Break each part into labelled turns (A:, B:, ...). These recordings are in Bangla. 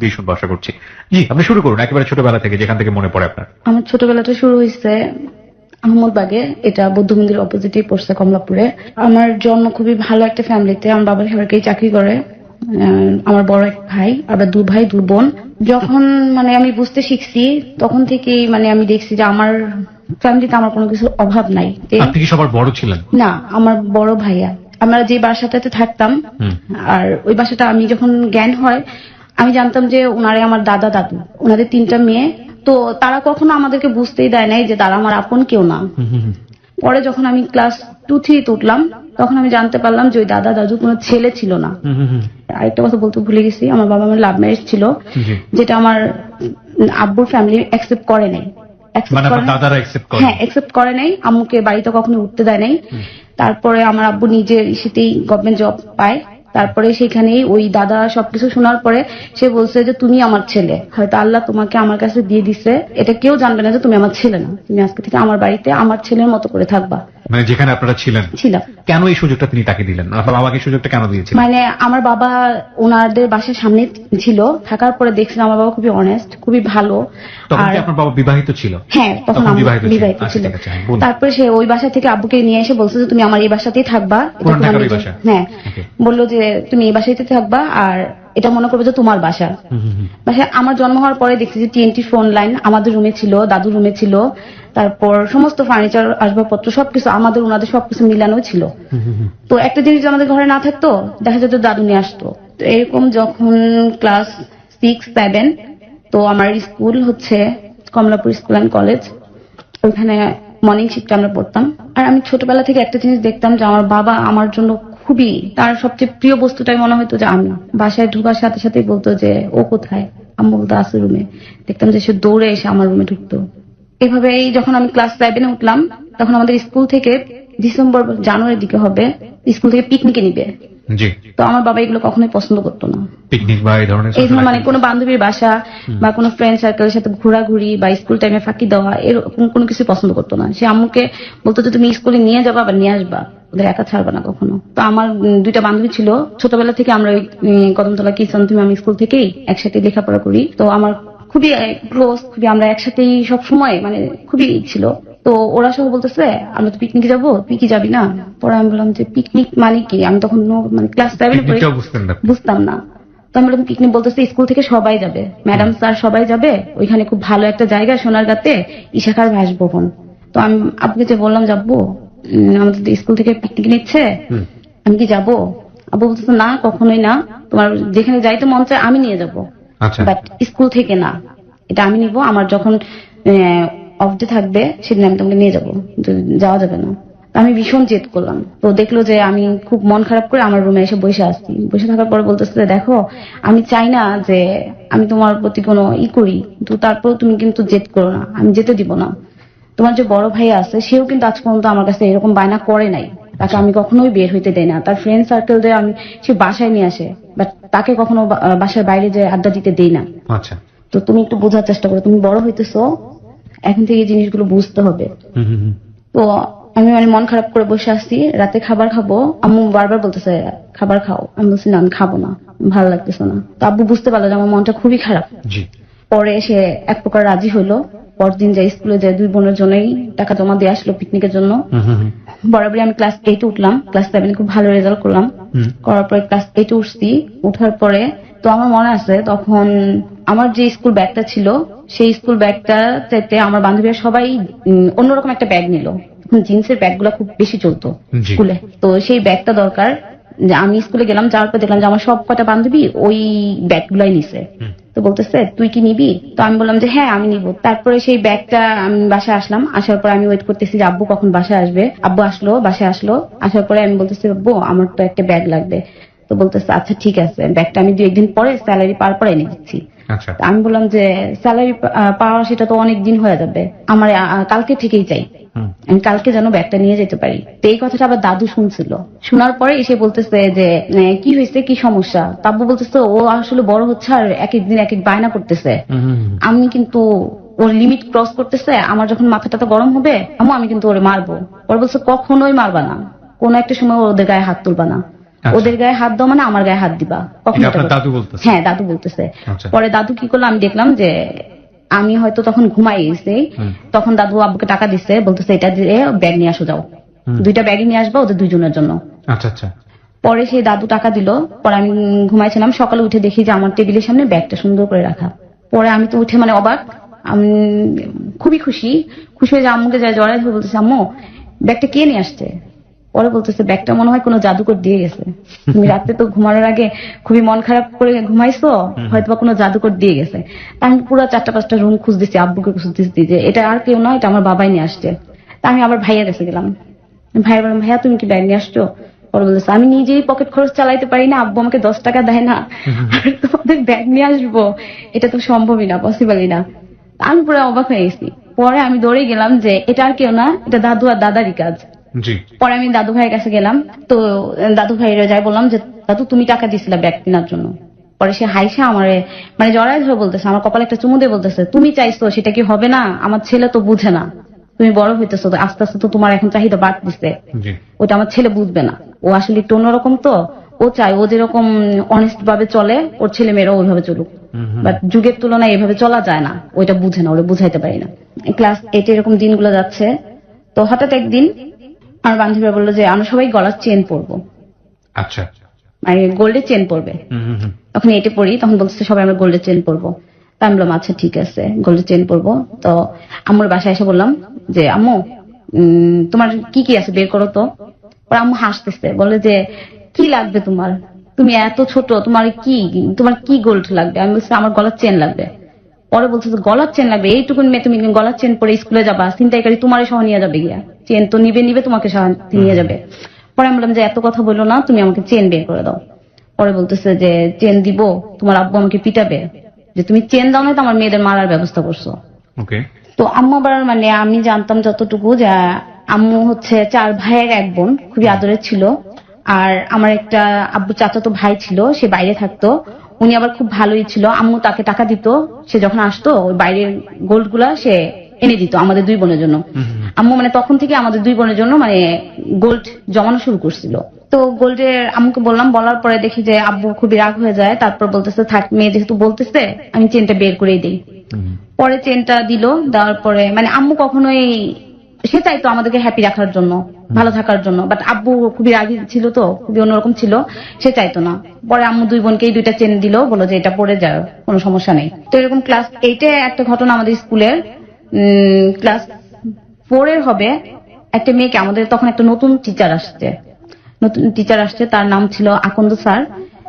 A: দিয়ে শুনবো আশা করছি। জি, আপনি শুরু করুন একেবারে ছোটবেলা থেকে, যেখান থেকে মনে পড়ে আপনার।
B: আমার ছোটবেলাটা শুরু হয়েছে আহমদবাগে, এটা বৌদ্ধ মন্দিরের অপোজিটে পড়ছে, কমলাপুরে। আমার জন্ম খুবই ভালো একটা ফ্যামিলিতে। আমার বাবা সরকারি চাকরি করে। আমার বড় এক ভাই, আবার 2 ভাই 2 বোন। যখন মানে আমি বুঝতে শিখছি তখন থেকেই মানে আমি দেখছি যে আমার ফ্যামিলিতে আমার কোনো কিছুর অভাব নাই।
A: আপনি কি সবার বড় ছিলেন?
B: না, আমার বড় ভাইয়া। আমরা যে বাসাটাতে থাকতাম, আর ওই বাসাটা আমি যখন জ্ঞান হয় আমি জানতাম যে ওনারে আমার দাদা দাদু, ওনাদের 3টা মেয়ে। তো তারা কখনো আমাদেরকে বুঝতেই দেয় নাই যে তারা আমার আপন কেউ না। পরে যখন আমি ক্লাস 2-3 উঠলাম তখন আমি জানতে পারলাম যে ওই দাদা দাদু কোনো ছেলে ছিল না। আরেকটা কথা বলতে ভুলে গেছি, আমার বাবা আমার লাভ ম্যারেজ ছিল, যেটা আমার আব্বুর ফ্যামিলি অ্যাকসেপ্ট করে নাই। হ্যাঁ, অ্যাকসেপ্ট করে নাই। আম্মুকে বাড়িতে কখনো উঠতে দেয় নাই। তারপরে আমার আব্বু নিজের ইসেতেই গভর্নমেন্ট জব পায়। তারপরে সেখানেই ওই দাদা সবকিছু শোনার পরে সে বলছে যে তুমি আমার ছেলে, হয়তো আল্লাহ তোমাকে আমার কাছে দিয়ে দিছে, এটা কেউ জানবে না যে তুমি আমার ছেলে না, তুমি আজকে থেকে আমার বাড়িতে আমার ছেলের মতো করে থাকবা।
A: মানে যেখানে আপনারা ছিলাম, কেন এই সুযোগটা তিনি তাকে দিলেন? আপনার বাবাকে সুযোগটা কেন দিয়েছিলেন?
B: মানে আমার বাবা ওনাদের বাসার সামনে ছিল, থাকার পরে দেখছিলাম আমার বাবা খুবই অনেস্ট, খুবই ভালো।
A: আর আপনার বাবা বিবাহিত ছিল?
B: হ্যাঁ, তখন বিবাহিত ছিল। তারপরে সে ওই বাসা থেকে আব্বুকে নিয়ে এসে বলছে যে তুমি আমার এই বাসাতেই থাকবা। হ্যাঁ, বললো যে তুমি এই বাসাতেই থাকবা আর এটা মনে করবে যে তোমার বাসা। আমার জন্ম হওয়ার পরে দেখছি যে TNT ফোন লাইন আমাদের রুমে ছিল, দাদুর রুমে ছিল, তারপর সমস্ত ফার্নিচার আসবাবপত্র সবকিছু আমাদের ওনাদের সবকিছু মিলানো ছিল। তো একটা জিনিস আমাদের ঘরে না থাকতো, দেখা যেত দাদু নিয়ে আসতো। তো এরকম যখন ক্লাস 6-7, তো আমার স্কুল হচ্ছে কমলাপুর স্কুল অ্যান্ড কলেজ, ওইখানে মর্নিং শিফটে আমরা পড়তাম। আর আমি ছোটবেলা থেকে একটা জিনিস দেখতাম যে আমার বাবা আমার জন্য খুবই, তার সবচেয়ে প্রিয় বস্তুটাই মনে হতো যে আমি। বাসায় ঢোকার সাথে সাথেই বলতো যে ও কোথায়, আম্মু বলতো আছে রুমে। দেখতাম যে সে দৌড়ে এসে আমার রুমে ঢুকতো। এভাবেই যখন আমি ক্লাস 7-এ উঠলাম তখন আমাদের স্কুল থেকে ডিসেম্বর জানুয়ারির দিকে হবে, স্কুল থেকে পিকনিকে নিবে। তো আমার বাবা এগুলো কখনোই পছন্দ করতো না।
A: পিকনিক বা এই ধরনের
B: মানে কোনো বান্ধবীর বাসা বা কোনো ফ্রেন্ড সার্কেলের সাথে ঘোরাঘুরি বা স্কুল টাইমে ফাঁকি দেওয়া, এরকম কোনো কিছু পছন্দ করতো না। সে আম্মুকে বলতো যে তুমি স্কুলে নিয়ে যাবা বা নিয়ে আসবা, ওদের একা ছাড়বা না কখনো। তো আমার 2টা বান্ধবী ছিল ছোটবেলা থেকে, আমরা ওই কদমতলা কিষান তুমি আমি স্কুল থেকেই একসাথে লেখাপড়া করি। তো আমার খুবই ক্লোজ, খুবই আমরা একসাথেই সব সময় মানে খুবই ছিল। তো ওরা সব বলতেছে আমরা তো পিকনিকে যাবো, তুই কি যাবি না? পরে আমি বললাম যে পিকনিক মানে কি, আমি তখন মানে ক্লাস 7-এ পড়ি, বুঝতাম না। তো আমি বললাম পিকনিক বলতেছে স্কুল থেকে সবাই যাবে, ম্যাডাম স্যার সবাই যাবে, ওইখানে খুব ভালো একটা জায়গা সোনারগাঁতে, ইশাখার ভাসভবন। তো আমি আপনাকে যে বললাম যাবো, আমাদের স্কুল থেকে পিকনিক নিচ্ছে, আমি কি যাবো? আব্বু বলতেছে না, কখনোই না, তোমার যেখানে যাইতে মন চায় আমি নিয়ে যাবো, বাট স্কুল থেকে না, এটা আমি নিবো। আমার যখন অফ ডে থাকবে সেদিন আমি তোমাকে নিয়ে যাবো, যাওয়া যাবে না। আমি ভীষণ জেদ করলাম। তো দেখলো যে আমি খুব মন খারাপ করে আমার রুমে এসে বসে আসছি। বসে থাকার পরে বলতেছে দেখো আমি চাই না যে আমি তোমার প্রতি কোনো করি, কিন্তু তারপর তুমি কিন্তু জেদ করো না, আমি যেতে দিব না। তোমার যে বড় ভাই আছে সেও কিন্তু আজ পর্যন্ত আমার কাছে এরকম বায়না করে নাই, তাকে আমি কখনোই বের হইতে দেই না। তার ফ্রেন্ড সার্কেলদের আমি সে বাসায় নিয়ে আসে, বাট তাকে কখনো বাসার বাইরে যে আড্ডা দিতে দেই না। তো তুমি একটু বোঝার চেষ্টা করো, তুমি বড় হইতেছো, এখন থেকে এই জিনিসগুলো বুঝতে হবে। তো আমি মানে মন খারাপ করে বসে আসছি, রাতে খাবার খাবো, আম্মু বারবার বলতেছে খাবার খাও, আমি বলছি না আমি খাবো না, ভালো লাগতেছে না। তো আব্বু বুঝতে পারলো যে আমার মনটা খুবই খারাপ। পরে সে এক প্রকার রাজি হইলো। পরদিন যাই স্কুলে যাই, 2 বোনের জন্যই টাকা জমা দিয়ে আসলো পিকনিকের জন্য। বরাবরই আমি ক্লাস 8-এ উঠলাম, ক্লাস 7-এ খুব ভালো রেজাল্ট করলাম। করার পরে ক্লাস 8-এ উঠছি, উঠার পরে তো আমার মনে আছে তখন আমার যে স্কুল ব্যাগটা ছিল সেই স্কুল ব্যাগটা চাইতে আমার বান্ধবীরা সবাই অন্যরকম একটা ব্যাগ নিল। তখন জিন্সের ব্যাগগুলা খুব বেশি চলতো স্কুলে, তো সেই ব্যাগটা দরকার। যে আমি স্কুলে গেলাম, যাওয়ার পর দেখলাম যে আমার সব কটা বান্ধবী ওই ব্যাগগুলাই নিছে। তো বলতেছে তুই কি নিবি? তো আমি বললাম যে হ্যাঁ আমি নিব। তারপরে সেই ব্যাগটা আমি বাসায় আসলাম, আসার পর আমি ওয়েট করতেছি যে আব্বু কখন বাসায় আসবে। আব্বু আসলো, বাসায় আসলো, আসার পরে আমি বলতেছি আব্বু আমার তো একটা ব্যাগ লাগবে। তো বলতেছে আচ্ছা ঠিক আছে, ব্যাগটা আমি 2-1 দিন পরে স্যালারি পাওয়ার পরে এনে দিচ্ছি। আমি বললাম যে স্যালারি পাওয়া সেটা তো অনেক দিন হয়ে যাবে, আমার কালকে থেকেই চাই, আমি কালকে যেন ব্যাগটা নিয়ে যেতে পারি। তো এই কথাটা আবার দাদু শুনছিল, শোনার পরে এসে বলতেছে যে কি হয়েছে, কি সমস্যা? তাব্বু বলতেছে ও আসলে বড় হচ্ছে আর এক এক দিন এক এক বায়না করতেছে, আমি কিন্তু ওর লিমিট ক্রস করতেছে, আমার যখন মাথাটা গরম হবে আমি কিন্তু ওরে মারবো। ওরা বলছে কখনোই মারবা না, কোন একটা সময় ওদের গায়ে হাত তুলবা না। ওদের গায়ে হাত দাও মানে আমার গায়ে হাত দিবা, কখন
A: এটা আপনার দাদু বলতেছে?
B: হ্যাঁ, দাদু বলতেছে।
A: আচ্ছা।
B: পরে দাদু কি করলো, আমি দেখলাম যে আমি হয়তো তখন ঘুমাই গেছি, তখন দাদু আব্বুকে টাকা দিচ্ছে, বলতেছে এটা দিয়ে ব্যাগ নিয়ে আসো, যাও 2টা ব্যাগই নিয়ে আসবা ওদের 2জনের জন্য।
A: আচ্ছা আচ্ছা।
B: পরে সেই দাদু টাকা দিল, পরে আমি ঘুমাইছিলাম, সকালে উঠে দেখি যে আমার টেবিলের সামনে ব্যাগটা সুন্দর করে রাখা। পরে আমি তো উঠে মানে অবাক, আমি খুবই খুশি হয়ে যে আম্মুকে যায় জড়াই ধরে বলতেছে, আম্মু ব্যাগটা কে নিয়ে আসছে? পরে বলতেছে ব্যাগটা মনে হয় কোনো জাদুকর দিয়ে গেছে, তুমি রাতে তো ঘুমানোর আগে খুবই মন খারাপ করে ঘুমাইছো, হয়তো বা কোনো জাদুকর দিয়ে গেছে। আমি পুরো 4টা-5টা রুম খুঁজতেছি, আব্বুকে খুঁজতেছি যে এটা আর কেউ নয়, এটা আমার বাবাই নিয়ে আসছে। তা আমি আবার ভাইয়া কাছে গেলাম, ভাইয়া বললাম, ভাইয়া তুমি কি ব্যাগ নিয়ে আসছো? পরে বলতেছে আমি নিজেই পকেট খরচ চালাইতে পারি না, আব্বু আমাকে 10 টাকা দেয় না, আর তোমাদের ব্যাগ নিয়ে আসবো, এটা তো সম্ভবই না, পসিবলই না। আমি পুরো অবাক হয়ে গেছি। পরে আমি দৌড়ে গেলাম যে এটা আর কেউ না, এটা দাদু আর দাদারই কাজ। পরে আমি দাদু ভাইয়ের কাছে গেলাম, তো দাদু ভাইয়ের যাই বললাম যে দাদু তুমি টাকা দিছিলা ব্যাগ কেনার জন্য। পরে সে হাইসা আমারে মানে জড়াই ধরে বলতেছে, আমার কপালে একটা চুমু দিয়ে বলতেছে, তুমি চাইছো সেটা কি হবে না? আমার ছেলে তো বুঝে না, তুমি বড় হইতেছো, আস্তে আস্তে তো তোমার এখন চাহিদা বাড়তেছে, ওটা আমার ছেলে বুঝবে না, ও আসলে একটু অন্যরকম, তো ও চাই ও যেরকম অনেস্ট ভাবে চলে ওর ছেলে মেয়েরাও ওইভাবে চলুক, বাট যুগের তুলনায় এভাবে চলা যায় না, ওইটা বুঝে না, ওরা বুঝাইতে পারি না। ক্লাস 8 এরকম দিনগুলো যাচ্ছে, তো হঠাৎ একদিন আমার বান্ধবীরা বললো যে আমরা সবাই গলার চেন পরবো।
A: আচ্ছা।
B: মানে গোল্ডের চেন পরবে, তখন 8 পড়ি, তখন বলছে সবাই আমরা গোল্ডের চেন পরবো। তা আমি বললাম আচ্ছা ঠিক আছে গোল্ডের চেন পরবো। তো আম্মুর বাসায় এসে বললাম যে আম্মু তোমার কি কি আছে বের করো তো। পরে আম্মু হাসতেছে, বলে যে কি লাগবে তোমার, তুমি এত ছোট, তোমার কি গোল্ড লাগবে? আমি বলছি আমার গলার চেন লাগবে। পরে বলছে গলার চেন লাগবে, এইটুকুন মেয়ে তুমি গলার চেন পরে স্কুলে যাবা, ছিনতাইকারী তোমার সহ নিয়ে যাবে গিয়া, চেন তো নিবে তোমাকে নিয়ে যাবে। পরে আমি বললাম যে এত কথা বললো না, তুমি আমাকে চেন বের করে দাও। পরে বলতেছে যে চেন দিব, তোমার আব্বু আমাকে পিটাবে, যে তুমি চেন দাও না তো আমার মেয়েদের মারার ব্যবস্থা করছো। তো আম্মু আবার মানে আমি জানতাম যতটুকু যে আম্মু হচ্ছে 4 ভাইয়ের 1 বোন, খুবই আদরের ছিল। আর আমার একটা আব্বু চাচাতো ভাই ছিল, সে বাইরে থাকতো, উনি আবার খুব ভালোই ছিল। আম্মু তাকে টাকা দিত, সে যখন আসতো ওই বাইরের গোল্ড গুলা সে এনে দিত আমাদের 2 বোনের জন্য। আম্মু মানে তখন থেকে আমাদের 2 বোনের জন্য মানে গোল্ড জমানো শুরু করছিল। তো গোল্ডের আম্মুকে বললাম, বলার পরে দেখি যে আব্বু খুবই রাগ হয়ে যায়, তারপর বলতেছে থাক মেয়ে যেহেতু বলতেছে আমি চেনটা বের করেই দিই। পরে চেনটা দিল, দেওয়ার পরে মানে আম্মু কখনোই, সে চাইতো আমাদেরকে হ্যাপি রাখার জন্য, ভালো থাকার জন্য, বাট আব্বু খুবই রাগী ছিল, তো খুবই অন্যরকম ছিল, সে চাইতো না। পরে আম্মু 2 বোনকেই 2টা চেন দিল, বলো যে এটা পরে যাও, কোনো সমস্যা নেই। তো এরকম ক্লাস 8 একটা ঘটনা আমাদের স্কুলের, ক্লাস 4 হবে, একটা মেয়েকে, আমাদের তখন একটা নতুন টিচার আসছে, তার নাম ছিল আকন্দ স্যার।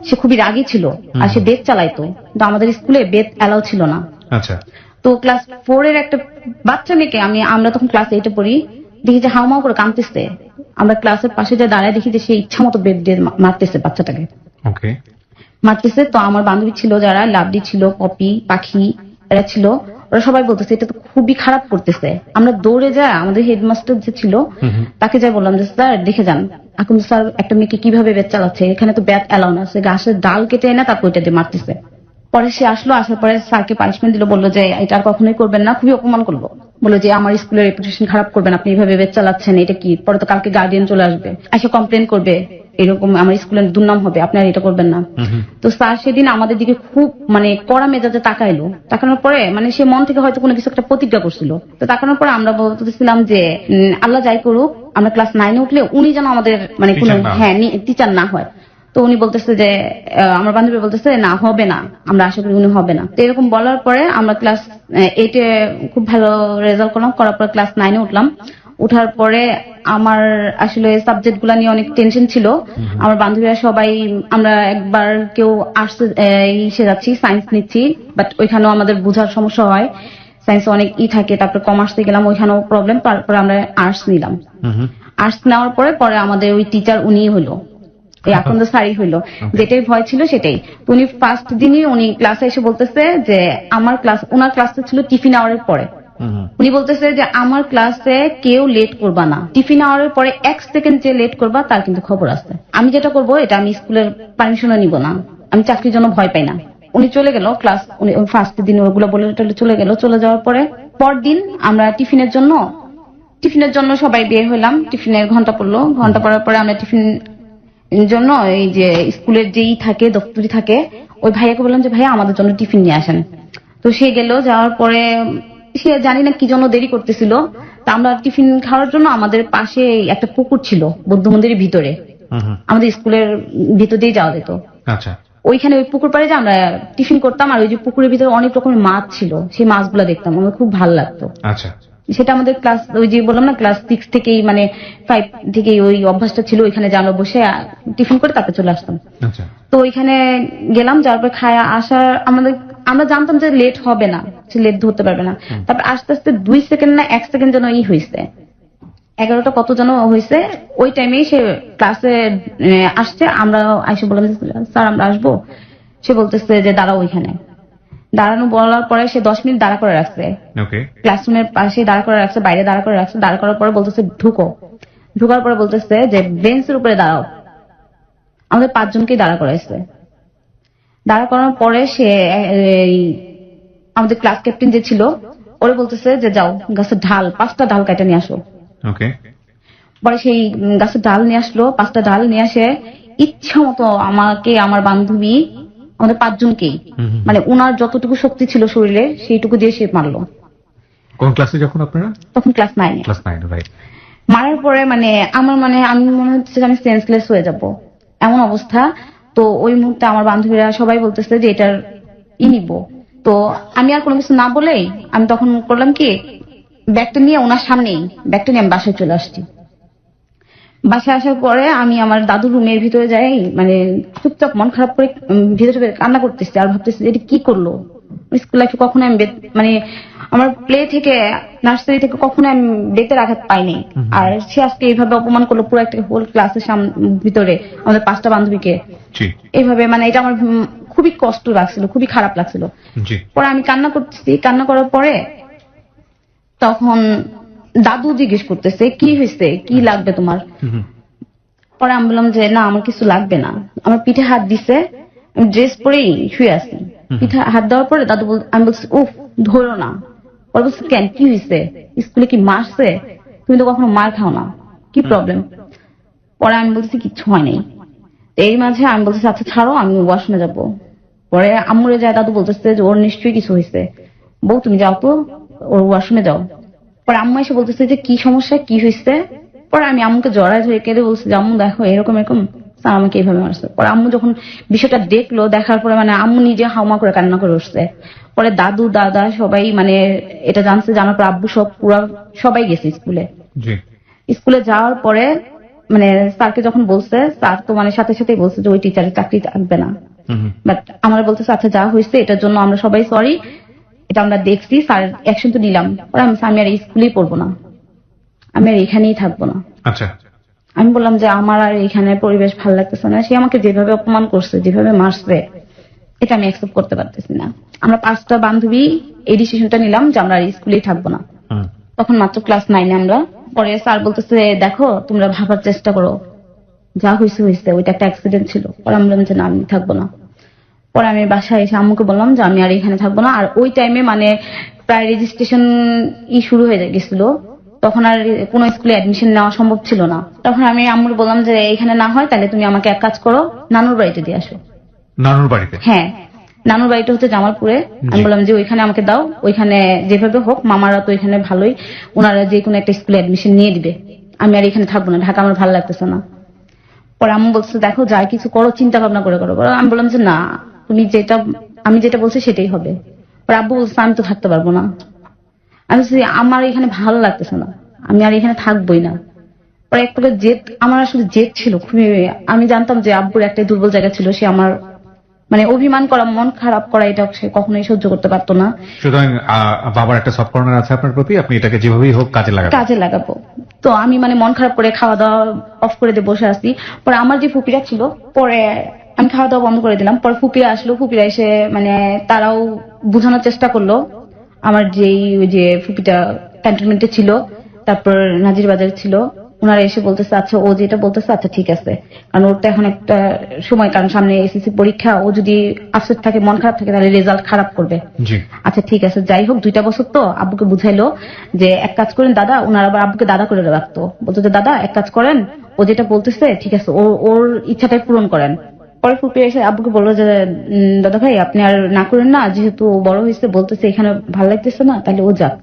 B: সে খুবই রাগী ছিল আর সে বেত চালাইতো, কিন্তু আমাদের স্কুলে বেত অ্যালাউ ছিল না।
A: আচ্ছা।
B: তো ক্লাস 4 একটা বাচ্চা মেয়েকে আমরা তখন ক্লাস 8 পড়ি, দেখি যে হাউমাউ করে কাঁদতেছে। আমরা ক্লাসের পাশে যা দাঁড়ায় দেখি যে সে ইচ্ছা মতো বেত দিয়ে মারতেছে বাচ্চাটাকে, মারতেছে। তো আমার বান্ধবী ছিল যারা, লাভলি ছিল, পপি, পাখি, এরা ছিল, ওরা সবাই বলতেছে এটা তো খুবই খারাপ করতেছে। আমরা দৌড়ে যাই আমাদের হেডমাস্টার যে ছিল তাকে যাই বললাম যে স্যার দেখে যান এখন স্যার একটা মেয়েকে কিভাবে বেত চালাচ্ছে, এখানে তো ব্যাট অ্যালাউ না, সে গাছের ডাল কেটে এনে তারপর ওইটা দিয়ে মারতেছে। পরে সে আসলো, আসার পরে স্যারকে পানিশমেন্ট দিল, বললো যে এটা আর কখনোই করবেন না, খুবই অপমান করলো, বললো যে আমার স্কুলের রেপুটেশন খারাপ করবেন, আপনি এইভাবে বেত চালাচ্ছেন, এটা কি, পরে তো কালকে গার্ডিয়ান চলে আসবে, এসে কমপ্লেন করবে, এরকম আমার স্কুলের দুর্নাম হবে, আপনি আর এটা করবেন না। তো স্যার সেদিন আমাদের দিকে খুব মানে কড়া মেজাজে তাকাইলো, তাকানোর পরে মানে সে মন থেকে হয়তো কোনো কিছু একটা প্রতিজ্ঞা করছিল। তো তাকানোর পরে আমরা বলতেছিলাম যে আল্লাহ যাই করুক, আমরা ক্লাস 9 উঠলে উনি যেন আমাদের মানে কোনো টিচার না হয়। তো উনি বলতেছে যে আমার বান্ধবী বলতেছে না হবে না, আমরা আশা করি উনি হবে না। তো এরকম বলার পরে আমরা ক্লাস 8 খুব ভালো রেজাল্ট করলাম, করার পর ক্লাস 9 উঠলাম। উঠার পরে আমার আসলে সাবজেক্ট গুলা নিয়ে অনেক টেনশন ছিল। আমার বান্ধবীরা সবাই, আমরা একবার কেউ আর্টসে যাচ্ছি, সায়েন্স নিচ্ছি, বাট ওইখানেও আমাদের বোঝার সমস্যা হয়, সায়েন্স অনেক থাকে। তারপরে কমার্সে গেলাম, ওইখানেও প্রবলেম, তারপরে আমরা আর্টস নিলাম। আর্টস নেওয়ার পরে আমাদের ওই টিচার উনি হলো, এই আকন্দ স্যারই হইলো, যেটাই ভয় ছিল সেটাই। উনি ফার্স্ট দিনই উনি ক্লাসে এসে বলতেছে যে আমার ক্লাস, ওনার ক্লাসটা ছিল টিফিন আওয়ারের পরে, উনি বলতেছে যে আমার ক্লাসে কেউ লেট করবা না, টিফিন আওয়ারের পরে 1 সেকেন্ড যে লেট করবা তার কিন্তু খবর আছে। আমি যেটা করবো এটা আমি স্কুলের পারমিশনও নিব না, আমি চাকরির জন্য ভয় পাই না। উনি চলে গেল ক্লাস, উনি ফার্স্ট দিন ওগুলো বলে চলে গেল। চলে যাওয়ার পরে পরদিন আমরা টিফিনের জন্য সবাই বের হইলাম, টিফিনের ঘন্টা পড়লো, ঘন্টা পড়ার পরে আমরা টিফিন জন্য এই যে স্কুলের যেই থাকে দপ্তরি থাকে ওই ভাইয়াকে বললাম যে ভাইয়া আমাদের জন্য টিফিন নিয়ে আসেন। তো সে গেল, যাওয়ার পরে সে জানি না কি জন্য দেরি করতেছিল। তা আমরা টিফিন খাওয়ার জন্য আমাদের পাশে একটা পুকুর ছিল বৌদ্ধ মন্দিরের ভিতরে, আমাদের স্কুলের ভিতর দিয়ে যাওয়া যেত।
A: আচ্ছা,
B: ওইখানে ওই পুকুর পাড়ে যে আমরা টিফিন করতাম, আর ওই যে পুকুরের ভিতরে অনেক রকমের মাছ ছিল, সেই মাছগুলো দেখতাম, আমার খুব ভালো লাগতো।
A: আচ্ছা,
B: সেটা আমাদের ক্লাস ওই যে বললাম না ক্লাস 6 থেকেই মানে 5 থেকেই ওই অভ্যাসটা ছিল। ওইখানে আমরা বসে টিফিন করে তারপরে চলে আসতাম।
A: আচ্ছা,
B: তো ওইখানে গেলাম, যাওয়ার পর খায়া আসার আমরা জানতাম যে লেট হবে না, সে লেট ধরতে পারবে না। তারপর আস্তে আস্তে 2 সেকেন্ড না 1 সেকেন্ড যেন হয়েছে, 11টা কত যেন হয়েছে। ওই টাইমেই সে ক্লাসে আসছে, আমরা আইসে বললাম স্যার আমরা আসবো। সে বলতেছে যে দাঁড়াও ওইখানে। দাঁড়ানো বলার পরে সে 10 মিনিট দাঁড়া করে রাখছে, ক্লাসরুমের পাশে দাঁড়া করে রাখছে, বাইরে দাঁড়া করে রাখছে। দাঁড়া করার পরে বলতেছে ঢুকো। ঢুকার পরে বলতেছে যে বেঞ্চের উপরে দাঁড়াও। আমাদের 5 জনকেই দাঁড়া করাইছে। দাঁড়া করানোর পরে সে আমাদের ক্লাস ক্যাপ্টেন যে ছিল ওরে বলতেছে যে যাও গাছের ঢাল 5টা ঢাল কেটে নিয়ে আসো। পরে সেই গাছের ডাল নিয়ে আসলো, 5টা ডাল নিয়ে আসে ইচ্ছা মতো আমাকে, আমার বান্ধবী, আমাদের 5 জনকেই মানে উনার যতটুকু শক্তি ছিল শরীরে সেইটুকু দিয়ে সে মারলো।
A: কোন ক্লাসে যখন আপনারা?
B: তখন ক্লাস 9।
A: Class 9, right.
B: মারার পরে আমি মনে হচ্ছে যে আমি সেন্সলেস হয়ে যাব এমন অবস্থা। তো ওই মুহূর্তে আমার বান্ধবীরা সবাই বলতেছে যে এটার নিব। তো আমি আর কোনো কিছু না বলেই আমি তখন করলাম কি, ব্যাগটা নিয়ে ওনার সামনেই ব্যাগটা নিয়ে আমি বাসায় চলে আসছি। বাসায় আসার পরে আমি আমার দাদুর রুমের ভিতরে যাই, মানে চুপচাপ মন খারাপ করে ভিতরে কান্না করতেছি আর ভাবতেছি এটা কি করলো। স্কুল লাইফে কখনো আমি মানে আমার প্লে থেকে নার্সারি থেকে কখনো আমি বেতের আঘাত পাইনি, আর সে আজকে এইভাবে অপমান করলো পুরো একটা হোল ক্লাসের ভিতরে আমাদের 5টা বান্ধবীকে এইভাবে। মানে এটা আমার খুবই কষ্ট লাগছিল, খুবই খারাপ লাগছিল। পরে আমি কান্না করতেছি, কান্না করার পরে তখন দাদু জিজ্ঞেস করতেছে কি হয়েছে, কি লাগবে তোমার। পরে আমি বললাম যে না আমার কিছু লাগবে না। আমার পিঠে হাত দিছে, আমি ড্রেস পরেই শুয়ে আছি। পিঠে হাত দেওয়ার পরে দাদু আমি বলছি উফ ধরো না। পরে বলছে কেন কি হয়েছে, স্কুলে কি মারছে, তুমি তো কখনো মার খাও না, কি প্রবলেম। পরে আমি বলছি কিচ্ছু হয়নি। এই মাঝে আমি বলতেছি আচ্ছা ছাড়ো আমি ওয়াশরুমে যাবো। পরে আম্মুরে যায়, দাদু বলতেছে যে ওর নিশ্চয়ই কিছু হয়েছে, বউ তুমি যাও তো ওর ওয়াশরুমে যাও। পরে আম্মু এসে বলতেছে যে কি সমস্যা কি হয়েছে। পরে আমি আম্মুকে জড়ায় ধরে কেঁদে বলছি যে আম্মু দেখো এরকম এরকম স্যার আমাকে এইভাবে মারছে। পরে আম্মু যখন বিষয়টা দেখলো, দেখার পরে আম্মু নিজে হাউমা করে কান্না করে উঠছে। পরে দাদু দাদা সবাই এটা জানছে, জানার পর আব্বু সব পুরা সবাই গেছে স্কুলে। স্কুলে যাওয়ার পরে স্যারকে যখন বলছে, স্যার তো সাথে সাথেই বলছে যে ওই টিচারের চাকরি থাকবে না। বাট আমার বলতেছে আচ্ছা যা হয়েছে এটার জন্য আমরা সবাই সরি, এটা আমরা দেখছি, স্যার অ্যাকশন তো নিলাম। পরে আমি আর স্কুলেই পড়বো না, আমি আর এখানেই থাকবো না।
A: আচ্ছা,
B: আমি বললাম যে আমার আর এখানে পরিবেশ ভালো লাগতেছে না, সে আমাকে যেভাবে অপমান করছে, যেভাবে মারছে, এটা আমি অ্যাকসেপ্ট করতে পারতেছি না। আমরা 5টা বান্ধবী এই ডিসিশনটা নিলাম যে আমরা আর স্কুলেই থাকবো না। তখন মাত্র ক্লাস 9 আমরা। পরে স্যার বলতেছে দেখো তোমরা ভাবার চেষ্টা করো, যা হয়েছে হয়েছে, ওইটা একটা অ্যাক্সিডেন্ট ছিল। পরে আমি বললাম যে না আমি থাকবো না। পরে আমি বাসায় এসে আম্মুকে বললাম যে আমি আর এখানে থাকবো না। আর ওই টাইমে প্রায় রেজিস্ট্রেশন শুরু হয়ে গেছিল, তখন আর কোনো স্কুলে অ্যাডমিশন নেওয়া সম্ভব ছিল না। তখন আমি আম্মুর বললাম যে এখানে না হয় তাহলে তুমি আমাকে এক কাজ করো, নানুর বাড়িতে দিয়ে আসো।
A: নানুর বাড়িতে? হ্যাঁ,
B: নানুর বাড়িটা হচ্ছে জামালপুরে। আমি বললাম যে ওইখানে আমাকে দাও, ওইখানে যেভাবে হোক মামারা তো এখানে ভালোই, ওনারা যে কোনো একটা স্কুলে অ্যাডমিশন নিয়ে দিবে, আমি আর এখানে থাকবো না, ঢাকা আমার ভালো লাগতেছে না। পরে আম্মু বলছে দেখো যাই কিছু করো চিন্তা ভাবনা করে করো। আমি বললাম যে না তুমি আমি যেটা বলছি সেটাই হবে। পরে আব্বু বলছে আমি তো থাকতে পারবো না। আমি বলছি আমার এখানে ভালো লাগতেছে না, আমি আর এখানে থাকবোই না। পরে একটা জেদ, আমার আসলে জেদ ছিল খুবই। আমি জানতাম যে আব্বুর একটাই দুর্বল জায়গা ছিল, সে আমার অভিমান করা, মন খারাপ করা, এটা সে কখনোই সহ্য করতে পারতো না।
A: সুতরাং বাবার একটা সফট কর্নার আছে আপনার প্রতি, আপনি এটাকে যেভাবেই হোক কাজে লাগাবো। তো আমি মন খারাপ করে খাওয়া দাওয়া অফ করে দিয়ে বসে আসি। পরে আমার যে ফুপিরা ছিল, পরে আমি খাওয়া দাওয়া বন্ধ করে দিলাম। পরে ফুপিরা আসলো, ফুপিরা এসে তারাও বোঝানোর চেষ্টা করলো। আমার ওই যে ফুপিটা ক্যান্টনমেন্টে ছিল, তারপর নাজির বাজার ছিল, ওনারা এসে বলতেছে আচ্ছা ও যেটা বলতেছে আচ্ছা ঠিক আছে, কারণ ওর তো এখন একটা সময়, কারণ সামনে এসএসসি পরীক্ষা, ও যদি আপসেট থাকে মন খারাপ থাকে তাহলে রেজাল্ট খারাপ করবে। আচ্ছা ঠিক আছে, যাই হোক 2টা বছর তো আব্বুকে বুঝাইলো যে এক কাজ করেন দাদা, ওনারা আবার আব্বুকে দাদা করে রাখতো, বলতো যে দাদা এক কাজ করেন, ও
B: ও যেটা বলতেছে ঠিক আছে, ওর ইচ্ছাটাই পূরণ করেন। পরে ফুপি এসে আব্বুকে বললো যে দাদা ভাই আপনি আর না করেন না, যেহেতু ও বড় হয়েছে বলতেছে এখানে ভালো লাগতেছে না, তাহলে ও যাক।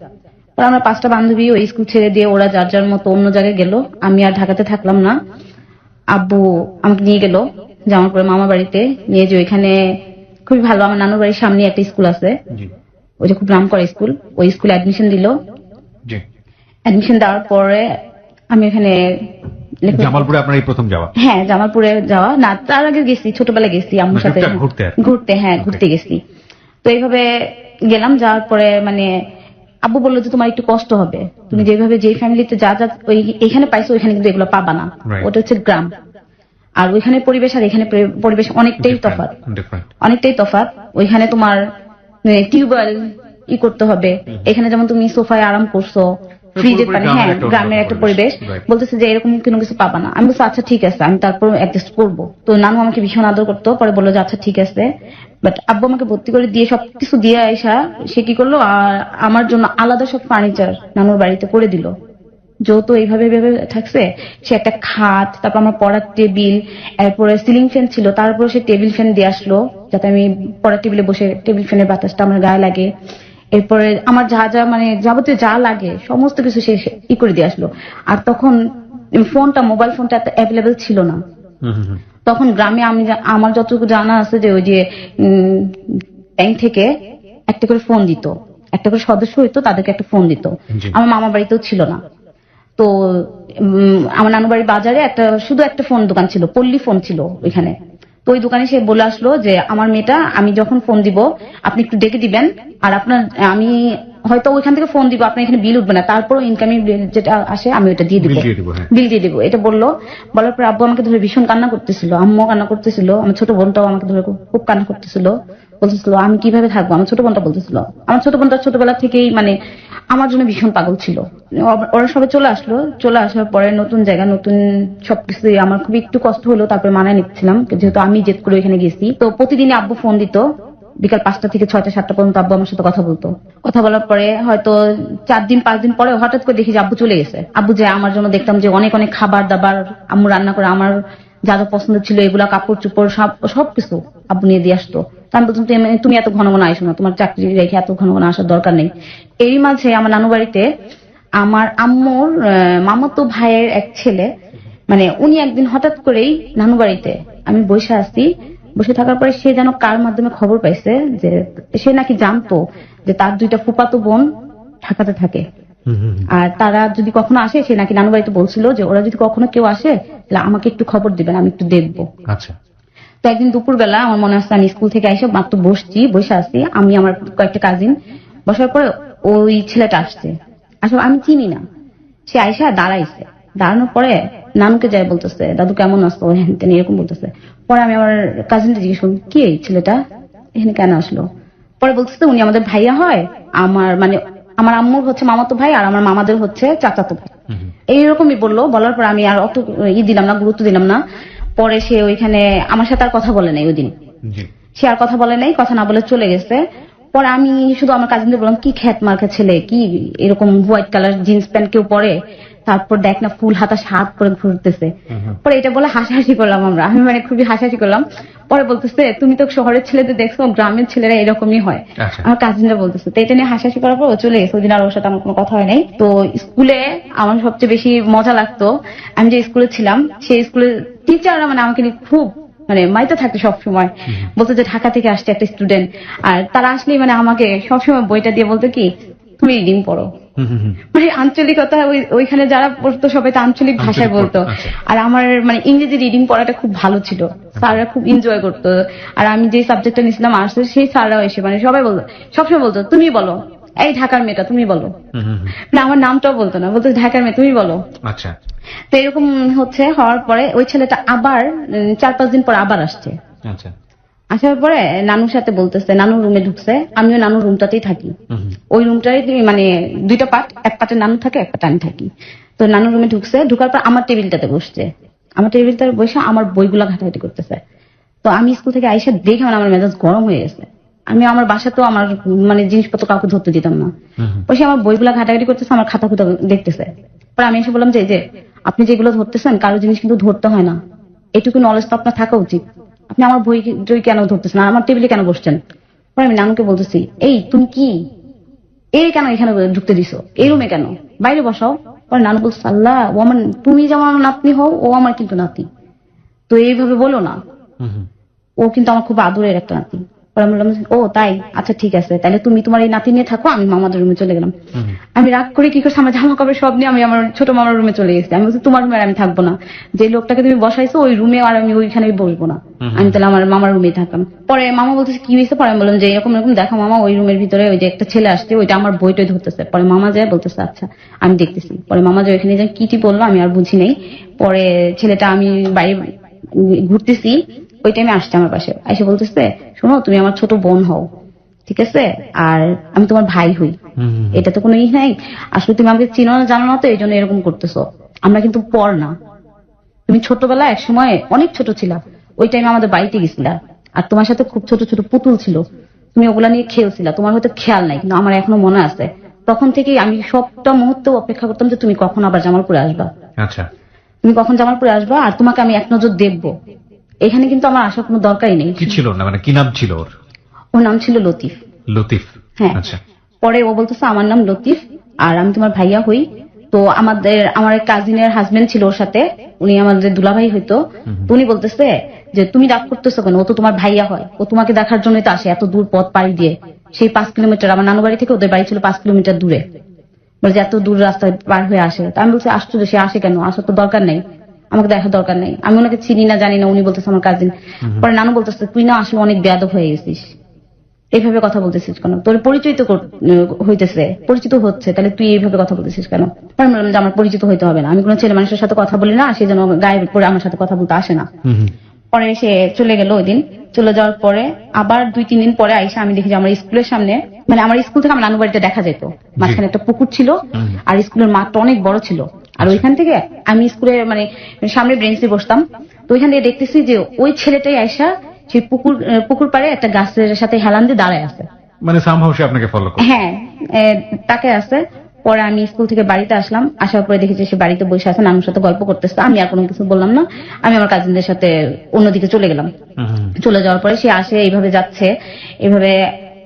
B: পরে আমরা 5টা বান্ধবী ওই স্কুল ছেড়ে দিয়ে ওরা যার যার মতো অন্য জায়গায় গেল, আমি আর ঢাকাতে থাকলাম না। আব্বু আমাকে নিয়ে গেল জামালপুরে মামা বাড়িতে, নিয়ে যে ওইখানে খুবই ভালো, আমার নানুর বাড়ির সামনে একটা স্কুল আছে, ওই যে খুব নাম করা স্কুল, ওই স্কুলে অ্যাডমিশন দিল। অ্যাডমিশন দেওয়ার পরে আমি এখানে
C: জামালপুরে আপনার এই প্রথম যাওয়া?
B: হ্যাঁ, জামালপুরে যাওয়া না, তার আগে গেছি, ছোটবেলায় গেছি আম্মুর সাথে ঘুরতে। হ্যাঁ, ঘুরতে গেছি। তো এইভাবে গেলাম, যাওয়ার পরে মানে আব্বু বললো যে তোমার একটু কষ্ট হবে, তুমি যেভাবে যে ফ্যামিলিতে যা যা ওই এখানে পাইছো ওইখানে কিন্তু এগুলো পাবা না, ওটা হচ্ছে গ্রাম। আর ওইখানে পরিবেশ আর এখানে পরিবেশ অনেকটাই তফাৎ। ওইখানে তোমার টিউবওয়েল করতে হবে, এখানে যেমন তুমি সোফায় আরাম করছো, ফ্রিজের পানি। হ্যাঁ, গ্রামের একটা পরিবেশ। বলতেছে যে এরকম কোনো কিছু পাবা না। আমি বলছি আচ্ছা ঠিক আছে, আমি তারপর অ্যাডজাস্ট করবো। তো নানু আমাকে ভীষণ আদর করতো, পরে বললো যে আচ্ছা ঠিক আছে। বাট আব্বু আমাকে ভর্তি করে দিয়ে সবকিছু দিয়ে আইসা সে কি করলো, আমার জন্য আলাদা সব ফার্নিচার নানুর বাড়িতে করে দিল। যৌথ এইভাবে থাকছে, সে একটা খাট, তারপর আমার পড়ার টেবিল, এরপরে সিলিং ফ্যান ছিল, তারপর সে টেবিল ফ্যান দিয়ে আসলো যাতে আমি পড়ার টেবিলে বসে টেবিল ফ্যানের বাতাসটা আমার গায়ে লাগে। এরপরে আমার যা যা মানে যাবতীয় যা লাগে সমস্ত কিছু সে করে দিয়ে আসলো। আর তখন মোবাইল ফোনটা এত অ্যাভেলেবেল ছিল না। তখন গ্রামে আমি আমার যতটুকু জানা আছে যে ওই যে ব্যাংক থেকে একটা করে ফোন দিত, একটা করে সদস্য হইতো, তাদেরকে একটা ফোন দিত। আমার মামা বাড়িতেও ছিল না। তো আমার নানু বাড়ির বাজারে শুধু একটা ফোন দোকান ছিল, পল্লী ফোন ছিল ওইখানে। তো ওই দোকানে সে বলে আসলো যে আমার মেয়েটা আমি যখন ফোন দিব আপনি একটু ডেকে দিবেন, আর আমি হয়তো ওইখান থেকে ফোন দিব, আপনার এখানে বিল উঠবে না, তারপরও ইনকামিং বিল যেটা আসে আমি ওইটা দিয়ে দিব, বিল দিয়ে দিব। এটা বলার পর আব্বু আমাকে ধরে ভীষণ কান্না করতেছিল, আম্মু কান্না করতেছিল, আমার ছোট বোনটাও আমাকে ধরে খুব কান্না করতেছিল, বলতেছিল আমি কিভাবে থাকবো। আমার ছোট বোনটা বলতেছিল, আমার ছোট বোনটা ছোটবেলা থেকেই মানে আমার জন্য ভীষণ পাগল ছিল। ওরা সবাই চলে আসার পরে নতুন জায়গা, নতুন সবকিছু, আমার খুব একটু কষ্ট হলো, তারপরে মানায় নিচ্ছিলাম, যেহেতু আমি জেদ করে এখানে গেছি। তো প্রতিদিনই আব্বু ফোন দিত, বিকাল 5টা থেকে 6টা 7টা পর্যন্ত আব্বু আমার সাথে কথা বলতো। কথা বলার পরে হয়তো 4 দিন 5 দিন পরে হঠাৎ করে দেখি যে আব্বু চলে গেছে। আব্বু যে আমার জন্য দেখতাম যে অনেক অনেক খাবার দাবার আম্মু রান্না করে, আমার যা যা পছন্দ ছিল এগুলা, কাপড় চোপড় সবকিছু আব্বু নিয়ে দিয়ে আসতো। আমি বলতাম তুমি এত ঘন ঘন আইসো না, তোমার চাকরি রেখে এত ঘন ঘন আসার দরকার নেই। এরই মাঝে আমার নানু বাড়িতে আমার আম্মুর মামাতো ভাইয়ের এক ছেলে, মানে উনি একদিন হঠাৎ করেই নানু বাড়িতে, আমি বসে থাকার পরে সে যেন কার মাধ্যমে খবর পাইছে যে সে নাকি জানতো যে তার 2টা ফুফাতো বোন ঢাকাতে থাকে, আর তারা যদি কখনো আসে, সে নাকি নানু বাড়িতে বলছিল যে ওরা যদি কখনো কেউ আসে তাহলে আমাকে একটু খবর দিবেন, আমি একটু দেখবো।
C: আচ্ছা।
B: তো একদিন দুপুরবেলা আমার মনে আছে আমি স্কুল থেকে এসে মাত্র বসে আছি, আমি আমার কয়েকটা কাজিন, বসার পরে ওই ছেলেটা আসছে, আসলে আমি চিনি না, সে আইসা দাঁড়াইছে, দাঁড়ানোর পরে নানুকে যাই বলতেছে দাদু কেমন আসতো, হ্যান এরকম বলতেছে। পরে আমি আমার কাজিনকে জিজ্ঞেস করলাম কি এই ছেলেটা এখানে কেন আসলো। পরে বলতেছে উনি আমাদের ভাইয়া হয়, আমার আম্মুর হচ্ছে মামাতো ভাই, আর আমার মামাদের হচ্ছে চাচাতো ভাই, এইরকমই বললো। বলার পর আমি আর অত গুরুত্ব দিলাম না। পরে সে ওইখানে আমার সাথে আর কথা বলে নাই, ওই দিন সে আর কথা বলে নাই, কথা না বলে চলে গেছে। পরে আমি শুধু আমার কাজিনদের বললাম কি খ্যাত মার্কা ছেলে, কি এরকম হোয়াইট কালার জিন্স প্যান্ট কেউ পরে, তারপর দেখ না ফুল হাতা শার্ট পরে ঘুরতেছে। পরে এটা বলে হাসাহাসি করলাম আমি মানে খুবই হাসাহাসি করলাম। পরে বলতেছে তুমি তো শহরের ছেলেদের দেখছো, গ্রামের ছেলেরা এরকমই হয়। আমার কাজিনরা বলতেছে, তো এটা নিয়ে হাসাহাসি করার পর ও চলে গেছে। ওই দিন আর ওর সাথে আমার কোনো কথা হয় নাই। তো স্কুলে আমার সবচেয়ে বেশি মজা লাগতো, আমি যে স্কুলে ছিলাম সেই স্কুলের টিচাররা মানে আমাকে নিয়ে খুব মাইতে থাকতো সবসময়, বলতো যে ঢাকা থেকে আসছে একটা স্টুডেন্ট, আর তারা আসলেই মানে আমাকে সবসময় বইটা দিয়ে বলতো কি তুমি রিডিং পড়ো, মানে আঞ্চলিকতা, ওইখানে যারা পড়তো সবাই তো আঞ্চলিক ভাষায় বলতো। আর আমার মানে ইংরেজি রিডিং পড়াটা খুব ভালো ছিল, স্যাররা খুব এনজয় করতো। আর আমি যে সাবজেক্টটা নিয়েছিলাম আর্টস, সেই স্যাররাও এসে মানে সবসময় বলতো তুমি বলো, এই ঢাকার মেয়েটা তুমি বলো, না আমার নামটাও বলতো না, বলতো ঢাকার মেয়ে তুমি বলো।
C: আচ্ছা।
B: তো এরকম হওয়ার পরে ওই ছেলেটা আবার 4-5 দিন পর আবার আসছে।
C: আচ্ছা।
B: আসার পরে নানুর সাথে বলতেছে, নানুর রুমে ঢুকছে, আমিও নানুর রুমটাতেই থাকি, ওই রুমটাই মানে 2টা পার্ট, এক পার্টে নানু থাকে, এক পার্টে আমি থাকি। তো নানুর রুমে ঢুকার পর আমার টেবিলটাতে বসছে, আমার টেবিলটাতে বসে আমার বইগুলা ঘাটাঘাটি করতেছে। তো আমি স্কুল থেকে আইসা দেখে আমার মেজাজ গরম হয়ে গেছে। আমি আমার বাসাতেও আমার মানে জিনিসপত্র কাউকে ধরতে দিতাম না, বসে আমার বইগুলা ঘাটাঘাটি করতেছে, আমার খাতা খুঁতা দেখতেছে। পরে আমি এসে বললাম যে আপনি যেগুলো ধরতেছেন কারো জিনিস কিন্তু ধরতে হয় না, এটুকু নলেজ তো আপনার থাকা উচিত। আপনি আমার বই কেন ধরতেছেন আর আমার টেবিলে কেন বসছেন? পরে আমি নানুকে বলতেছি, এই তুমি কি এই কেন এখানে ঢুকতে দিছো, এই রুমে কেন, বাইরে বসাও। পরে নানু বলছে, আল্লাহ, ও আমার, তুমি যেমন আমার নাতনি হও, ও আমার কিন্তু নাতি, তো এইভাবে বলো না, ও কিন্তু আমার খুব আদরের একটা নাতি। পরে আমি বললাম, ও তাই, আচ্ছা ঠিক আছে, তাহলে তুমি তোমার এই নাতি নিয়ে থাকো, আমি মামাদের রুমে চলে গেলাম। আমি রাগ করে কি করছি, আমার জামা কাপড় সব নিয়ে আমি আমার ছোট মামার রুমে চলে গেছি। আমি বলছি, তোমার রুমে আর আমি থাকবো না, যে লোকটাকে তুমি বসাইছো ওই রুমে আর আমি ওইখানে বসবো না, আমি তাহলে আমার মামার রুমেই থাকলাম। পরে মামা বলতেছে কি হয়েছে? পরে আমি বললাম যে এরকম এরকম দেখো মামা, ওই রুমের ভিতরে ওই যে একটা ছেলে আসছে, ওইটা আমার বইটাই ধরতেছে। পরে মামা যায় বলতেছে আচ্ছা আমি দেখতেছি। পরে মামা যায় ওইখানে যে কি বললো আমি আর বুঝি নেই। পরে ছেলেটা, আমি বাইরে ঘুরতেছি, ওই টাইমে আসছে আমার পাশে, এসে বলতেছে, শোনো তুমি আমার ছোট বোন হও, ঠিক আছে, আর আমি তোমার ভাই হই, এটা তো কোনো ই নাই, আসলে তুমি আমাকে চিনো না জানো না, তো এই জন্য এরকম করতেছো, আমরা কিন্তু পর না, তুমি ছোটবেলায় এক সময় অনেক ছোট ছিলা, ওই টাইমে আমাদের বাড়িতে গেছিলা, আর তোমার সাথে খুব ছোট ছোট পুতুল ছিল, তুমি ওগুলা নিয়ে খেলছিলা, তোমার হয়তো খেয়াল নাই, কিন্তু আমার এখনো মনে আছে। তখন থেকেই আমি সবটা মুহূর্তে অপেক্ষা করতাম যে তুমি কখন আবার জামালপুরে আসবা,
C: আচ্ছা,
B: তুমি কখন জামালপুরে আসবা, আর তোমাকে আমি এক নজর দেখবো। এখানে কিন্তু আমার আসার কোনো দরকারই নেই।
C: কি ছিল না, মানে কি নাম ছিল ওর?
B: ওর নাম ছিল লতিফ।
C: লতিফ,
B: হ্যাঁ।
C: আচ্ছা।
B: পরে ও বলতেছে আমার নাম লতিফ আর আমি তোমার ভাইয়া হই। তো আমার এক কাজিনের হাজবেন্ড ছিল ওর সাথে, উনি আমাদের দুলাভাই হইতো। তো উনি বলতেছে যে তুমি রাগ করতেছো কেন, ও তো তোমার ভাইয়া হয়, ও তোমাকে দেখার জন্যই তো আসে এত দূর পথ পাড়ি দিয়ে, সেই 5 কিলোমিটার, আমার নানু বাড়ি থেকে ওদের বাড়ি ছিল 5 কিলোমিটার দূরে, বলে যে এত দূর রাস্তায় পার হয়ে আসে। তা আমি বলছি আশ্চর্য, সে আসে কেন, আসার তো দরকার নেই, আমাকে দেখার দরকার নেই, আমি ওনাকে চিনি না জানি না, উনি বলতেছে আমার কাজিন। পরে নানু বলতেছে তুই না আসলে অনেক বেয়াদব হয়ে গেছিস, এইভাবে কথা বলতেছিস কেন, তোর পরিচয় তো হইতেছে, পরিচিত হচ্ছে, তাহলে তুই এইভাবে কথা বলতেছিস কেন? আমি বললাম যে আমার পরিচিত হইতে হবে না, আমি কোনো ছেলে মানুষের সাথে কথা বলি না, সে যেন গায়ে পড়ে আমার সাথে কথা বলতে আসে না। পরে সে চলে গেল, ওই দিন চলে যাওয়ার পরে আবার 2-3 দিন পরে আইসা আমি দেখি যে আমার স্কুলের সামনে, মানে আমার স্কুল থেকে আমার নানু বাড়িটা দেখা যেত, মাঝখানে একটা পুকুর ছিল, আর স্কুলের মাঠটা অনেক বড় ছিল, আর ওইখান থেকে আমি স্কুলে মানে সামনে বেঞ্চে বসতাম, তো ওইখান থেকে দেখতেছি যে ওই ছেলেটাই আইসা সেই পুকুর পাড়ে একটা গাছের সাথে হেলান দিয়ে দাঁড়ায় আছে,
C: মানে সামহাউ সে আপনাকে ফলো করে?
B: হ্যাঁ, তাকে আছে। পরে আমি স্কুল থেকে বাড়িতে আসলাম, আসার পরে দেখেছি সে বাড়িতে বসে আছে, নানুর সাথে গল্প করতেছে, আমি আর কোনো কিছু বললাম না, আমি আমার কাজিনদের সাথে অন্যদিকে চলে গেলাম। চলে যাওয়ার পরে সে আসে, এইভাবে যাচ্ছে, এইভাবে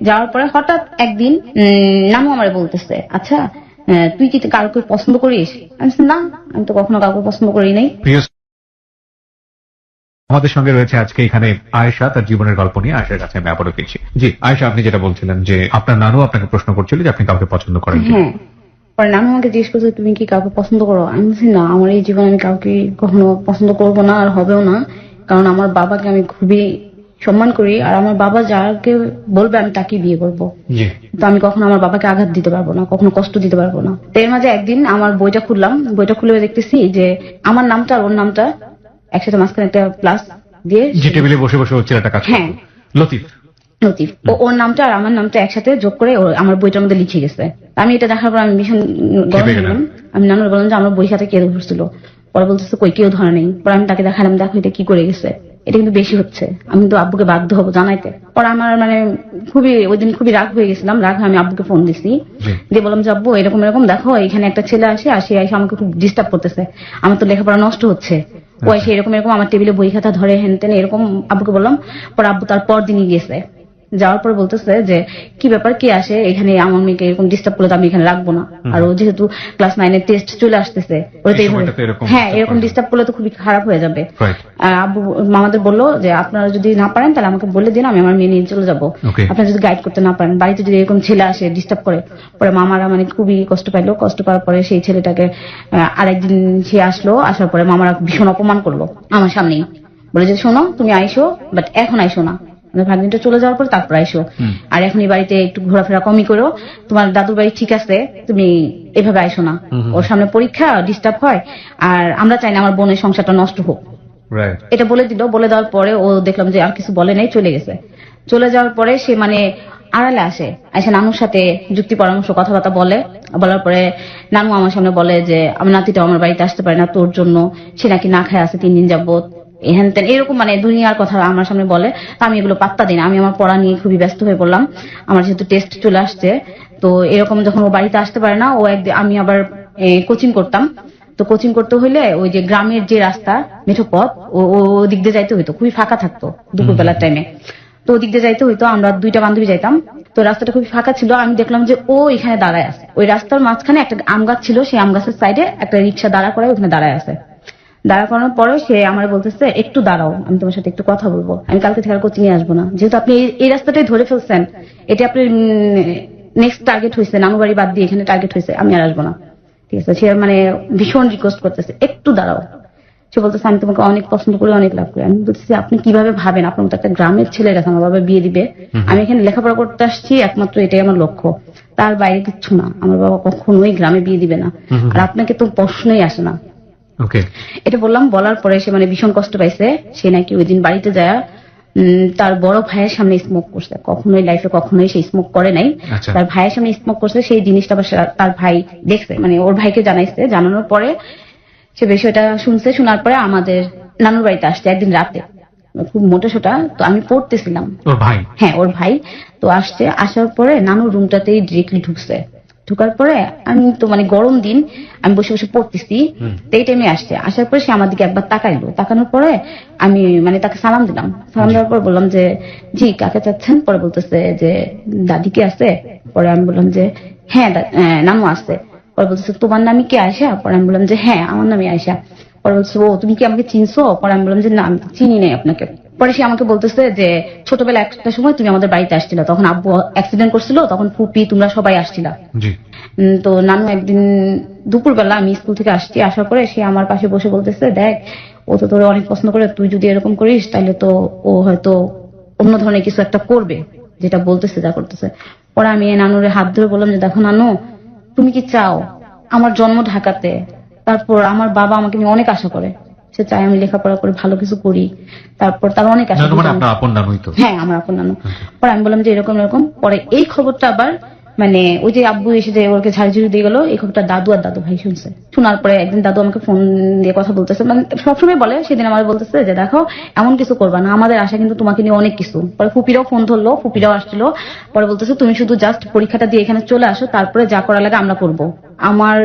B: যাওয়ার পরে হঠাৎ একদিন নানু আমারে বলতেছে, আচ্ছা তুই কি কাউকে পছন্দ করিস? আমি বলছি, না, আমি তো কখনো কাউকে পছন্দ করি নাই।
C: আমাদের সঙ্গে রয়েছে আজকে এখানে আয়েশা, তার জীবনের গল্প নিয়ে আয়েশার কাছে আমি আবারও ফিরছি। জি আয়েশা, আপনি যেটা বলছিলেন যে আপনার নানু আপনাকে প্রশ্ন করছিল যে আপনি কাউকে পছন্দ করেন কিনা।
B: হ্যাঁ, পরে নানু আমাকে জিজ্ঞেস করছে তুমি কি কাউকে পছন্দ করো? আমি বলছি না, আমার এই জীবনে আমি কাউকে কখনো পছন্দ করব না, আর হবেও না, কারণ আমার বাবাকে আমি খুবই সম্মান করি, আর আমার বাবা যাকে বলবে আমি তাকে বিয়ে করবো, তো আমি কখনো আমার বাবাকে আঘাত দিতে পারবো না, কখনো কষ্ট দিতে পারবো না। এর মাঝে একদিন আমার বইটা খুললাম, বইটা খুলে দেখতেছি যে আমার নামটা আর ওর নামটা একসাথে মাঝখানে একটা প্লাস দিয়ে,
C: যে টেবিলে বসে বসে ওর ছেলেটা কাজ,
B: হ্যাঁ
C: লতিফ,
B: লতিফ, ওর নামটা আর আমার নামটা একসাথে যোগ করে আমার বইটার মধ্যে লিখে গেছে। আমি এটা দেখার পর আমি ভীষণ গরম হলাম, আমি নানুর বললাম যে আমার বই খাতে কে ধরছিল? পরে বলতেছে কই কেউ ধরে নেই। পরে আমি তাকে দেখালাম, দেখো এটা কি করে গেছে, এটা কিন্তু বেশি হচ্ছে, আমি তো আব্বুকে বাধ্য হবো জানাইতে। পরে আমার মানে ওই দিন খুবই রাগ হয়ে গেছিলাম, রাগ হয়ে আমি আব্বুকে ফোন দিছি, দিয়ে বললাম যে আব্বু এরকম এরকম দেখো এখানে একটা ছেলে আসে আমাকে খুব ডিস্টার্ব করতেছে, আমার তো লেখাপড়া নষ্ট হচ্ছে, ও এসে এরকম এরকম আমার টেবিলে বই খাতা ধরে হেনতেন এরকম, আব্বুকে বললাম। পরে আব্বু তার পর দিনই গেছে, যাওয়ার পর বলতেছে যে কি ব্যাপার, কে আসে এখানে, আমার মেয়েকে এরকম ডিস্টার্ব করলে তো আমি এখানে রাখবো না, আর ও যেহেতু ক্লাস 9 এর টেস্ট চলে আসতেছে, হ্যাঁ এরকম ডিস্টার্ব করলে তো খুবই খারাপ হয়ে যাবে। আব্বু মামাদের বললো যে আপনারা যদি না পারেন তাহলে আমাকে বলে দিন, আমি আমার মেয়ে নিয়ে চলে যাবো, আপনারা যদি গাইড করতে না পারেন, বাড়িতে যদি এরকম ছেলে আসে ডিস্টার্ব করে। পরে মামারা মানে খুবই কষ্ট পাইলো, কষ্ট পাওয়ার পরে সেই ছেলেটাকে আরেকদিন সে আসলো, আসার পরে মামারা ভীষণ অপমান করলো আমার সামনেই, বলে যে শোনো তুমি আইসো, বাট এখন আইসো না, ভাগ্নিটা চলে যাওয়ার পর তারপর আইসো, আর এখন এই বাড়িতে একটু ঘোরাফেরা কমই করো, তোমার দাদুর বাড়ি ঠিক আছে, তুমি এভাবে আইসো না, ওর সামনে পরীক্ষা, ডিস্টার্ব হয়, আর আমরা চাই না আমার বোনের সংসারটা নষ্ট হোক। এটা বলে দিল, বলে দেওয়ার পরে ও দেখলাম যে আর কিছু বলে নাই, চলে গেছে। চলে যাওয়ার পরে সে মানে আড়ালে আসে নানুর সাথে যুক্তি পরামর্শ কথাবার্তা বলার পরে নানু আমার সামনে বলে যে আমার নাতিটা আমার বাড়িতে আসতে পারে না তোর জন্য, সে নাকি না খায় আছে 3 দিন যাবত, হ্যান তেন এরকম মানে দুনিয়ার কথা আমার সামনে বলে। আমি এগুলো পাত্তা দিই না, আমি আমার পড়া নিয়ে খুবই ব্যস্ত হয়ে পড়লাম, আমার যেহেতু টেস্ট চলে আসছে। তো এরকম যখন ও বাড়িতে আসতে পারে না, ও একদিন আমি আবার কোচিং করতাম, তো কোচিং করতে হইলে ওই যে গ্রামের যে রাস্তা মেঠো পথ ও দিক দিয়ে যাইতে হইতো, খুবই ফাঁকা থাকতো দুপুরবেলার টাইমে। তো ওদিক দিয়ে যাইতে হইতো, আমরা 2টা বান্ধবী যাইতাম। তো রাস্তাটা খুবই ফাঁকা ছিল, আমি দেখলাম যে ও এখানে দাঁড়ায় আছে। ওই রাস্তার মাঝখানে একটা আম গাছ ছিল, সেই আম গাছের সাইডে একটা রিক্সা দাঁড়া করে ওখানে দাঁড়ায় আছে। দাঁড়া করানোর পরে সে আমার বলতেছে একটু দাঁড়াও, আমি তোমার সাথে একটু কথা বলবো, আমি কালকে থেকে আর কোচিং এ আসবো না, যেহেতু আপনি এই রাস্তাটাই ধরে ফেলছেন, এটা আপনার নেক্সট টার্গেট হয়েছে, নানু বাড়ি বাদ দিয়ে এখানে টার্গেট হয়েছে, আমি আর আসবো না। ঠিক আছে, সে মানে ভীষণ রিকোয়েস্ট করতেছে একটু দাঁড়াও। সে বলতেছে আমি তোমাকে অনেক পছন্দ করি, অনেক লাভ করি। আমি বলতেছি আপনি কিভাবে ভাবেন আপনার মতো একটা গ্রামের ছেলের কাছে আমার বাবা বিয়ে দিবে? আমি এখানে লেখাপড়া করতে আসছি, একমাত্র এটাই আমার লক্ষ্য, তার বাইরে কিচ্ছু না। আমার বাবা কখনোই গ্রামে বিয়ে দিবে না, আর আপনাকে তো প্রশ্নই আসে না। এটা বললাম, বলার পরে সে মানে ভীষণ কষ্ট পাইছে। সে নাকি ওই দিন বাড়িতে যায় তার বড় ভাইয়ের সামনে স্মোক করছে। কখনোই লাইফে কখনোই সে স্মোক করে নাই, তার ভাইয়ের সামনে স্মোক করছে। সেই জিনিসটা আবার তার ভাই দেখছে, মানে ওর ভাইকে জানাইছে। জানানোর পরে সে বিষয়টা শুনছে, শোনার পরে আমাদের নানুর বাড়িতে আসছে একদিন রাতে, খুব মোটা সোটা। তো আমি পড়তেছিলাম,
C: ওর ভাই?
B: হ্যাঁ ওর ভাই। তো আসছে, আসার পরে নানুর রুমটাতেই ডিরেক্টলি ঢুকছে। ঢুকার পরে আমি তো মানে গরম দিন, আমি বসে বসে পড়তেছি, তো এই টাইমে আসছে। আসার পরে সে আমার দিকে একবার তাকাইলো। তাকানোর পরে আমি মানে তাকে সালাম দিলাম। সালাম দেওয়ার পর বললাম যে জি কাকে চাচ্ছেন? পরে বলতেছে যে দাদি কি আছে? পরে আমি বললাম যে হ্যাঁ নানু আছে। পরে বলতেছে তোমার নামই কি আয়শা? পরে আমি বললাম যে হ্যাঁ আমার নামই আয়শা। পরে বলছে ও তুমি কি আমাকে চিনছো? পরে আমি বললাম যে না আমি চিনি নাই আপনাকে। পরে সে আমাকে বলতেছে যে ছোটবেলা একটা সময় তুমি আমাদের বাড়িতে আসছিলা, তখন আব্বু অ্যাক্সিডেন্ট করছিল, তখন ফুপি তোমরা সবাই আসছিলা। তো নানু একদিন দুপুরবেলা আমি স্কুল থেকে আসছি, আসার পরে সে আমার পাশে বসে বলতেছে দেখ ও তো তোরে অনেক পছন্দ করে, তুই যদি এরকম করিস তাহলে তো ও হয়তো অন্য ধরনের কিছু একটা করবে, যেটা বলতেছে যা করতেছে। পরে আমি নানুরে হাত ধরে বললাম যে দেখো নানু, তুমি কি চাও? আমার জন্ম ঢাকাতে, তারপর আমার বাবা আমাকে নিয়ে অনেক আশা করে, সে চায় আমি লেখাপড়া করে ভালো কিছু করি, তারপর তার অনেক আশা। হ্যাঁ আমার আপন নানু। পরে আমি বললাম যে এরকম এরকম। পরে এই খবরটা আবার মানে ওই যে আব্বু এসে যে ওকে ঝাড়ঝুড়ি দিয়ে গেল, এই খবরটা দাদু আর দাদু ভাই শুনছে। শোনার পরে একদিন দাদু আমাকে ফোন দিয়ে কথা বলতেছে, মানে সবসময় বলে, সেদিন আমার বলতেছে যে দেখো এমন কিছু করবা না, আমাদের আশা কিন্তু তোমাকে নিয়ে অনেক কিছু। পরে ফুপিরাও ফোন ধরলো, ফুপিরাও আসছিল। পরে বলতেছে তুমি শুধু জাস্ট পরীক্ষাটা দিয়ে এখানে চলে আসো, তারপরে যা করা লাগে আমরা করবো। আমার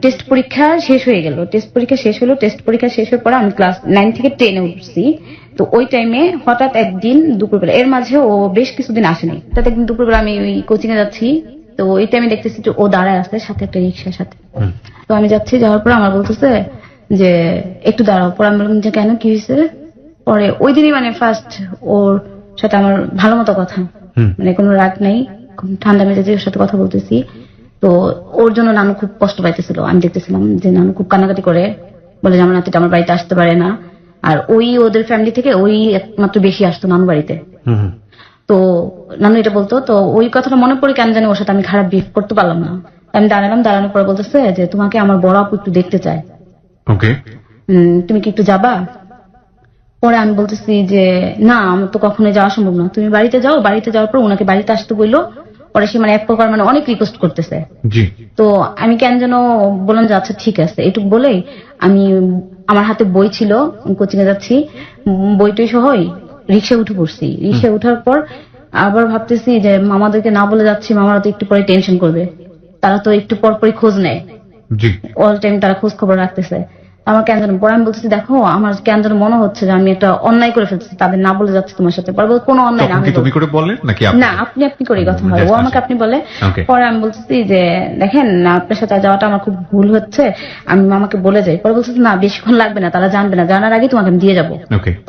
B: টেস্ট পরীক্ষা শেষ হয়ে গেল, টেস্ট পরীক্ষা শেষ হলো। টেস্ট পরীক্ষা শেষ হয়ে পরে আমি ক্লাস 9 থেকে 10-এ উঠছি। তো ওই টাইমে হঠাৎ একদিন দুপুরবেলা, এর মাঝে ও বেশ কিছুদিন আসেনি, হঠাৎ একদিন দুপুরবেলা আমি ওই কোচিং এ যাচ্ছি। তো ওই টাইমে দেখতেছি যে ও দাঁড়ায় আছে সাথে একটা রিক্সার সাথে। তো আমি যাচ্ছি, যাওয়ার পর আমার বলতেছে যে একটু দাঁড়াও। পরে আমি বললাম যে কেন, কি হয়েছে? পরে ওই দিনই মানে ফার্স্ট ওর সাথে আমার ভালো মতো কথা, মানে কোনো রাগ নাই, ঠান্ডা মেজাজে ওর সাথে কথা বলতেছি। তো ওর জন্য নানু খুব কষ্ট পাইতেছিল। আমি দেখতেছিলাম যে নানু খুব কান্নাকাটি করে, বলে যে আমার নাতিটা আমার বাড়িতে আসতে পারে না। আর ওই ওদের ফ্যামিলি থেকে ওই একমাত্র বেশি আসতো নানু বাড়িতে। তো নানু এটা বলতো। তো ওই কথাটা মনে পড়ে কেন জানি ওর সাথে আমি খারাপ বিহেভ করতে পারলাম না। আমি দাঁড়ালাম, দাঁড়ানোর পরে বলতেছে যে তোমাকে আমার বড় আপু একটু দেখতে চায়, তুমি কি একটু যাবা? পরে আমি বলতেছি যে না আমার তো কখনোই যাওয়া সম্ভব না, তুমি বাড়িতে যাও। বাড়িতে যাওয়ার পর ওনাকে বাড়িতে আসতে বললো। পরে সে মানে এক প্রকার মানে অনেক রিকোয়েস্ট করতেছে। তো আমি কেন যেন বললাম যে আচ্ছা ঠিক আছে। এটুক বলেই আমি, আমার হাতে বই ছিল, কোচিং এ যাচ্ছি, বইটই সহই রিক্সায় উঠে পড়ছি। রিক্সায় উঠার পর আবার ভাবতেছি যে মামাদেরকে না বলে যাচ্ছি, মামারা তো একটু পরে টেনশন করবে, তারা তো একটু পরপরই খোঁজ নেয়, অল টাইম তারা খোঁজ খবর রাখতেছে। আমার কেন যেন, পরে আমি বলতেছি দেখো আমার কেন যেন মনে হচ্ছে যে আমি একটা অন্যায় করে ফেলছি, তাদের না বলে যাচ্ছি তোমার সাথে। পরে কোনো অন্যায় না,
C: তুমি করে বললেন নাকি
B: না আপনি করে কথা হয়, ও আমাকে আপনি বলে। পরে আমি বলতেছি যে দেখেন আপনার সাথে যাওয়াটা আমার খুব ভুল হচ্ছে, আমি মামাকে বলে যাই। পরে বলতেছি না বেশিক্ষণ লাগবে না, তারা জানবে না, জানার আগে তোমাকে আমি দিয়ে যাবো।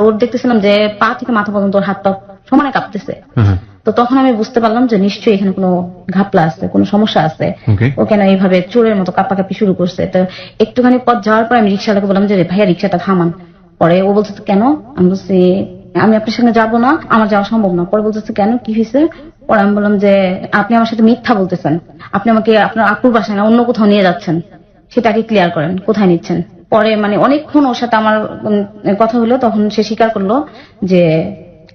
B: ওর দেখতেছিলাম যে পা থেকে মাথা পর্যন্ত ওর হাত পা সমানে কাঁপতেছে। তো তখন আমি বুঝতে পারলাম যে নিশ্চয়ই এখানে কোনো ঘাপলা আছে, কোনো সমস্যা আছে, ও কেন এইভাবে চোরের মতো কাঁপাকাঁপি শুরু করছে। তো একটুখানি পথ যাওয়ার পর আমি রিক্সাটাকে বললাম যে ভাইয়া রিক্সাটা থামান। পরে ও বলছে কেন? আমি বলছি আমি আপনার সঙ্গে যাবো না, আমার যাওয়া সম্ভব না। পরে বলতেছে কেন, কি হয়েছে? পরে আমি বললাম যে আপনি আমার সাথে মিথ্যা বলতেছেন, আপনি আমাকে আপনার আপুর বাসায় না অন্য কোথাও নিয়ে যাচ্ছেন, সেটাকে ক্লিয়ার করেন, কোথায় নিচ্ছেন। পরে মানে অনেকক্ষণ ওর সাথে আমার কথা হলো, তখন সে স্বীকার করলো যে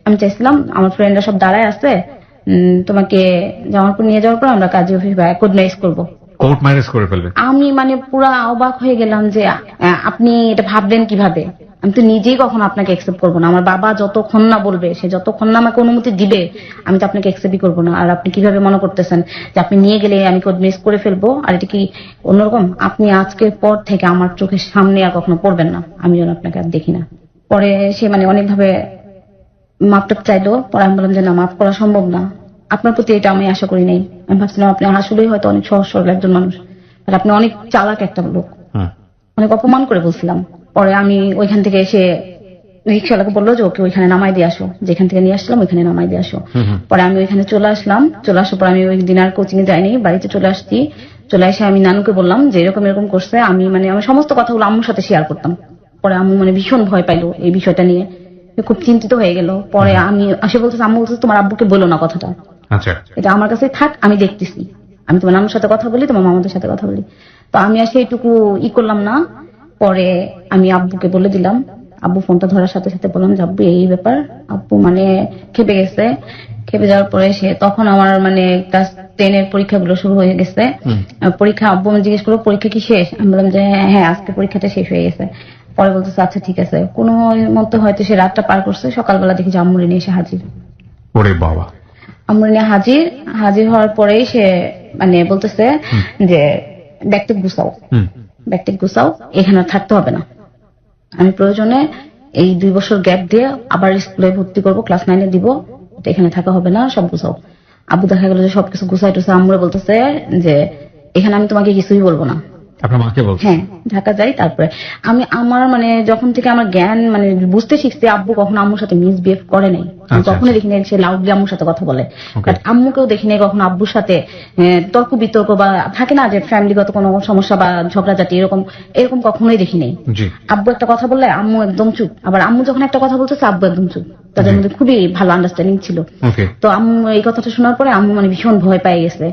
B: আমি চাইছিলাম আমার ফ্রেন্ডরা সব দাঁড়ায় আছে, তোমাকে জামালপুর নিয়ে যাওয়ার পর আমরা কাজী অফিস বা কোডনাইজ করবো।
C: কোর্ট ম্যারেজ করে ফেলবে?
B: আমি মানে পুরা অবাক হয়ে গেলাম যে আপনি এটা ভাবলেন কিভাবে। আমি তো নিজেই কখনো আপনাকে অ্যাকসেপ্ট করবো না। আমার বাবা যতক্ষণ না বলবে, সে যতক্ষণ না আমাকে অনুমতি দিবে, আমি তো আপনাকে অ্যাকসেপ্টই করবো না। আর আপনি কিভাবে মনে করতেছেন যে আপনি নিয়ে গেলে আমি কোড মিস করে ফেলবো? আর এটা কি অন্যরকম? আপনি আজকের পর থেকে আমার চোখের সামনে আর কখনো পড়বেন না, আমি যেন আপনাকে আর দেখি না। পরে সে মানে অনেকভাবে মাপটা চাইলো। পরে আমি বললাম যে না, মাফ করা সম্ভব না। আপনার প্রতি এটা আমি আশা করি নাই। আমি ভাবছিলাম আপনি আসলেই হয়তো অনেক সহজ সরল একজন মানুষ, আর আপনি অনেক চালাক একটা লোক। অনেক অপমান করে বলছিলাম। পরে আমি ওইখান থেকে এসে রিক্সাওয়ালাকে বললো যে ওকে ওইখানে নামাই দিয়ে আসো, যেখান থেকে নিয়ে আসলাম ওইখানে নামাই দিয়ে আসো। পরে আমি ওইখানে চলে আসলাম। চলে আসার পর আমি ওই দিন আর কোচিং এ যাইনি, বাড়িতে চলে আসছি। চলে এসে আমি নানুকে বললাম যে এরকম এরকম করছে। আমি মানে আমার সমস্ত কথাগুলো আম্মুর সাথে শেয়ার করতাম। পরে আম্মু মানে ভীষণ ভয় পাইলো এই বিষয়টা নিয়ে, খুব চিন্তিত হয়ে গেল। পরে আমি আসে বলতেছি, আম্মু বলতেছে তোমার আব্বুকে বলো না কথাটা,
C: আচ্ছা,
B: এটা আমার কাছে থাক, আমি দেখতেছি। আমি তোমার নানুর সাথে কথা বলি, তোমার মামাদের সাথে কথা বলি। তো আমি আসে এইটুকু করলাম না। পরে আমি আব্বুকে বলে দিলাম। আব্বু ফোনটা ধরার সাথে সাথে বললাম যে আব্বু এই ব্যাপার। আব্বু মানে খেপে গেছে। খেপে যাওয়ার পরে সে তখন আমার মানে ক্লাস 10 পরীক্ষাগুলো শুরু হয়ে গেছে। পরীক্ষা আব্বু আমি জিজ্ঞেস করবো পরীক্ষা কি শেষ? আমি বললাম যে হ্যাঁ আজকে পরীক্ষাটা শেষ হয়ে গেছে। পরে বলতেছে আচ্ছা ঠিক আছে। কোনো মতো হয়তো সে রাতটা পার করছে। সকালবেলা দেখি যে আম্মুরে নিয়ে এসে হাজির।
C: ওরে বাবা।
B: আম্মুরে নিয়ে হাজির হওয়ার পরেই সে মানে বলতেছে যে ব্যাগটা গুছাও, এখানে থাকতে হবে না। আমি প্রয়োজনে এই 2 বছর গ্যাপ দিয়ে আবার স্কুলে ভর্তি করবো, ক্লাস 9 দিব। এখানে থাকা হবে না, সব গুছাও। আব্বু দেখা গেল যে সবকিছু গুছাই টুছাই আম্মুরে বলতেছে যে এখানে আমি তোমাকে কিছুই বলবো না।
C: আপনার মাকে বলছে?
B: হ্যাঁ, ঢাকা যাই। তারপরে আমি আমার মানে যখন থেকে আমার জ্ঞান মানে বুঝতে শিখছি, আব্বু কখনো আম্মুর সাথে মিসবিহেভ করে নাই। কখনো দেখি নাই সে লাউডলি আম্মুর সাথে কথা বলে। বাট আম্মুকেও দেখি নাই কখনো আব্বুর সাথে তর্ক বিতর্ক বা থাকে না যে ফ্যামিলিগত কোনো সমস্যা বা ঝগড়াঝাটি, এরকম কখনোই দেখি নাই। আব্বু একটা কথা বললে আম্মু একদম চুপ, আবার আম্মু যখন একটা কথা বলতেছে আব্বু একদম চুপ। তাদের মধ্যে খুবই ভালো আন্ডারস্ট্যান্ডিং ছিল। তো আম্মু এই কথাটা শোনার পরে আম্মু মানে ভীষণ ভয় পেয়ে গেছে।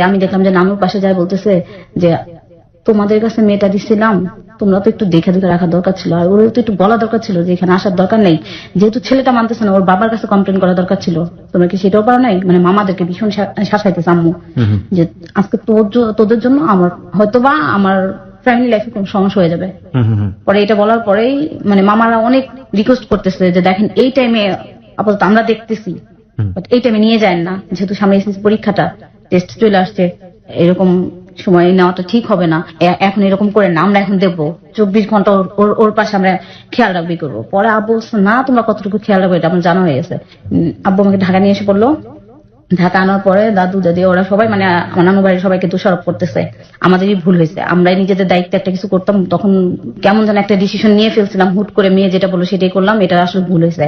B: আমি দেখলাম যে নানুর পাশে যায় বলতেছে যে তোমাদের কাছে মেয়েটা দিচ্ছিলাম, তোমরা তো একটু দেখে রাখা দরকার ছিল, আর ওর তো একটু বলা দরকার ছিল যে এখানে আসার দরকার নেই। যেহেতু ছেলেটা মানতেছে না, ওর বাবার কাছে কমপ্লেন করা দরকার ছিল। তোমরা কি সেটাও পারো নাই? মানে মামাদেরকে ভীষণ শাসাইতেছে আম্মু যে আজকে তোদের জন্য আমার হয়তোবা আমার ফ্যামিলি লাইফে কোন সমস্যা হয়ে যাবে। পরে এটা বলার পরেই মানে মামারা অনেক রিকোয়েস্ট করতেছে যে দেখেন এই টাইমে আপাতত আমরা দেখতেছি, এই টাইমে নিয়ে যায় না, যেহেতু সামনে এসএসসি পরীক্ষাটা, টেস্ট চলে আসছে, এরকম সময় নেওয়াটা ঠিক হবে না। এখন এরকম করে না, আমরা এখন দেখবো 24 ঘন্টা ওর পাশে আমরা খেয়াল রাখবি করবো। পরে আব্বু না তোমরা কতটুকু খেয়াল রাখবো এটা আমার জানা হয়ে গেছে। আব্বু আমাকে ঢাকা নিয়ে এসে বললো। ঢাকা আনার পরে দাদু দাদি ওরা সবাই মানে আমার নানু বাড়ির সবাইকে দোষারোপ করতেছে আমাদেরই ভুল হয়েছে, আমরাই নিজেদের দায়িত্বে একটা কিছু করতাম, তখন কেমন যেন একটা ডিসিশন নিয়ে ফেলছিলাম, হুট করে মেয়ে যেটা বললো সেটাই করলাম, এটা আসলে ভুল হয়েছে।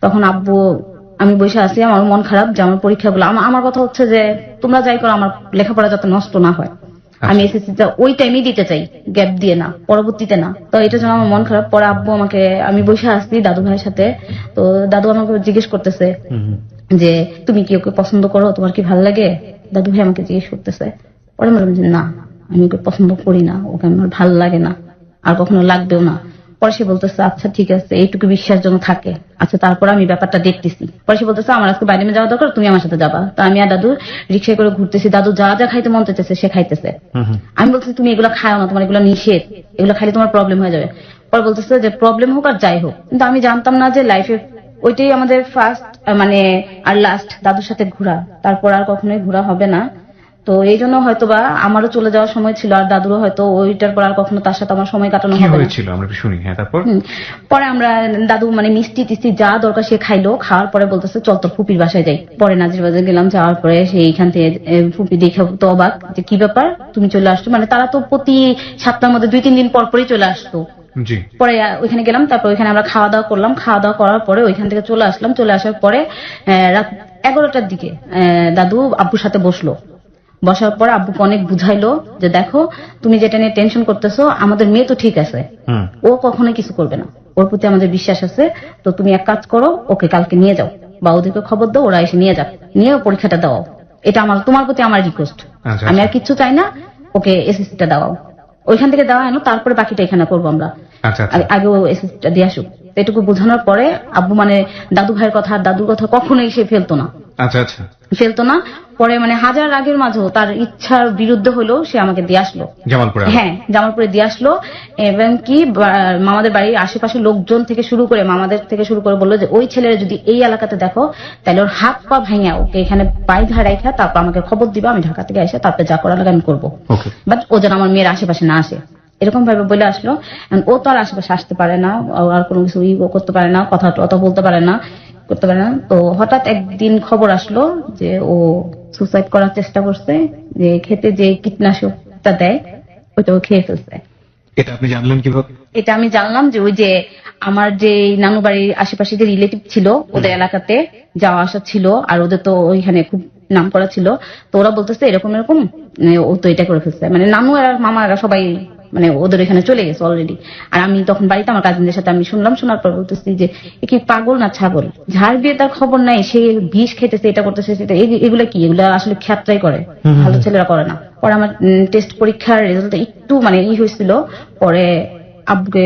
B: তখন আব্বু আমি বসে আছি, আমার মন খারাপ যে আমার পরীক্ষাগুলো, আমার কথা হচ্ছে যে তোমরা যাই করো আমার লেখাপড়া যাতে নষ্ট না হয়, আমি এসএসসিটা ওই টাইমেই দিতে চাই, গ্যাপ দিয়ে না, পরবর্তীতে না। তো এটার জন্য আমার মন খারাপ। পরে আব্বু আমাকে, আমি বসে আসছি দাদু ভাইয়ের সাথে, তো দাদু আমাকে জিজ্ঞেস করতেছে যে তুমি কি ওকে পছন্দ করো, তোমার কি ভালো লাগে? দাদু ভাই আমাকে জিজ্ঞেস করতেছে। পরে বললাম যে না, আমি ওকে পছন্দ করি না, ওকে আমার ভালো লাগে না, আর কখনো লাগবেও না। পরে সে বলতেছে আচ্ছা ঠিক আছে, এইটুকু বিশ্বাস যেন থাকে, আচ্ছা তারপর আমি ব্যাপারটা দেখতেছি। পরে সে বলতেছে আমার আজকে বাইরে যাওয়া দরকার, তুমি আমার সাথে যাবা। তো আমি আর দাদু রিক্সায় করে ঘুরতেছি, দাদু যা যা খাইতে মন চাইতেছে সে খাইতেছে। আমি বলতেছি তুমি এগুলো খাও না, তোমার এগুলো নিষেধ, এগুলো খাইলে তোমার প্রবলেম হয়ে যাবে। পরে বলতেছে যে প্রবলেম হোক আর যাই হোক, কিন্তু আমি জানতাম না যে লাইফে ওইটাই আমাদের ফার্স্ট মানে আর লাস্ট দাদুর সাথে ঘোরা, তারপর আর কখনোই ঘোরা হবে না। তো এই জন্য হয়তোবা আমারও চলে যাওয়ার সময় ছিল, আর দাদুরও হয়তো ওইটার পর আর কখনো তার সাথে আমার সময় কাটানো হবে না।
C: আমরা শুনি। হ্যাঁ, তারপর
B: পরে আমরা দাদু মানে মিষ্টি টিষ্টি যা দরকার সে খাইলো, খাওয়ার পরে বলতেছে চল তোর ফুপির বাসায় যাই। পরে নাজির বাজার গেলাম, যাওয়ার পরে সেইখান থেকে ফুপি দেখে তো অবাক যে কি ব্যাপার তুমি চলে আসছো, মানে তারা তো প্রতি সপ্তাহের মধ্যে 2-3 দিন পর পরই চলে আসতো। পরে ওইখানে গেলাম, তারপর ওইখানে আমরা খাওয়া দাওয়া করলাম, খাওয়া দাওয়া করার পরে ওইখান থেকে চলে আসলাম। চলে আসার পরে রাত 11টার দিকে দাদু আব্বুর সাথে বসার পর আব্বুকে অনেক বুঝাইলো যে দেখো তুমি যেটা নিয়ে টেনশন করতেছো, আমাদের মেয়ে তো ঠিক আছে, ও কখনোই কিছু করবে না, ওর প্রতি আমাদের বিশ্বাস আছে। তো তুমি এক কাজ করো, ওকে কালকে নিয়ে যাও বা ওদেরকে খবর দাও, ওরা এসে নিয়ে যাক, নিয়ে পরীক্ষাটা দাও। এটা আমার তোমার প্রতি আমার রিকোয়েস্ট, আমি আর কিচ্ছু চাই না, ওকে এসএসসিটা দাও, ওইখান থেকে দেওয়া এনো, তারপরে বাকিটা এখানে করবো আমরা, আগে ও এসএসসিটা দিয়ে আসুক। এটুকু বোঝানোর পরে আব্বু মানে দাদু ভাইয়ের কথা আর দাদুর কথা কখনোই সে ফেলতো না। ফেলতো না। পরে মানে হাজার রাগের মাঝেও তার ইচ্ছার বিরুদ্ধে হলেও সে আমাকে দিয়ে আসলো।
C: জামালপুরে?
B: হ্যাঁ, জামালপুরে দিয়ে আসলো। এবং কি মামাদের বাড়ির আশেপাশে লোকজন থেকে শুরু করে মামাদের থেকে শুরু করে বললো যে ওই ছেলেরা যদি এই এলাকাতে দেখো তাহলে ওর হাত পা ভাঙা ওকে এখানে বাইধা রাখা তারপর আমাকে খবর দিবা, আমি ঢাকা থেকে এসে তারপরে যা করা লাগে আমি করবো, বাট ও যেন আমার মেয়ের আশেপাশে না আসে, এরকম ভাবে বলে আসলো। ও তো আর আশেপাশে আসতে পারে না, আর কোনো কিছু করতে পারে না, কথা টথা বলতে পারে না, করতে পারে না। তো হঠাৎ একদিন খবর আসলো যে ও সুসাইড করার চেষ্টা করছে, যে খেতে যে কীটনাশকটা দেয় ওইটা ও খেয়ে ফেলছে।
C: এটা আপনি জানলেন কিভাবে?
B: এটা আমি জানলাম যে ওই যে আমার যে নানু বাড়ির আশেপাশে যে রিলেটিভ ছিল ওদের এলাকাতে যাওয়া আসা ছিল, আর ওদের তো ওইখানে খুব নাম করা ছিল, তো ওরা বলতেছে এরকম এরকম ও তো এটা করে ফেলছে, মানে নানু আর মামা এরা সবাই মানে ওদের এখানে চলে গেছে অলরেডি। আর আমি তখন বাড়িতে আমার কাজিনদের সাথে আমি শুনলাম, শোনার পর বলতেছি যে এ কি পাগল না ছাগল, ঝাড় বিয়ে তার খবর নাই, সে বিষ খেতেছে, এটা করতেছে সেটা, এগুলো কি, এগুলো আসলে খ্যাতরাই করে, ভালো ছেলেরা করে না। পরে আমার টেস্ট পরীক্ষার রেজাল্ট একটু মানে হয়েছিল, পরে আব্বুকে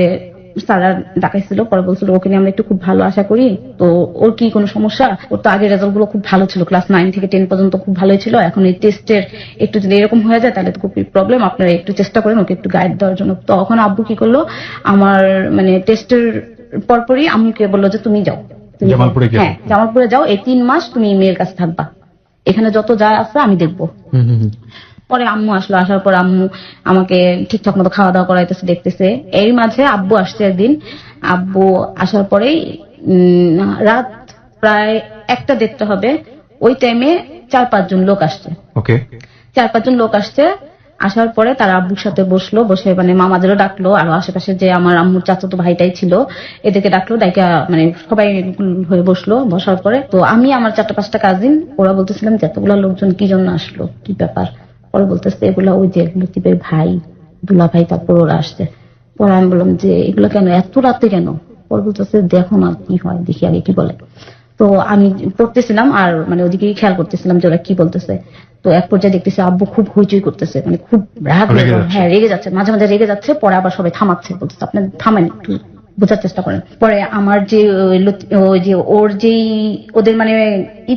B: স্যাররা ডাকাইছিল, পরে বলছিল ওকে নিয়ে আমরা একটু খুব ভালো আশা করি, তো ওর কি কোনো সমস্যা, ওর তো আগের রেজাল্ট গুলো খুব ভালো ছিল, ক্লাস 9 থেকে 10 পর্যন্ত খুব ভালোই ছিল, এখন এই টেস্টের একটু যদি এরকম হয়ে যায় তাহলে তো খুব প্রবলেম, আপনারা একটু চেষ্টা করেন ওকে একটু গাইড দেওয়ার জন্য। তো তখন আব্বু কি করলো, আমার মানে টেস্টের পরপরই আম্মুকে বললো যে তুমি যাও, হ্যাঁ জামালপুরে যাও, এই 3 মাস তুমি মেয়ের কাছে থাকবা, এখানে যত যা আছে আমি দেখবো। পরে আম্মু আসলো, আসার পর আম্মু আমাকে ঠিকঠাক মতো খাওয়া দাওয়া করাইতেছে, দেখতেছে। এর মাঝে আব্বু আসছে একদিন, আব্বু আসার পরেই রাত প্রায় 1টা-1:30 হবে, ওই টাইমে 4-5 জন লোক আসছে। 4-5 জন লোক আসছে, আসার পরে তারা আব্বুর সাথে বসলো, বসে মানে মামাদেরও ডাকলো, আর আশেপাশে যে আমার আম্মুর চাচাতো ভাইটাই ছিল এদেরকে ডাকলো, ডাইকা মানে সবাই হয়ে বসলো। বসার পরে তো আমি আমার 4-5টা কাজিন, ওরা বলতেছিলাম যে এতগুলা লোকজন কি জন্য আসলো, কি ব্যাপার। পরে বলতেছে এগুলা ওই যে লতিফের ভাই, দুলা ভাই, তারপর ওরা আসছে। পরে আমি বললাম যে এগুলো কেন, এত রাতে কেন? পরে বলতেছে দেখো না কি হয়, দেখি আগে কি বলে। তো আমি পড়তেছিলাম আর মানে ওদিকেই খেয়াল করতেছিলাম যে ওরা কি বলতেছে। তো এক পর্যায়ে দেখতেছি আব্বু খুব হইচই করতেছে, মানে খুব রাগ, হ্যাঁ রেগে যাচ্ছে, মাঝে মাঝে রেগে যাচ্ছে, পরে আবার সবাই থামাচ্ছে, বলতেছে আপনি থামেন, একটু বোঝার চেষ্টা করেন। পরে আমার যে ওই যে ওর যেই ওদের মানে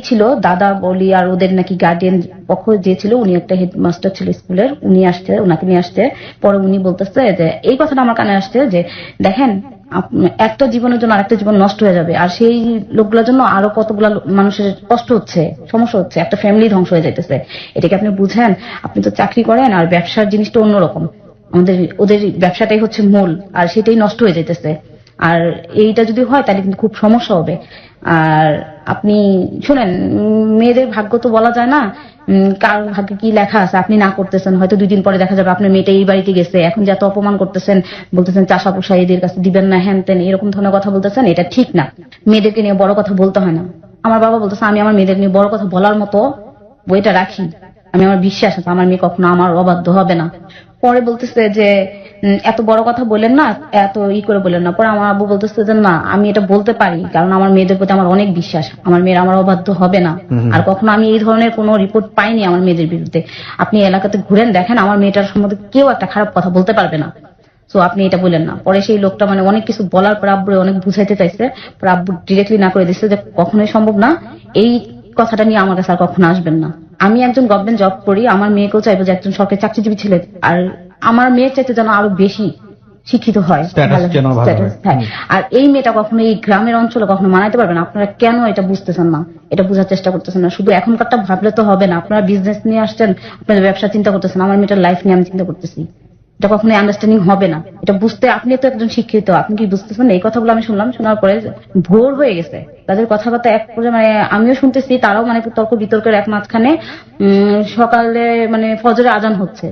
B: ছিল দাদা বলি, আর ওদের নাকি গার্ডিয়ান পক্ষ যে ছিল, উনি একটা হেডমাস্টার ছিল স্কুলের, উনি আসছে, ওনাকে নিয়ে আসছে। পরে উনি বলতেছে যে এই কথাটা আমার কানে আসছে যে দেখেন একটা জীবনের জন্য আরেকটা জীবন নষ্ট হয়ে যাবে, আর সেই লোকগুলোর জন্য আরো কতগুলা মানুষের কষ্ট হচ্ছে, সমস্যা হচ্ছে, একটা ফ্যামিলি ধ্বংস হয়ে যাইতেছে। এটাকে আপনি বুঝেন, আপনি তো চাকরি করেন, আর ব্যবসার জিনিসটা অন্যরকম, ওদের ব্যবসাটাই হচ্ছে মূল, আর সেটাই নষ্ট হয়ে যাইতেছে। আর এইটা যদি হয় তাহলে কিন্তু খুব সমস্যা হবে। আর আপনি শুনেন, মেয়েদের ভাগ্য তো বলা যায় না, কার ভাগ্যে কি লেখা আছে, আপনি না করতেছেন, হয়তো 2 দিন পরে দেখা যাবে আপনার মেয়েটা এই বাড়িতে গেছে, এখন যে এত অপমান করতেছেন, বলতেছেন চাষা পোষা এদের কাছে দিবেন না, হ্যান তেন এরকম ধরনের কথা বলতেছেন, এটা ঠিক না। মেয়েদেরকে নিয়ে বড় কথা বলতে হয় না। আমার বাবা বলতেছে আমি আমার মেয়েদের নিয়ে বড় কথা বলার মতো বইটা রাখি, আমি আমার বিশ্বাস আছে আমার মেয়ে কখনো আমার অবাধ্য হবে না। পরে বলতেছে যে এত বড় কথা বলেন না, এত করে বলেন না। পরে আমার আব্বু বলতেছে যে না, আমি এটা বলতে পারি, কারণ আমার মেয়েদের প্রতি আমার অনেক বিশ্বাস, আমার মেয়েরা আমার অবাধ্য হবে না, আর কখনো আমি এই ধরনের কোনো রিপোর্ট পাইনি আমার মেয়েদের বিরুদ্ধে। আপনি এলাকাতে ঘুরেন দেখেন, আমার মেয়েটার সম্বন্ধে কেউ একটা খারাপ কথা বলতে পারবে না, তো আপনি এটা বলেন না। পরে সেই লোকটা মানে অনেক কিছু বলার পর আব্বু অনেক বুঝাইতে চাইছে, পরে আব্বু ডিরেক্টলি না করে দিচ্ছে যে কখনোই সম্ভব না, এই কথাটা নিয়ে আমার কাছে আর কখনো আসবেন না। আমি একজন গভর্নমেন্ট জব করি, আমার মেয়েকেও চাইবো যে একজন সরকারি চাকরিজীবী ছেলে, আর আমার মেয়ের চাইতে যেন আরো বেশি শিক্ষিত হয়। আর এই মেয়েটা কখনো এই গ্রামের অঞ্চলে কখনো মানাইতে পারবে না। আপনারা কেন এটা বুঝতেছেন না, এটা বোঝার চেষ্টা করতেছেন না। শুধু এখনকারটা ভাবলে তো হবে না, আপনারা বিজনেস নিয়ে আসছেন, আপনাদের ব্যবসা চিন্তা করতেছেন, আমার মেয়েটার লাইফ নিয়ে আমি চিন্তা করতেছি। এটা কখনো আন্ডারস্ট্যান্ডিং হবে না, এটা বুঝতে আপনি তো একজন শিক্ষিত, আপনি কি বুঝতেছেন? এই কথাগুলো আমি শুনলাম, শোনার পরে ভোর হয়ে গেছে, তাদের কথাবার্তা এক পর্যায়ে মানে আমিও শুনতেছি, তারাও মানে তর্ক বিতর্কের এক মাঝখানে সকালে মানে ফজরে আজান হচ্ছে,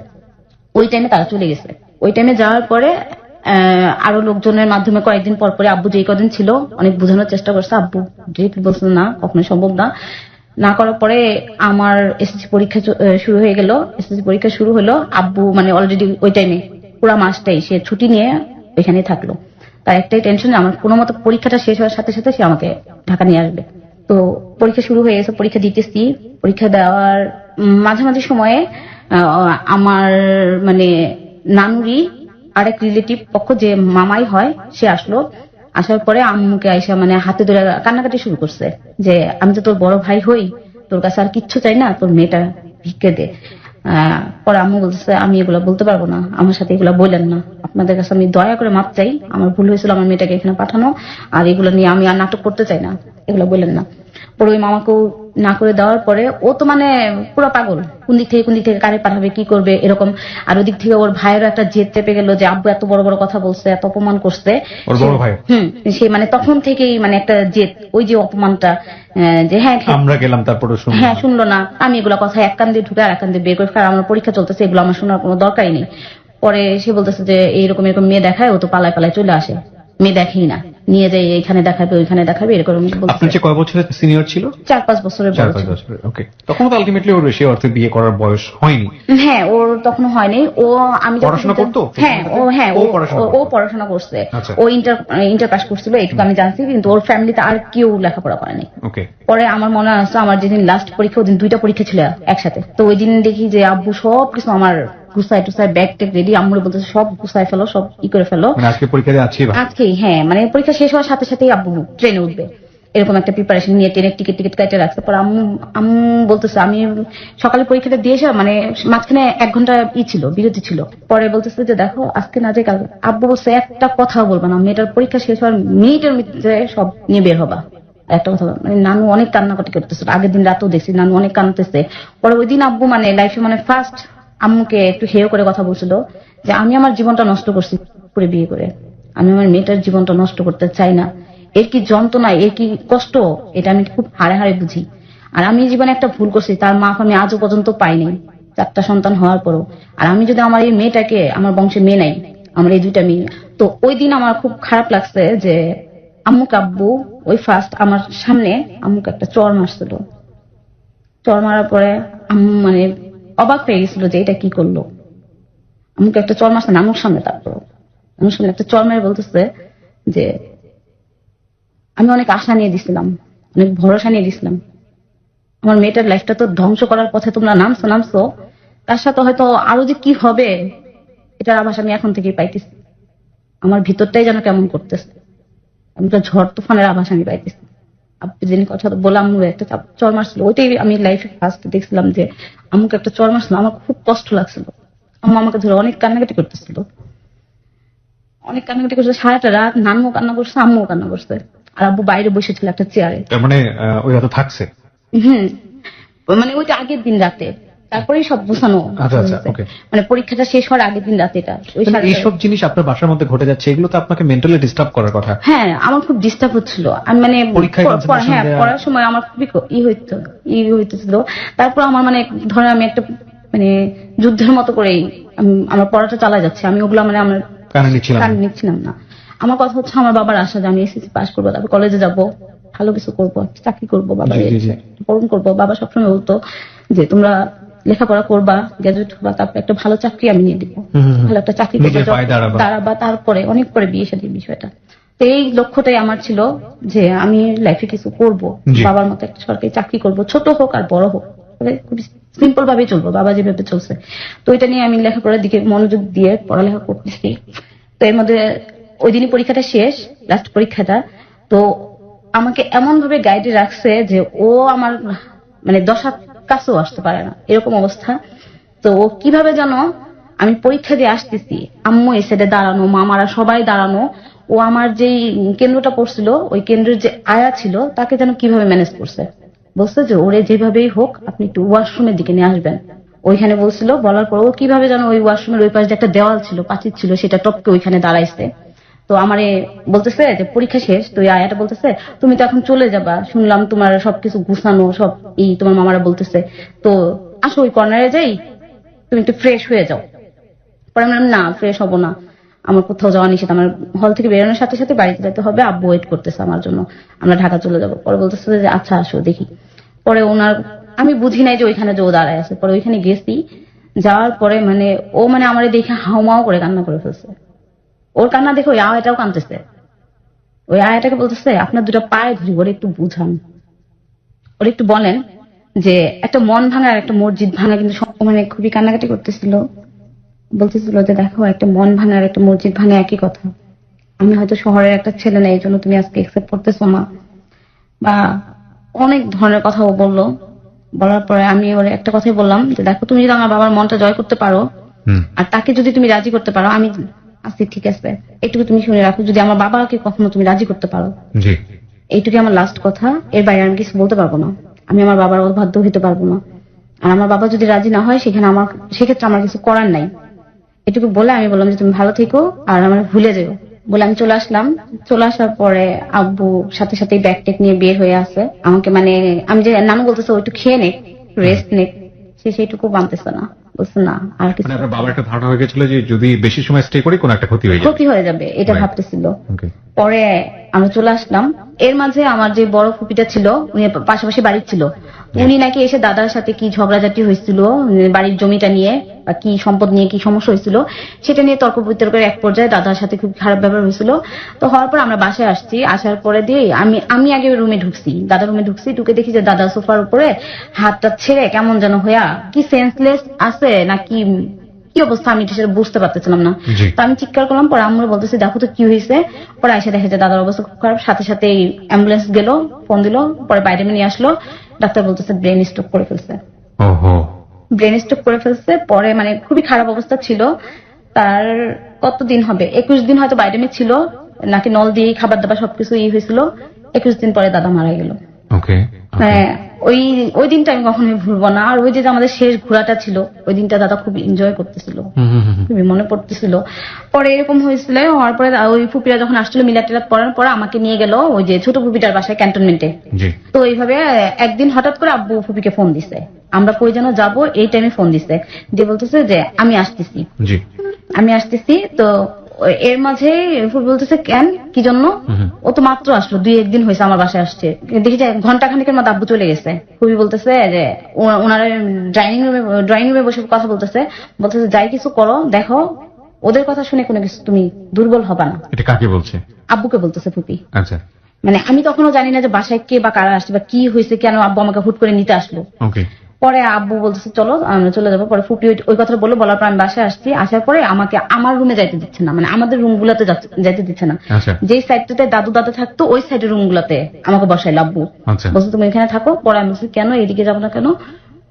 B: ওই টাইমে তারা চলে গেছে। ওই টাইমে যাওয়ার পরে আরো লোকজনের মাধ্যমে কয়েকদিন পর পরে আব্বু যেই কদিন ছিল অনেক বোঝানোর চেষ্টা করছে, আব্বু ডিরেক্টলি বলছিল না, কখনোই সম্ভব না। না করার পরে আমার এসএসসি পরীক্ষা শুরু হয়ে গেল। এসএসসি পরীক্ষা শুরু হলো, আব্বু মানে অলরেডি ওই টাইমে পুরা মাসটাই সে ছুটি নিয়ে ওইখানেই থাকলো। তার একটাই টেনশন, আমার কোনো মতো পরীক্ষাটা শেষ হওয়ার সাথে সাথে সে আমাকে ঢাকা নিয়ে আসবে। তো পরীক্ষা শুরু হয়ে গেছে, পরীক্ষা দিতেছি। পরীক্ষা দেওয়ার মাঝামাঝি সময়ে আমার মানে নানুরি আরেক রিলেটিভ পক্ষ যে মামাই হয় সে আসলো। আসার পরে আম্মুকে আইসা মানে হাতে ধরে কান্নাকাটি শুরু করছে যে আমি তো তোর বড় ভাই হই, তো তোর কাছে আর কিচ্ছু চাই না, তোর মেয়েটা ভিক্ষে দে। পরে আম্মু বলতেছে আমি এগুলা বলতে পারবো না, আমার সাথে এগুলা বললেন না, আপনাদের কাছে আমি দয়া করে মাপ চাই, আমার ভুল হয়েছিল আমার মেয়েটাকে এখানে পাঠানো, আর এগুলো নিয়ে আমি আর নাটক করতে চাই না, এগুলো বললেন না। পরে ওই মামাকেও না করে দেওয়ার পরে ও তো মানে পুরো পাগল, কোন দিক থেকে কারে পাঠাবে কি করবে এরকম। আর ওদিক থেকে ওর ভাইয়েরও একটা জেদ চেপে গেল যে আব্বু এত বড় বড় কথা বলছে, এত অপমান করছে।
C: ওর বড় ভাই?
B: সে মানে তখন থেকেই মানে একটা জেদ, ওই যে অপমানটা, যে হ্যাঁ
C: আমরা গেলাম তারপরে
B: হ্যাঁ শুনলো না, আমি এগুলা কথা এক কান দিয়ে ঢুকে আর এক কান দিয়ে বের করে, কারণ আমার পরীক্ষা চলতেছে, এগুলো আমার শোনার কোনো দরকারই নেই। পরে সে বলতেছে যে এইরকম এরকম মেয়ে দেখায়, ও তো পালায় পালায় চলে আসে, মেয়ে দেখেই না, নিয়ে যাই এখানে দেখাবে ওইখানে দেখাবে এরকম।
C: আপনার চেয়ে কয় বছরের সিনিয়র ছিল?
B: 4-5 বছরের বড় ছিল।
C: ওকে, তখন তো আলটিমেটলি ওর বেশি অর্থে বিয়ে করার বয়স হয়নি।
B: হ্যাঁ ওর তখন হয়নি। ও আমি
C: পড়াশোনা করতো?
B: ও পড়াশোনা করছে।
C: আচ্ছা।
B: ও ইন্টার পাস করছিল, এইটুকু আমি জানছি, কিন্তু ওর ফ্যামিলিতে আর কেউ লেখাপড়া করেনি।
C: ওকে।
B: পরে আমার মনে আছে আমার যেদিন লাস্ট পরীক্ষা, ওই দিন 2টা পরীক্ষা ছিল একসাথে, তো ওই দিন দেখি যে আব্বু সবকিছু আমার গুছাই টুসাই ব্যাগ টেক রেডি, আম্মুরে বলতেছে সব গুছাই ফেলো, সব ই করে ফেলো,
C: মানে আজকে পরীক্ষা দিয়ে আছি
B: আজকেই। হ্যাঁ মানে পরীক্ষা শেষ হওয়ার সাথে সাথেই আব্বু ট্রেনে উঠবে, এরকম একটা প্রিপারেশন নিয়ে ট্রেনের টিকিট কেটে রাখছে। পরে আম্মু বলতেছে, আমি সকালে পরীক্ষাটা দিয়ে এসে মানে মাঝখানে 1 ঘন্টা ছিল, বিরতি ছিল, পরে বলতেছে যে দেখো আজকে না যে কাল। আব্বু বলছে একটা কথা বলবা না, মেয়েটার পরীক্ষা শেষ হওয়ার মিনিটের মধ্যে সব নিয়ে বের হবা, একটা কথা। মানে নানু অনেক কান্নাকাটি করতেছিল, আগের দিন রাতেও দেখছি নানু অনেক কাঁদতেছে। পরে ওই দিন আব্বু মানে লাইফে মানে ফার্স্ট আম্মুকে একটু হেয় করে কথা বলছিল যে আমি আমার জীবনটা নষ্ট করছি করে বিয়ে করে, আমি আমার মেয়েটার জীবনটা নষ্ট করতে চাই না, এর কি যন্ত্রণা এর কি কষ্ট এটা আমি খুব হাড়ে হাড়ে বুঝি। আর আমি জীবনে একটা ভুল করছি, তার মাপ আমি আজও পর্যন্ত পাইনি 4টা সন্তান হওয়ার পরও। আর আমি যদি আমার এই মেয়েটাকে, আমার বংশে মেয়ে নাই, আমার এই 2টা মেয়ে, তো ওই দিন আমার খুব খারাপ লাগছে যে আম্মুকে আব্বু ওই ফার্স্ট আমার সামনে আম্মুকে একটা চড় মারছিল। চড় মারার পরে আম্মু মানে অবাক হয়ে গেছিল যে এটা কি করলো, আম্মুকে একটা চড় মারছে আম্মুর সামনে, তারপর আম্মুর সামনে একটা চড় মেরে বলতেছে যে আমি অনেক আশা নিয়ে দিছিলাম, অনেক ভরসা নিয়ে দিছিলাম, আমার মেয়েটার লাইফটা তো ধ্বংস করার পথে তোমরা নামছো, তার সাথে হয়তো আরো যে কি হবে এটার আভাস আমি এখন থেকেই পাইতেছি, আমার ভিতরটাই যেন কেমন করতেছে, একটা ঝড় তুফানের আভাস আমি পাইতেছি। আপনি যিনি কথা বললাম একটা চর মারছিল, ওইটাই আমি লাইফে ফার্স্ট দেখছিলাম যে আমাকে একটা চর মারছিল, আমার খুব কষ্ট লাগছিল। আম্মু আমাকে ধরে অনেক কান্নাকাটি করতেছিল, অনেক কান্নাকাটি করছে, সারাটা রাত নানু কান্না করছে, আম্মুও কান্না করছে, আর আব্বু বাইরে বসেছিল একটা চেয়ারে।
C: তার মানে ওই রাতে থাকছে?
B: মানে ওইটা আগের দিন রাতে, তারপরেই সব বোঝানো।
C: আচ্ছা, ওকে।
B: মানে পরীক্ষাটা শেষ হওয়ার আগের দিন রাতে এটা।
C: এইসব জিনিস আপনার বাসার মধ্যে ঘটে যাচ্ছে, এগুলো তো আপনাকে মেন্টালি ডিস্টার্ব করার কথা।
B: হ্যাঁ আমার খুব ডিস্টার্ব হচ্ছিল, আমি মানে পড়ার সময় আমার খুবই হইতেছিল। তারপর আমার মানে ধরেন আমি একটা মানে যুদ্ধের মতো করেই আমার পড়াটা চালা যাচ্ছে, আমি ওগুলো মানে আমার কানে নিচ্ছিলাম না। আমার কথা হচ্ছে আমার বাবার আশা যে আমি এসএসসি পাস করবো, তারপর কলেজে যাবো, ভালো কিছু করবো, চাকরি করবো, বাবার পূরণ করবো। বাবা সবসময় বলতো যে তোমরা লেখাপড়া করবা, গ্রাজুয়েট হবা, তারপর একটা ভালো চাকরি আমি নিয়ে দিবো, ভালো একটা চাকরি দাঁড়াবা, তারপরে অনেক পরে বিয়ে শাদীর বিষয়টা। তো এই লক্ষ্যটাই আমার ছিল যে আমি লাইফে কিছু করব, বাবার মতো একটা সরকারি চাকরি করব, ছোট হোক আর বড় হোক, খুব সিম্পল ভাবে চলবো, বাবা যেভাবে চলছে। তো এটা নিয়ে আমি লেখাপড়ার দিকে মনোযোগ দিয়ে পড়ালেখা করতেছি। তো এর মধ্যে ওই দিনই পরীক্ষাটা শেষ, লাস্ট পরীক্ষাটা। তো আমাকে এমন ভাবে গাইডে রাখছে যে ও আমার মানে 10 হাত কাছেও আসতে পারে না, এরকম অবস্থা। তো ও কিভাবে যেন আমি পরীক্ষা দিয়ে আসতেছি, আম্মু এই সাইডে দাঁড়ানো, মামারা সবাই দাঁড়ানো, ও আমার যেই কেন্দ্রটা পড়ছিল ওই কেন্দ্রের যে আয়া ছিল তাকে যেন কিভাবে ম্যানেজ করছে। বলছে যে ওরে যেভাবেই হোক আপনি একটু ওয়াশরুমের দিকে নিয়ে আসবেন, ওইখানে বলছিল। বলার পর ও কিভাবে যেন ওই ওয়াশরুমের ওই পাশে একটা দেওয়াল ছিল, পাঁচিল ছিল, সেটা টপকে ওইখানে দাঁড়াইছে। তো আমারে বলতেছে যে পরীক্ষা শেষ, তো এই আয়াটা বলতেছে তুমি তো এখন চলে যাবা, শুনলাম তোমার সবকিছু গুছানো সব তোমার মামারা বলতেছে, তো আসো ওই কর্নারে যাই, তুমি একটু ফ্রেশ হয়ে যাও। পরে আমি বললাম না ফ্রেশ হবো না, আমার কোথাও যাওয়া নিষেধ, আমার হল থেকে বেরোনোর সাথে সাথে বাড়িতে যেতে হবে, আব্বু ওয়েট করতেছে আমার জন্য, আমরা ঢাকা চলে যাবো। পরে বলতেছে যে আচ্ছা আসো দেখি। পরে ওনার আমি বুঝি নাই যে ওইখানে যে ও দাঁড়ায় আছে। পরে ওইখানে গেছি, যাওয়ার পরে মানে ও মানে আমার দেখে হাউমাও করে কান্না করে ফেলছে। ওর কান্না দেখে ওই আয়াটাও কাঁদতেছে, ওই আয়াটাকে বলতেছে আপনার 2টা পায়ে ধরি, ওর একটু বুঝান, ওর একটু বলেন যে একটা মন ভাঙা আর একটা মসজিদ ভাঙা কিন্তু মানে খুবই কান্নাকাটি করতেছিল। বলতেছিল যে দেখো একটা মন ভাঙা আর একটা মসজিদ ভাঙা একই কথা, আমি হয়তো শহরের একটা ছেলে না, এই জন্য তুমি আজকে একসেপ্ট করতেছো না, বা অনেক ধরনের কথা ও বললো। বলার পরে আমি ওর একটা কথাই বললাম যে দেখো তুমি যদি আমার বাবার মনটা জয় করতে পারো আর তাকে যদি তুমি রাজি করতে পারো আমি আছি, ঠিক আছে, এটুকু তুমি শুনে রাখো, যদি আমার বাবাকে কখনো তুমি রাজি করতে পারো,
C: জি
B: এইটুকু আমার লাস্ট কথা, এর বাইরে আমি কিছু বলতে পারবো না, আমি আমার বাবার অবাধ্য হইতে পারবো না, আর আমার বাবা যদি রাজি না হয় সেক্ষেত্রে আমার কিছু করার নাই। এটুকু বলে আমি বললাম যে তুমি ভালো থেকো আর আমার ভুলে যেও বলে আমি চলে আসলাম। চলে আসার পরে আব্বু সাথে সাথে ব্যাগ টেক নিয়ে বের হয়ে আসে আমাকে, মানে আমি যে নানু বলতেছে ওইটু খেয়ে নে, রেস্ট নে, সে সেইটুকু মানতেছে না, বলছে না আর কিছু,
C: মানে আপনার বাবার একটা ধারণা হয়ে গেছিল যে যদি বেশি সময় স্টে করি কোনো একটা ক্ষতি হয়ে যাবে।
B: ক্ষতি হয়ে যাবে এটা
C: Right.
B: ভাবতেছিল।
C: Okay.
B: পরে আমরা চলে আসলাম। এর মাঝে আমার যে বড় ফুপিটা ছিল উনি পাশাপাশি বাড়ি ছিল, উনি নাকি এসে দাদার সাথে কি ঝগড়াঝাটি হয়েছিল বাড়ির জমিটা নিয়ে বা কি সম্পদ নিয়ে কি সমস্যা হয়েছিল সেটা নিয়ে তর্ক বিতর্কের এক পর্যায়ে দাদার সাথে খুব খারাপ ব্যবহার হয়েছিল। তো হওয়ার পর আমরা বাসায় আসছি, আসার পরে দিয়ে আমি আগে রুমে ঢুকছি, দাদার রুমে ঢুকছি, ঢুকে দেখি যে দাদা সোফার উপরে হাতটা ছেড়ে কেমন যেন হইয়া কি সেন্সলেস আছে নাকি কি অবস্থা আমি সেটা বুঝতে পারতেছিলাম না।
C: জি।
B: তো আমি চিৎকার করলাম, পরে আমরা বলতেছি দেখো তো কি হয়েছে। পরে এসে দেখে যে দাদার অবস্থা খুব খারাপ, সাথে সাথে অ্যাম্বুলেন্স গেল, ফোন দিল, পরে বাইরে নিয়ে আসলো, ডাক্তার বলতেছে ব্রেন স্ট্রোক করে ফেলছে।
C: ওহো,
B: ব্রেন স্ট্রোক করে ফেলছে। পরে মানে খুবই খারাপ অবস্থা ছিল তার। কতদিন হবে, 21 দিন হয়তো বাইরে ছিল, নাকি নল দিয়ে খাবার দাবার সবকিছু হয়েছিল। 21 দিন পরে দাদা মারা গেল।
C: ওকে,
B: মানে ওই দিনটা আমি কখনোই ভুলবো না। আর ওই যে আমাদের শেষ ঘোরাটা ছিল ওই দিনটা দাদা খুব এনজয় করতেছিল, খুবই মনে পড়তেছিল। পরে এরকম হয়েছিল, হওয়ার পরে ওই ফুপিরা যখন আসছিল মিলাদ টিলাদ পড়ার পর আমাকে নিয়ে গেল ওই যে ছোট ফুপিটার বাসায় ক্যান্টনমেন্টে।
C: জি
B: তো এইভাবে একদিন হঠাৎ করে আব্বু ফুপিকে ফোন দিছে, আমরা কই যেন যাবো এই টাইমে ফোন দিছে, দিয়ে বলতেছে যে আমি আসতেছি।
C: জি
B: আমি আসতেছি। তো এর মাঝে ফুপি বলতেছে কেন কি জন্য, ও তো মাত্র আসলো, 2-1 দিন হয়েছে আমার বাসায় আসছে। দেখি যে ঘন্টা খানিকের মধ্যে আব্বু চলে গেছে। ফুপি বলতেছে যে ওনারা ড্রয়িং রুমে বসে কথা বলতেছে যাই কিছু করো দেখো ওদের কথা শুনে কোনো কিছু তুমি দুর্বল হবা না।
C: এটা কাকে বলছে?
B: আব্বুকে বলতেছে ফুপি।
C: আচ্ছা,
B: মানে আমি তখনও জানি না যে বাসায় কে বা কারা আসছে বা কি হয়েছে, কেন আব্বু আমাকে হুট করে নিতে আসলো।
C: ওকে,
B: পরে আব্বু বলতেছে চলো আমরা চলে যাবো। পরে ফুপি ওই কথা বললো, বলার পর আমি বাসায় আসছি। আসার পরে আমাকে আমার রুমে যাইতে দিচ্ছে না, মানে আমাদের রুম গুলাতে যাইতে দিচ্ছে না।
C: আচ্ছা
B: যেই সাইডটাতে দাদু দাদা থাকতো ওই সাইডের রুম গুলাতে আমাকে বসাইল আব্বু।
C: আচ্ছা,
B: বলছে তুমি এখানে থাকো। পরে আমি বলছি কেন, এদিকে যাবো না কেন?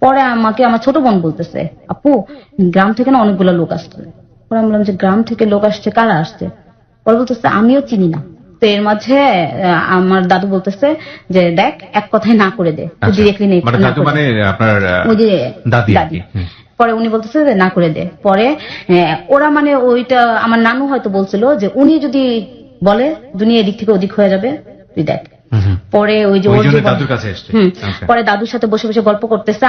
B: পরে আমাকে আমার ছোট বোন বলতেছে আপু গ্রাম থেকে না অনেকগুলো লোক আসছে। পরে আমি বললাম যে গ্রাম থেকে লোক আসছে, কারা আসছে? পরে বলতেছে আমিও চিনি না। তো এর মাঝে আমার দাদু বলতেছে যে দেখ এক কথায় না করে দে,
C: আচ্ছা।
B: ডিরেক্টলি নেই
C: মানে দাদু মানে আপনার
B: ওই যে
C: দাদি আর
B: দাদি।
C: কি। হুম।
B: পরে উনি বলতেছে যে না করে দে। পরে ওরা মানে ওইটা আমার নানু হয়তো বলছিল যে উনি যদি বলে দুনিয়া এদিক থেকে ওদিক হয়ে যাবে, তুই দেখ। পরে ওই যে
C: ওই
B: ওর
C: জন্য
B: যে
C: দাদুর কাছে এসছে। আচ্ছা।
B: পরে দাদুর সাথে বসে বসে গল্প করতেছে।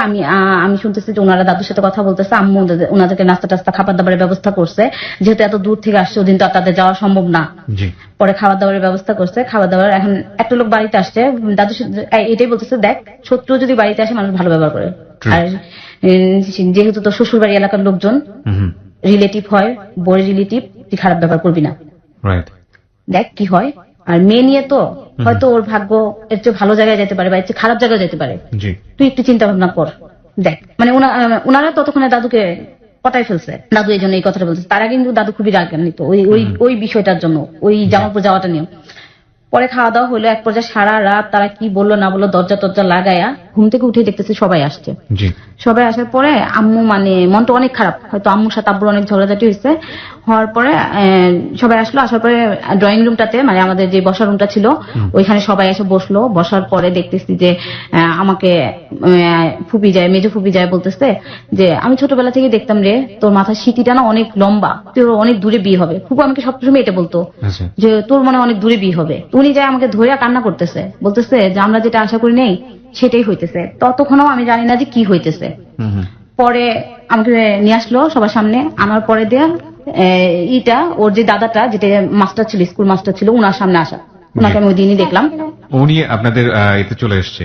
B: আমি শুনতেছি যে ওনারা দাদুর সাথে কথা বলতেছে, আম্মু ওনাদেরকে নাস্তা টাস্তা খাবার দাবারের ব্যবস্থা করছে, যেহেতু এত দূর থেকে আসছে ওদিন তো আর তাদের যাওয়া সম্ভব না।
C: জি
B: পরে খাবার দাবারের ব্যবস্থা করছে, খাবার দাবার। এখন একটা লোক বাড়িতে আসছে, দাদু এটাই বলতেছে দেখ শত্রু যদি বাড়িতে আসে মানুষ ভালো ব্যবহার করে।
C: True.
B: আর যেহেতু তো শ্বশুর বাড়ি এলাকার লোকজন রিলেটিভ হয়, বড় রিলেটিভ, তুই খারাপ ব্যবহার করবি না,
C: রাইট,
B: দেখ কি হয়। আর মেয়ে নিয়ে তো হয়তো ওর ভাগ্য এর চেয়ে ভালো জায়গায় যেতে পারে বা এর চেয়ে খারাপ জায়গায় যেতে পারে,
C: জি
B: তুই একটু চিন্তা ভাবনা কর দেখ। মানে ওনারা ততক্ষণে দাদুকে পটাই ফেলছে, দাদু এই জন্য এই কথাটা বলছে। তারা কিন্তু দাদু খুবই রাগান্বিত ওই বিষয়টার জন্য, ওই জামালপুর যাওয়াটা নিয়ে। পরে খাওয়া দাওয়া হলো, এক পর্যায়ে সারা রাত তারা কি বললো না বললো দরজা টরজা লাগায়া ঘুম থেকে উঠে দেখতেছি সবাই আসছে।
C: জি
B: সবাই আসার পরে আম্মু মানে মনটা অনেক খারাপ, হয়তো আম্মুর সাথে আব্বুর অনেক ঝগড়াঝাটি হয়েছে। হওয়ার পরে সবাই আসলো, আসার পরে ড্রয়িং রুমটাতে মানে আমাদের যে বসার রুমটা ছিল ওইখানে সবাই এসে বসলো। বসার পরে দেখতেছি যে আমাকে ফুপি যায়, মেজো ফুপি যায়, বলতেছে যে আমি ছোটবেলা থেকে দেখতাম রে তোর মাথার সিটিটা না অনেক লম্বা, তোর অনেক দূরে বিয়ে হবে। ফুপু আমাকে সবসময় এটা বলতো
C: আচ্ছা,
B: যে তোর মানে অনেক দূরে বিয়ে হবে। উনি যায় আমাকে ধরে কান্না করতেছে, বলতেছে যে আমরা যেটা আশা করি নেই সেটাই হইতেছে। ততক্ষণও আমি জানি না যে কি হইতেছে। পরে আমাকে নিয়ে আসলো সবার সামনে, আনার পরে দেয়া ওর যে দাদাটা যেটা মাস্টার ছিল, স্কুল মাস্টার ছিল, উনার সামনে আসা। উনাকে আমি ওই দিনই দেখলাম।
C: উনি আপনাদের এতে চলে এসছে।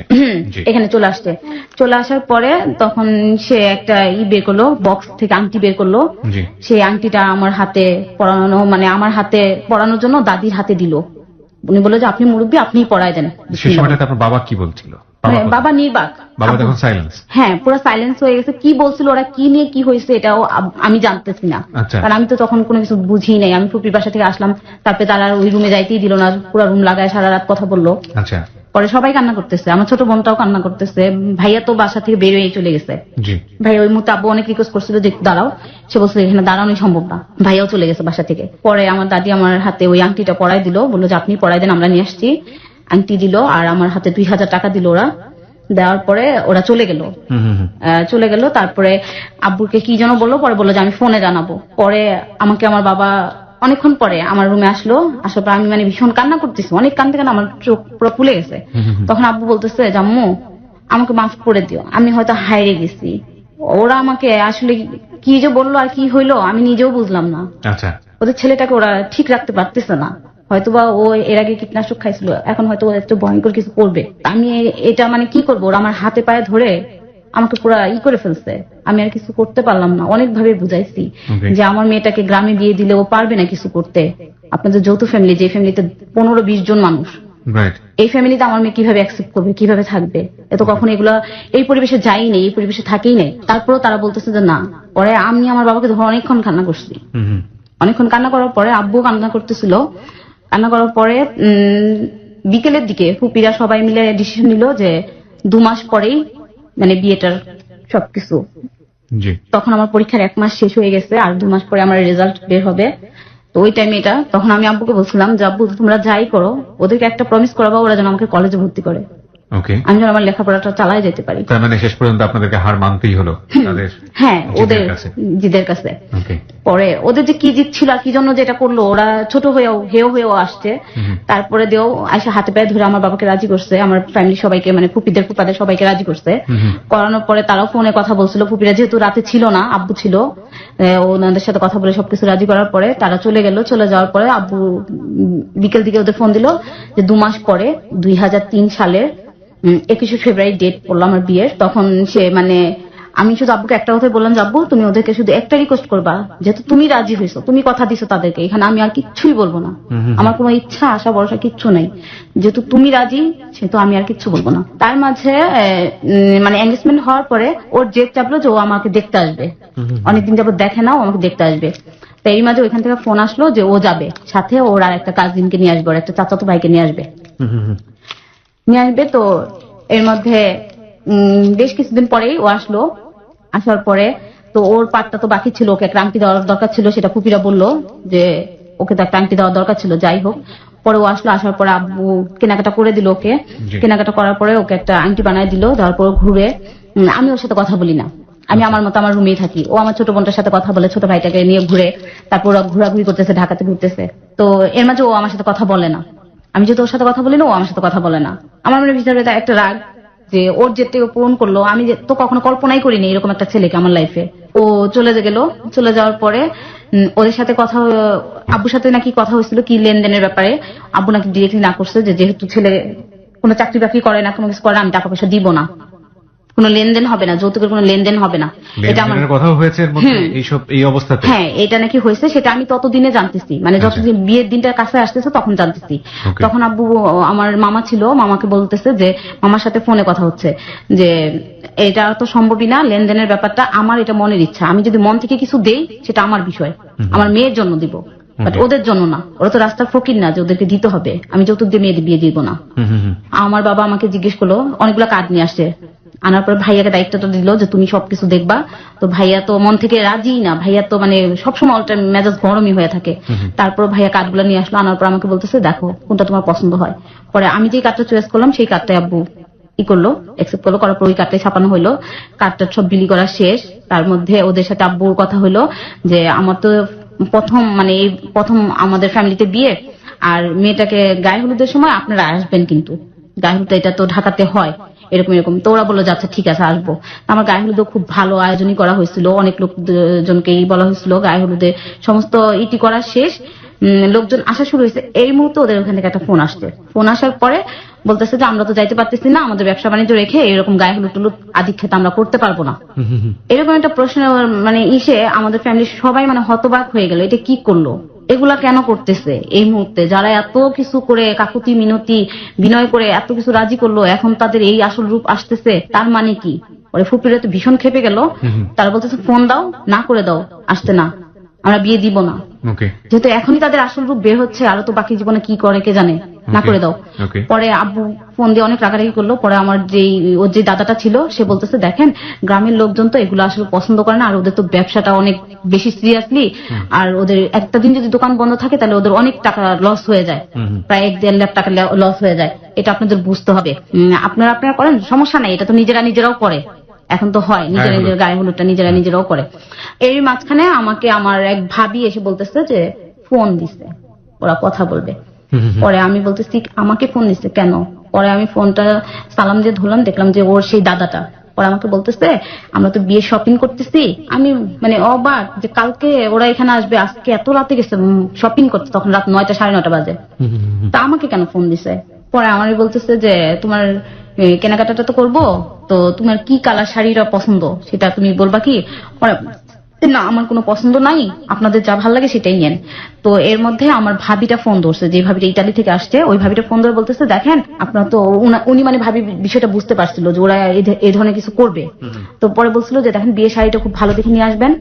C: জি
B: এখানে চলে আসছে। চলে আসার পরে তখন সে একটা বের করলো, বক্স থেকে আংটি বের করলো।
C: জি
B: সেই আংটিটা আমার হাতে পরানো, মানে আমার হাতে পরানোর জন্য দাদির হাতে দিল। উনি বললো যে আপনি মুরব্বী, আপনিই পরায় দেন।
C: সেই সময়টাতে আপনার বাবা কি বলছিল?
B: বাবা নির্বাক,
C: বাবা তখন সাইলেন্স।
B: হ্যাঁ পুরো সাইলেন্স হয়ে গেছে। কি বলছিল ওরা কি নিয়ে কি হয়েছে এটাও আমি জানতেছি না,
C: আচ্ছা।
B: কারণ আমি তো তখন কোনো কিছু বুঝি নাই। আমি ফুপির বাসা থেকে আসলাম, তারপরে তারা ওই রুমে যাইতেই দিল না, পুরো রুম লাগায় সারা রাত কথা বললো।
C: আচ্ছা,
B: পরে সবাই কান্না করতেছে, আমার ছোট বোনটাও কান্না করতেছে, ভাইয়া তো বাসা থেকে বের হয়ে চলে গেছে।
C: জি।
B: ভাই ওই মুহূর্তে আব্বু অনেক রিকোয়েস্ট করছিল যে একটু দাঁড়াও, সে বলছে এখানে দাঁড়ানোই সম্ভব না, ভাইয়াও চলে গেছে বাসা থেকে। পরে আমার দাদি আমার হাতে ওই আংটিটা পরাই দিল, বললো যে আপনি পরাই দেন, আমরা নিয়ে আসছি। আংটি দিল আর আমার হাতে 2000 টাকা দিল ওরা। দেওয়ার পরে ওরা চলে গেল। চলে গেল, তারপরে আব্বুকে কি যেন বললো, পরে বললো যে আমি ফোনে জানাবো। পরে আমাকে আমার বাবা অনেকক্ষণ পরে আমার রুমে আসলো, আসার পর আমি মানে ভীষণ কান্না করতেছি, অনেক কান্দতে কান্না আমার চোখ পুরো ফুলে গেছে। তখন আব্বু বলতেছে যে আম্মু আমাকে মাফ করে দিও, আমি হয়তো হারিয়ে গেছি। ওরা আমাকে আসলে কি যে বললো আর কি হইলো আমি নিজেও বুঝলাম না।
C: আচ্ছা।
B: ওদের ছেলেটাকে ওরা ঠিক রাখতে পারতেছে না, হয়তোবা ও এর আগে কীটনাশক খাইছিল, এখন হয়তো ও একটু ভয়ঙ্কর কিছু করবে। আমি এটা মানে কি করবো, ওরা আমার হাতে পায়ে ধরে আমাকে পুরো করে ফেলছে, আমি আর কিছু করতে পারলাম না। অনেকভাবে বুঝাইছি যে আমার মেয়েটাকে গ্রামে বিয়ে দিলে ও পারবে না কিছু করতে। আপনাদের যৌথ ফ্যামিলি, যে ফ্যামিলিতে 15-20 জন মানুষ, এই ফ্যামিলিতে আমার মেয়ে কিভাবে অ্যাকসেপ্ট করবে, কিভাবে থাকবে? এত কখনো এগুলা এই পরিবেশে যাই নেই, এই পরিবেশে থাকেই নেই। তারপরেও তারা বলতেছে যে না। পরে আমি আমার বাবাকে ধরে অনেকক্ষণ কান্না করছি। অনেকক্ষণ কান্না করার পরে আব্বু কান্না করতেছিল। কান্না করার পরে বিকেলের দিকে ফুপিরা সবাই মিলে ডিসিশন নিল যে 2 মাস পরেই মানে বিয়েটার সবকিছু। তখন আমার পরীক্ষার 1 মাস শেষ হয়ে গেছে, আর 2 মাস পরে আমার রেজাল্ট বের হবে। তো ওই টাইমে এটা, তখন আমি আব্বুকে বলছিলাম যে আব্বু তোমরা যাই করো, ওদেরকে একটা প্রমিস করাবো ওরা যেন আমাকে কলেজে ভর্তি করে, আমি যেন আমার লেখাপড়াটা চালায় যেতে পারি।
C: তার মানে শেষ পর্যন্ত আপনাদেরকে হার মানতেই হলো তাদের?
B: হ্যাঁ, ওদের জিদের কাছে। পরে ওদের যে কি জিদ ছিল আর কি জন্য যেটা করলো, ওরা ছোট হয়েও আসছে। তারপরে দিয়েও আইসা হাতে পায়ে ধরে আমার বাবাকে রাজি করছে, আমার ফ্যামিলি সবাইকে মানে ফুপিদের ফুপাদের সবাইকে রাজি করছে। করানোর পরে তারাও ফোনে কথা বলছিল, ফুপিরা যেহেতু রাতে ছিল না, আব্বু ছিল, ওনাদের সাথে কথা বলে সবকিছু রাজি করার পরে তারা চলে গেল। চলে যাওয়ার পরে আব্বু বিকেল দিকে ওদের ফোন দিল যে 2 মাস পরে 2003 সালের 21শে ফেব্রুয়ারি ডেট পড়লো আমার বিয়ের। তখন সে মানে আমি শুধু আব্বুকে একটা কথাই বললাম যে আব্বু তুমি ওদেরকে শুধু একটা রিকোয়েস্ট করবা, যেহেতু তুমি রাজি হয়েছো, তুমি কথা দিছো তাদেরকে, এখানে আমি আর কিচ্ছুই বলবো না, আমার কোনো ইচ্ছা আশা ভরসা কিচ্ছু নেই, যেহেতু তুমি রাজি সেহেতু আমি আর কিচ্ছু বলবো না। তার মাঝে মানে এঙ্গেজমেন্ট হওয়ার পরে ওর জেদ চাপলো যে ও আমাকে দেখতে আসবে, অনেকদিন যাবত দেখে না, ও আমাকে দেখতে আসবে। তো এই মাঝে ওইখান থেকে ফোন আসলো যে ও যাবে, সাথে ওর আর একটা কাজিনকে নিয়ে আসবে, ওর একটা চাচাতো ভাইকে নিয়ে আসবে। তো এর মধ্যে বেশ কিছুদিন পরেই ও আসলো। আসার পরে তো ওর পাটটা তো বাকি ছিল, ওকে একটা আংটি দেওয়ার দরকার ছিল, সেটা ফুপিরা বললো যে ওকে তো একটা আংটি দেওয়ার দরকার ছিল। যাই হোক, পরে ও আসলো, আসার পরে আব্বু কেনাকাটা করে দিল ওকে। কেনাকাটা করার পরে ওকে একটা আংটি বানায় দিল, দেওয়ার পর ঘুরে আমি ওর সাথে কথা বলি না, আমি আমার মতো আমার রুমেই থাকি। ও আমার ছোট বোনটার সাথে কথা বলে, ছোট ভাইটাকে নিয়ে ঘুরে, তারপর ওরা ঘোরাঘুরি করতেছে, ঢাকাতে ঘুরতেছে। তো এর মাঝে ও আমার সাথে কথা বলে না, আমি যেহেতু ওর সাথে কথা বলি না, ও আমার সাথে কথা বলে না। আমার মনে ভিতরে একটা রাগ যে ওর যেতে পূরণ করলো, আমি তো কখনো কল্পনাই করিনি এরকম একটা ছেলেকে আমার লাইফে। ও চলে গেল, চলে যাওয়ার পরে ওদের সাথে কথা, আব্বুর সাথে নাকি কথা হয়েছিল কি লেনদেনের ব্যাপারে। আব্বু নাকি ডিরেক্টলি না করছে যে যেহেতু ছেলে কোনো চাকরি বাকরি করে না, কোনো কিছু করে না, আমি টাকা পয়সা দিব না, কোনো লেনদেন হবে না, যৌতুকের কোনো লেনদেন হবে না। এটা আমার
C: কথা হয়েছে এই অবস্থাতে।
B: হ্যাঁ, এটা নাকি হয়েছে, সেটা আমি ততদিনে জানতেছি, মানে যতদিন বিয়ের দিনটা কাছে আসতেছে তখন জানতেছি। তখন আব্বু, আমার মামা ছিল, মামাকে বলতেছে যে মামার সাথে ফোনে কথা হচ্ছে যে এটা তো সম্ভবই না, লেনদেনের ব্যাপারটা আমার এটা মনের ইচ্ছা, আমি যদি মন থেকে কিছু দেই সেটা আমার বিষয়, আমার মেয়ের জন্য দিব, বাট ওদের জন্য না, ওরা তো রাস্তার ফকির না যে ওদেরকে দিতে হবে, আমি যৌতুক দিয়ে মেয়েদের বিয়ে দিব না। আমার বাবা আমাকে জিজ্ঞেস করলো, অনেকগুলো কার্ড নিয়ে আসছে, আনার পর ভাইয়াকে দায়িত্বটা দিল যে তুমি সবকিছু দেখবা। তো ভাইয়া তো মন থেকে রাজি না, ভাইয়া তো মানে সবসময় অলটা মেজাজ গরমই হয়ে থাকে। তারপর ভাইয়া কার্ডগুলো নিয়ে আসলো, আনার পর আমাকে বলতেছে দেখো কোনটা তোমার পছন্দ হয়। পরে আমি যে কার্ডটা চয়েস করলাম সেই কার্ডটাই আব্বু করলো, একসেপ্ট করলো, করার পর ওই কার্ডটাই ছাপানো হলো। কার্ডটা সব বিলি করা শেষ। তার মধ্যে ওদের সাথে আব্বুর কথা হলো যে আমার তো প্রথম আমাদের ফ্যামিলিতে বিয়ে, আর মেয়েটাকে গায়ে হলুদের সময় আপনারা আসবেন, কিন্তু গায়ে হলুদ এটা তো ঢাকাতে হয়, এরকম। তো ওরা বললো যাচ্ছে ঠিক আছে আসবো। আমার গায়ে হলুদও খুব ভালো আয়োজনই করা হয়েছিল, অনেক লোকজনকেই বলা হয়েছিল, গায়ে হলুদে সমস্ত ইটি করা শেষ, লোকজন আসা শুরু হয়েছে। এই মুহূর্তে ওদের ওখান থেকে একটা ফোন আসছে। ফোন আসার পরে বলতেছে যে আমরা তো যাইতে পারতেছি না, আমাদের ব্যবসা বাণিজ্য রেখে এরকম গায়ে হলুদ টুলুদ আদিক্ষেতা আমরা করতে পারবো না। এরকম একটা প্রশ্ন মানে আমাদের ফ্যামিলির সবাই মানে হতবাক হয়ে গেল, এটা কি করলো, এগুলা কেন করতেছে এই মুহূর্তে, যারা এত কিছু করে কাকুতি মিনতি বিনয় করে এত কিছু রাজি করলো, এখন তাদের এই আসল রূপ আসতেছে, তার মানে কি? ওরে ফুপিরা তো ভীষণ খেপে গেল। তারা বলতেছে ফোন দাও, না করে দাও, আসতে না। আমরা বিয়ে দিব না।
C: ওকে।
B: যেহেতু এখনই তাদের আসল রূপ বের হচ্ছে, আরো তো বাকি জীবনে কি করে কে জানে, না করে দাও।
C: ওকে।
B: পরে আব্বু ফোন দিয়ে অনেক রাগারাগি করলো। পরে আমার ওর যে দাদাটা ছিল সে বলতেছে, দেখেন গ্রামের লোকজন তো এগুলো আসলে পছন্দ করে না, আর ওদের তো ব্যবসাটা অনেক বেশি সিরিয়াসলি, আর ওদের একটা দিন যদি দোকান বন্ধ থাকে তাহলে ওদের অনেক টাকা লস হয়ে যায়, প্রায় 1-1.5 লাখ টাকা লস হয়ে যায়। এটা আপনাদের বুঝতে হবে। আপনারা করেন, সমস্যা নাই, এটা তো নিজেরাও করে, এখন তো হয় নিজের গায়ে হলুদটা নিজেরাও করে। এর মাঝখানে আমাকে আমার এক ভাবি এসে বলতেছে যে ফোন দিছে, ওরা কথা বলবে। পরে আমি বলতেছি আমাকে ফোন দিছে কেন? পরে আমি ফোনটা সালাম দিয়ে ধরলাম, দেখলাম যে ওর সেই দাদাটা। পরে আমাকে বলতেছে আমরা তো বিয়ে শপিং করতেছি। আমি মানে অবাক যে কালকে ওরা এখানে আসবে, আজকে এত রাতে গেছে শপিং করতে, তখন রাত 9টা 9:30 বাজে। তা আমাকে কেন ফোন দিছে? পরে আমার বলতেছে যে তোমার কেনাকাটাটা তো করবো, তো তোমার কি কালার শাড়িটা পছন্দ সেটা তুমি বলবা কি? পরে না, আমার কোনো পছন্দ নাই, আপনাদের যা ভালো লাগে সেটাই নেন। তো এর মধ্যে আমার ভাবিটা ফোন ধরছে, যে ভাবিটা ইতালি থেকে আসছে, ওই ভাবিটা ফোন ধরে বলতেছে দেখেন আপনার তো উনি মানে ভাবি বিষয়টা বুঝতে পারছিল যে ওরা এই ধরনের কিছু করবে। তো পরে বলছিল যে দেখেন বিয়ের শাড়িটা খুব ভালো দেখে নিয়ে আসবেন,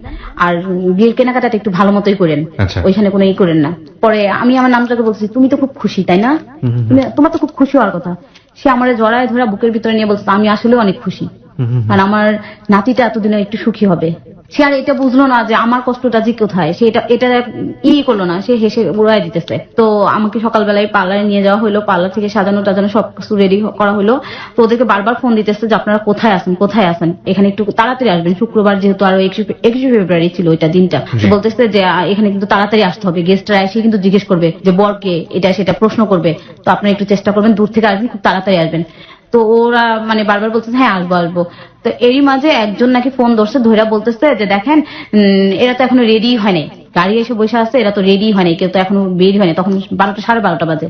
B: আর বিয়ের কেনাকাটাটা একটু ভালো মতোই করেন, ওইখানে কোনো করেন না। পরে আমি আমার নামটাকে বলছি, তুমি তো খুব খুশি তাই না, তোমার তো খুব খুশি হওয়ার কথা। সে আমার জড়ায় ধরা বুকের ভিতরে নিয়ে বলছে আমি আসলে অনেক খুশি, কারণ আমার নাতিটা এতদিনে একটু সুখী হবে। সে আর এটা বুঝলো না যে আমার কষ্টটা যে কোথায়, সে এটা করলো না, সে হেসে উড়াই দিতেছে। তো আমাকে সকালবেলায় পার্লারে নিয়ে যাওয়া হলো, পার্লার থেকে সাজানো টাজানো সবকিছু রেডি করা হলো। তো ওদেরকে বারবার ফোন দিতেছে যে আপনারা কোথায় আছেন, এখানে একটু তাড়াতাড়ি আসবেন। শুক্রবার যেহেতু আরো 21শে ফেব্রুয়ারি ছিল ওইটা দিনটা, বলতেছে যে এখানে কিন্তু তাড়াতাড়ি আসতে হবে, গেস্টরা এসে কিন্তু জিজ্ঞেস করবে যে বরকে এটা সেটা প্রশ্ন করবে, তো আপনারা একটু চেষ্টা করবেন দূর থেকে আসবেন, খুব তাড়াতাড়ি আসবেন। তো ওরা মানে বারবার বলতেছে হ্যাঁ আসবো। তো এরই মাঝে একজন নাকি ফোন ধরছে, ধরে বলতেছে যে দেখেন এরা তো এখনো রেডি হয়নি, গাড়ি এসে বসে আছে, এরা তো রেডি হয়নি, কেউ তো এখনো বের হয়নি। তখন 12টা 12:30 বাজে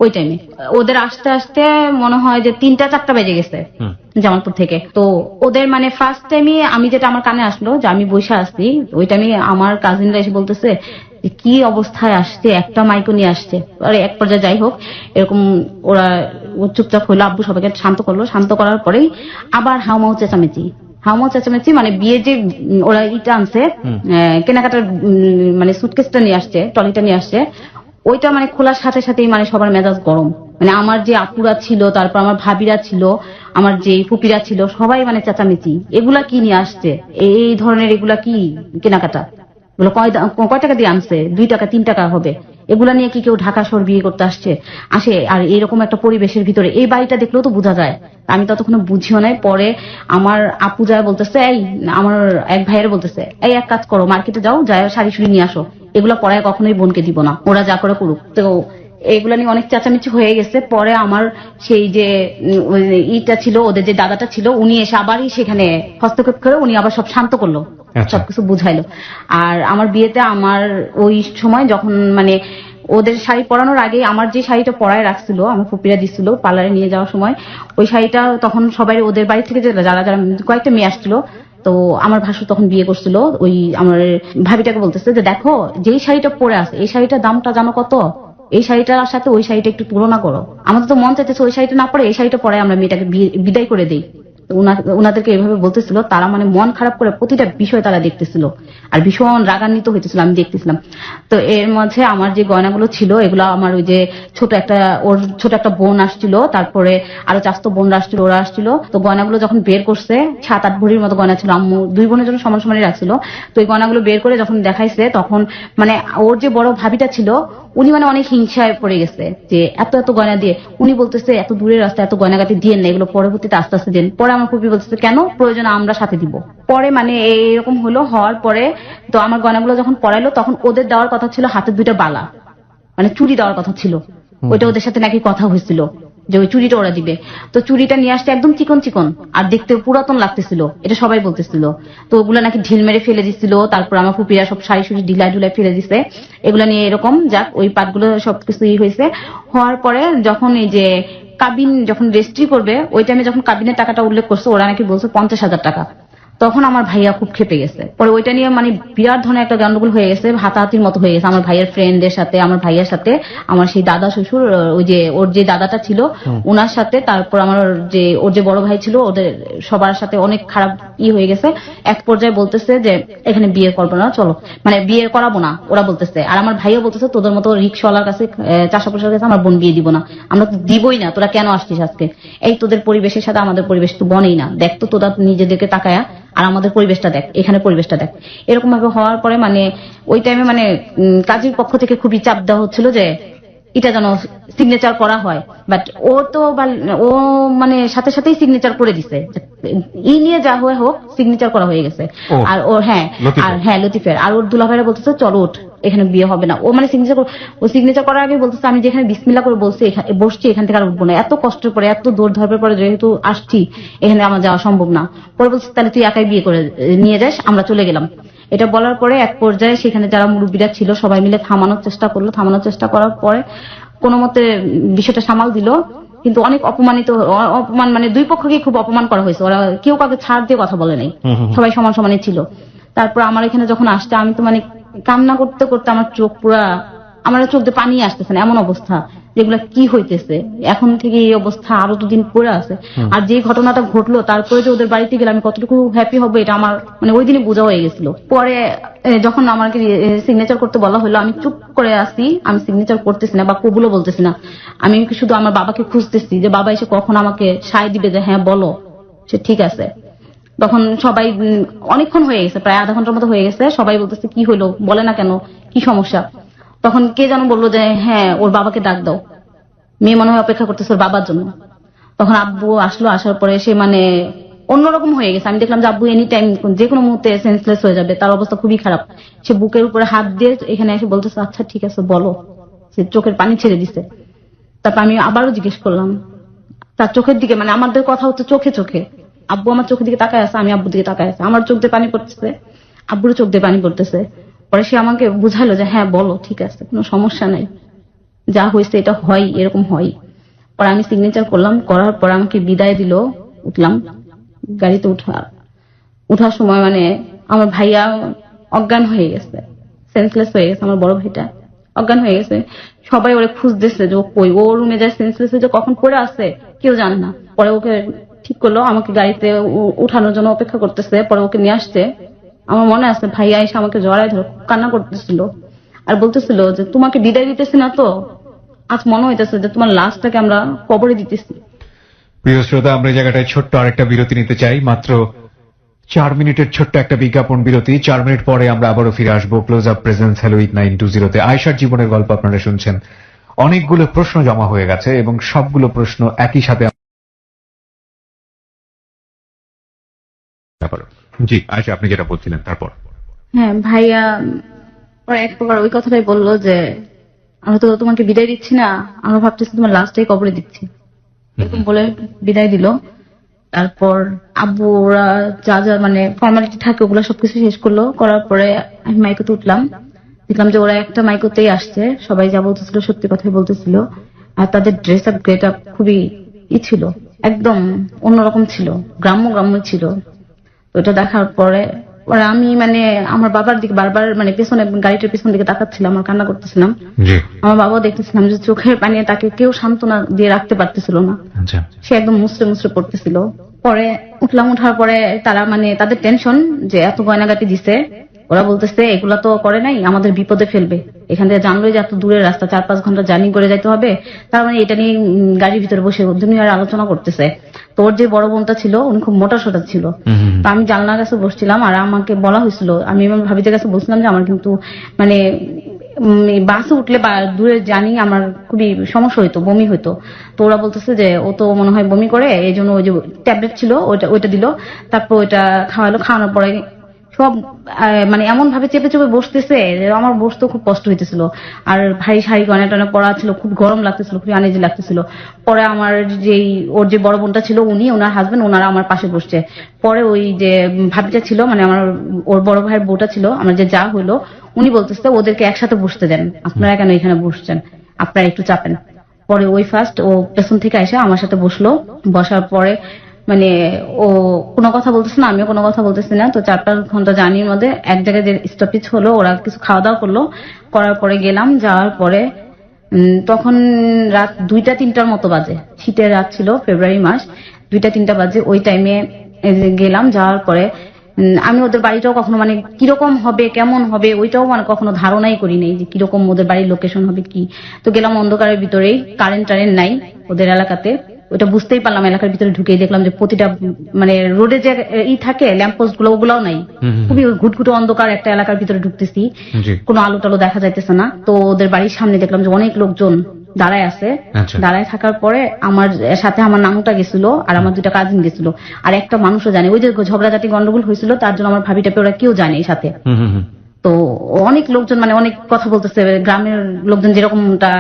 B: ওই টাইমে। ওদের আসতে আসতে মনে হয় যে 3টা 4টা বেজে গেছে জামালপুর থেকে। তো ওদের মানে ফার্স্ট টাইমে আমি যেটা আমার কানে আসলো যে আমি বসে আসছি, ওই টাইমে আমার কাজিনরা এসে বলতেছে কি অবস্থায় আসছে, একটা মাইকও নিয়ে আসছে। আর এক পর্যায়ে যাই হোক এরকম ও চুপচাপ হইলো, আব্বু সবাইকে শান্ত করলো। শান্ত করার পরেই আবার হাউমাউ চেঁচামেচি মানে বিয়ে যে ওরা ইটা আনছে কেনাকাটার মানে সুটকেসটা নিয়ে আসছে, ট্রলিটা নিয়ে আসছে, ওইটা মানে খোলার সাথে সাথেই মানে সবার মেজাজ গরম। মানে আমার যে আপুরা ছিল, তারপর আমার ভাবিরা ছিল, আমার যে ফুপিরা ছিল, সবাই মানে চেঁচামেচি এগুলা কি নিয়ে আসছে, এই ধরনের এগুলা কি কেনাকাটা, এগুলো কয় টাকা দিয়ে আনছে, 2 টাকা 3 টাকা হবে, এগুলা নিয়ে কি কেউ ঢাকা শহর বিয়ে করতে আসে? আর এরকম একটা পরিবেশের ভিতরে এই বাড়িটা দেখলেও তো বোঝা যায়। আমি ততক্ষণ বুঝিও নাই। পরে আমার আপু যায় বলতেছে, আমার এক ভাইয়ের বলতেছে এক কাজ করো, মার্কেটে যাও, যায় শাড়ি শুড়ি নিয়ে আসো, এগুলা পরায় কখনোই বোনকে দিব না, ওরা যা করে করুক। তো এগুলা নিয়ে অনেক চেঁচামেচি হয়ে গেছে। পরে আমার সেই যে ইটা ছিল, ওদের যে দাদাটা ছিল, উনি এসে আবারই সেখানে হস্তক্ষেপ করে উনি আবার সব শান্ত করলো, সবকিছু বুঝাইলো। আর আমার বিয়েতে আমার ওই সময় যখন মানে ওদের শাড়ি পরানোর আগে আমার যে শাড়িটা পরায় রাখছিল, আমার ফুপিরা দিচ্ছিল পার্লারে নিয়ে যাওয়ার সময়, ওই শাড়িটা তখন সবাই ওদের বাড়ি থেকে যারা কয়েকটা মেয়ে আসছিল, তো আমার ভাসুর তখন বিয়ে করছিল, ওই আমার ভাবিটাকে বলতেছে যে দেখো যেই শাড়িটা পরে আছে এই শাড়িটার দামটা জানো কত, এই শাড়িটার সাথে ওই শাড়িটা একটু তুলনা করো। আমাদের তো মন চাইতেছে ওই শাড়িটা না পরে এই শাড়িটা পরে আমরা মেয়েটাকে বিদায় করে দিই। ওনাদেরকে এইভাবে বলতেছিল, তারা মানে মন খারাপ করে প্রতিটা বিষয় তারা দেখতেছিল, আর ভীষণ রাগান্বিত হইতেছিল, আমি দেখতেছিলাম। তো এর মধ্যে আমার যে গয়নাগুলো ছিল এগুলো আমার ওই যে ছোট একটা বোন আসছিল, তারপরে আরো চাস্তো বোনরা আসছিল, ওরা আসছিল। তো গয়নাগুলো যখন বের করছে 7-8 ভরির মতো গয়না ছিল, আম্মু 2 বোনের জন্য সমান সমানই রাখছিল। তো এই গয়নাগুলো বের করে যখন দেখাইছে, তখন মানে ওর যে বড় ভাবিটা ছিল উনি মানে অনেক হিংসায় পড়ে গেছে যে এত গয়না দিয়ে, উনি বলতেছে এত দূরের রাস্তা এত গয়নাগাটি দিয়ে না, এগুলো পরবর্তীতে আস্তে আস্তে দেন। পরে আমার ফুপি বলতেছে কেন, প্রয়োজন আমরা সাথে দিব। পরে মানে এইরকম হওয়ার পরে তো আমার গয়নাগুলো যখন পরাইলো, তখন ওদের দেওয়ার কথা ছিল হাতের 2টা বালা, মানে চুড়ি দেওয়ার কথা ছিল, ওইটা ওদের সাথে নাকি কথা হয়েছিল যে ওই চুড়িটা ওরা দিবে। তো চুড়িটা নিয়ে আসতে একদম চিকন আর দেখতে পুরাতন লাগতেছিল, এটা সবাই বলতেছিল। তো ওগুলা নাকি ঢিল মেরে ফেলে দিচ্ছিল। তারপর আমার ফুপিরা সব শাড়ি শুড়ি ঢিলাই ফেলে দিছে, এগুলা নিয়ে এরকম যাক ওই পাটগুলো সবকিছু হয়েছে। হওয়ার পরে যখন এই যে কাবিন যখন রেজিস্ট্রি করবে, ওই টাইমে যখন কাবিনের টাকাটা উল্লেখ করছে, ওরা নাকি বলছে 50,000 টাকা। তখন আমার ভাইয়া খুব খেপে গেছে। পরে ওইটা নিয়ে মানে বিরাট ধরনের একটা গন্ডগোল হয়ে গেছে, হাতাহাতির মতো হয়ে গেছে আমার ভাইয়ের ফ্রেন্ডের সাথে, আমার ভাইয়ের সাথে, আমার সেই দাদা শ্বশুর, ওই যে ওর যে দাদাটা ছিল ওনার সাথে, তারপর আমার যে ওর যে বড় ভাই ছিল, ওদের সবার সাথে অনেক খারাপ হয়ে গেছে। এক পর্যায়ে বলতেছে যে এখানে বিয়ে করবো না, চলো, মানে বিয়ে করাবো না ওরা বলতেছে। আর আমার ভাইও বলতেছে তোদের মতো রিক্সাওয়ালার কাছে, চাষাপোষার কাছে আমার বোন বিয়ে দিব না, আমরা তো দিবই না, তোরা কেন আসছিস আজকে, এই তোদের পরিবেশের সাথে আমাদের পরিবেশ তো বনেই না, দেখ তো তোরা নিজেদেরকে তাকায়া আর আমাদের পরিবেশটা দেখ, এখানে পরিবেশটা দেখ। এরকম ভাবে হওয়ার পরে মানে ওই টাইমে মানে কাজীর পক্ষ থেকে খুবই চাপ দেওয়া হচ্ছিল যে এটা যেন সিগনেচার করা হয়। বাট ও তো ও মানে সাথে সাথেই সিগনেচার করে দিছে, ই নিয়ে যা হয়ে হোক সিগনেচার করা হয়ে গেছে। আর ও হ্যাঁ লতিফের, আর ওর দুলাভাইরা বলতেছে চলো ওঠ, এখানে বিয়ে হবে না। ও মানে সিগনেচার করার আগে বলতেছে আমি যেখানে বিসমিল্লাহ করে বসছি এখান থেকে আর উঠবো না, এত কষ্টের পরে এত দৌড় ধরপের পরে যেহেতু আসছি এখানে আমার যাওয়া সম্ভব না। পরে বলছে তাহলে তুই একাই বিয়ে করে নিয়ে যাস, আমরা চলে গেলাম। এটা বলার পরে এক পর্যায়ে সেখানে যারা মুরব্বীরা ছিল সবাই মিলে থামানোর চেষ্টা করার পরে কোনো মতে বিষয়টা সামাল দিল। কিন্তু অনেক অপমান মানে দুই পক্ষকে খুব অপমান করা হয়েছে, ওরা কেউ কাউকে ছাড় দিয়ে কথা বলে নাই, সবাই সমান সমানই ছিল। তারপর আমার এখানে যখন আসছে আমি তো মানে কান্না করতে করতে আমার চোখ দিয়ে পানি আসতেছে না, এমন অবস্থা যেগুলা কি হইতেছে, এখন থেকে এই অবস্থা আরো দুদিন পরে আছে। আর যে ঘটনাটা ঘটলো তারপরে যে ওদের বাড়িতে গেলে আমি কতটুকু হ্যাপি হবো এটা আমার মানে ওই দিনই বোঝা হয়ে গেছিল। পরে যখন আমাকে সিগনেচার করতে বলা হলো আমি চুপ করে আসি, আমি সিগনেচার করতেছি না বা কবুলও বলতেছি না, আমি শুধু আমার বাবাকে খুঁজতেছি যে বাবা এসে কখন আমাকে সায় দিবে যে হ্যাঁ বলো সে ঠিক আছে। তখন সবাই অনেকক্ষণ হয়ে গেছে, প্রায় আধা ঘন্টার মতো হয়ে গেছে, সবাই বলতেছে কি হইলো বলে না কেন, কি সমস্যা। তখন কে যেন বললো যে হ্যাঁ ওর বাবাকে ডাক দাও, মেয়ে মনে হয় অপেক্ষা করতেছে ওর বাবার জন্য। তখন আব্বু আসলো, আসার পরে সে মানে অন্যরকম হয়ে গেছে। আমি দেখলাম যে আব্বু এনি টাইম যে কোনো মুহূর্তে সেন্সলেস হয়ে যাবে, তার অবস্থা খুবই খারাপ। সে বুকের উপরে হাত দিয়ে এখানে এসে বলতেছে আচ্ছা ঠিক আছে বলো, সে চোখের পানি ছেড়ে দিছে। তারপর আমি আবারও জিজ্ঞেস করলাম তার চোখের দিকে, মানে আমাদের কথা হচ্ছে চোখে চোখে, আব্বু আমার চোখের দিকে তাকায় আছে, আমি আব্বুর দিকে তাকায় আছে, আমার চোখ দিয়ে পানি পড়তেছে, আব্বুর চোখ দিয়ে পানি পড়তেছে। পরে সে আমাকে বুঝালো যে হ্যাঁ বলো ঠিক আছে কোনো সমস্যা নাই, যা হয়েছে এটা হয়, এরকম হয়। পরে আমি সিগনেচার করলাম, করার পর আমাকে বিদায় দিল, উঠলাম গাড়িতে। উঠার সময় মানে আমার ভাইয়া অজ্ঞান হয়ে গেছে, সেন্সলেস হয়ে গেছে, আমার বড় ভাইটা অজ্ঞান হয়ে গেছে। সবাই ওরে খুঁজতেছে যে ও কই, ও রুমে যায় সেন্সলেস হয়ে যে কখন পড়ে আছে কেউ জানে না। পরে ওকে ঠিক করলো, আমাকে গাড়িতে উঠানোর জন্য অপেক্ষা করতেছে, পরে ওকে নিয়ে আসছে। আমার মনে আছে ভাইয়া এসে আমাকে জড়ায় ধরে কান্না করতেছিল আর বলতেছিল যে তোমাকে বিদায় দিতেছি না তো, আজ মনে হইতেছে যে তোমার লাশটাকে আমরা কবরে দিতেছি।
C: প্রিয় শ্রোতা, আমরা এই জায়গাটায় ছোট্ট আরেকটা বিরতি নিতে চাই, মাত্র 4 মিনিটের ছোট্ট একটা বিজ্ঞাপন বিরতি। 4 মিনিট পরে আমরা আবারও ফিরে আসবো close up presence hello with 920-তে। আয়েশার জীবনের গল্প আপনারা শুনছেন। অনেকগুলো প্রশ্ন জমা হয়ে গেছে এবং সবগুলো প্রশ্ন একই সাথে। জি আয়েশা, আপনি যেটা বলছিলেন তারপর।
B: হ্যাঁ ভাইয়া পরে এক প্রকার ওই কথাটাই বললো যে আমরা তো তোমাকে বিদায় দিচ্ছি না, আমরা ভাবতেছি তোমার লাস্টটাই কবরে দিচ্ছি, এরকম বলে বিদায় দিল। তারপর আব্বু ওরা যা যা মানে ফর্মালিটি থাকে ওগুলো সবকিছু শেষ করলো, করার পরে আমি মাইকোতে উঠলাম, দেখলাম যে ওরা একটা মাইকোতেই আসছে, সবাই যা বলতেছিল সত্যি কথাই বলতেছিল। আর তাদের ড্রেস আপ গেট আপ খুবই ছিল, একদম অন্যরকম ছিল, গ্রাম্য ছিল। তো এটা দেখার পরে আমি মানে আমার বাবার দিকে বারবার মানে পেছনে গাড়িটার পেছন দিকে তাকাচ্ছিলাম, আমার কান্না করতেছিলাম। আমার বাবাও দেখতেছিলাম যে চোখের পানি তাকে কেউ সান্ত্বনা দিয়ে রাখতে পারতেছিল না, সে একদম মুসড়ে মুসড়ে পড়তেছিল। পরে উঠার পরে তারা মানে তাদের টেনশন যে এত গয়নাগাটি দিছে, ওরা বলতেছে এগুলা তো করে নাই, আমাদের বিপদে ফেলবে, এখান থেকে জানলোই যে এত দূরের রাস্তা, 4-5 ঘন্টা জার্নি করে যাইতে হবে। তার মানে এটা নিয়ে গাড়ির ভিতরে বসে দুনিয়ার আলোচনা করতেছে। তোর যে বড় বোনটা ছিল উনি খুব মোটা সোটা ছিল, তো আমি জানলার কাছে বসছিলাম আর আমাকে বলা হয়েছিল, আমি আমার ভাবিদের কাছে বলছিলাম যে আমার কিন্তু মানে বাসে উঠলে বা দূরে জানি আমার খুবই সমস্যা হইতো, বমি হইতো। তো ওরা বলতেছে যে ও তো মনে হয় বমি করে, এই জন্য ওই যে ট্যাবলেট ছিল ওইটা দিল, তারপর ওইটা খাওয়ানোর পরে সব মানে এমন ভাবে চেপে চেপে বসতেছে, আমার বসতে খুব কষ্ট হইতেছিল। আর ভারী শাড়ি গয়না টয়না পরা ছিল, খুব গরম লাগতেছিল, খুব আনইজি লাগতেছিল। পরে আমার ওর যে বড় বোনটা ছিল উনি, ওনার হাজবেন্ড, ওনারা আমার পাশে বসছে। পরে ওই যে ভাবিটা ছিল মানে ওর বড় ভাইয়ের বউটা ছিল, আমার যে যা হইলো, উনি বলতেছে ওদেরকে একসাথে বসতে দেন, আপনারা কেন এখানে বসছেন, আপনারা একটু চাপেন। পরে ওই ফার্স্ট ও পেছন থেকে এসে আমার সাথে বসলো, বসার পরে মানে ও কোনো কথা বলতেছে না, আমিও কোনো কথা বলতেছি না। তো 4-5 ঘন্টা জার্নির মধ্যে এক জায়গায় যে স্টপেজ হলো, ওরা কিছু খাওয়া দাওয়া করলো, করার পরে গেলাম। যাওয়ার পরে তখন রাত 2টা-3টার মতো বাজে, শীতের রাত ছিল, ফেব্রুয়ারি মাস, 2টা-3টা বাজে। ওই টাইমে গেলাম। যাওয়ার পরে আমি ওদের বাড়িটাও কখনো মানে কিরকম হবে কেমন হবে ওইটাও মানে কখনো ধারণাই করি নাই যে কিরকম ওদের বাড়ির লোকেশন হবে কি। তো গেলাম অন্ধকারের ভিতরেই, কারেন্ট টারেন্ট নাই ওদের এলাকাতে, ওটা বুঝতেই পারলাম। এলাকার ভিতরে ঢুকেই দেখলাম যে প্রতিটা মানে রোডে যে থাকে ল্যাম্প পোস্ট গুলো, ওগুলাও নাই, খুবই ঘুটঘুটে অন্ধকার একটা এলাকার ভিতরে ঢুকতেছি, কোনো আলো টালো দেখা যাইতেছে না। তো ওদের বাড়ির সামনে দেখলাম যে অনেক লোকজন দাঁড়ায় আছে। দাঁড়ায় থাকার পরে আমার সাথে আমার নানুটা গেছিল আর আমার 2টা কাজিন গেছিল, আর একটা মানুষও জানে। ওই যে ঝগড়াঝাটি গন্ডগোল হয়েছিল, তার জন্য আমার ভাবিটাপে ওরা কেউ জানে সাথে। তো অনেক লোকজন মানে অনেক কথা বলতেছে, গ্রামের লোকজন যেরকমটা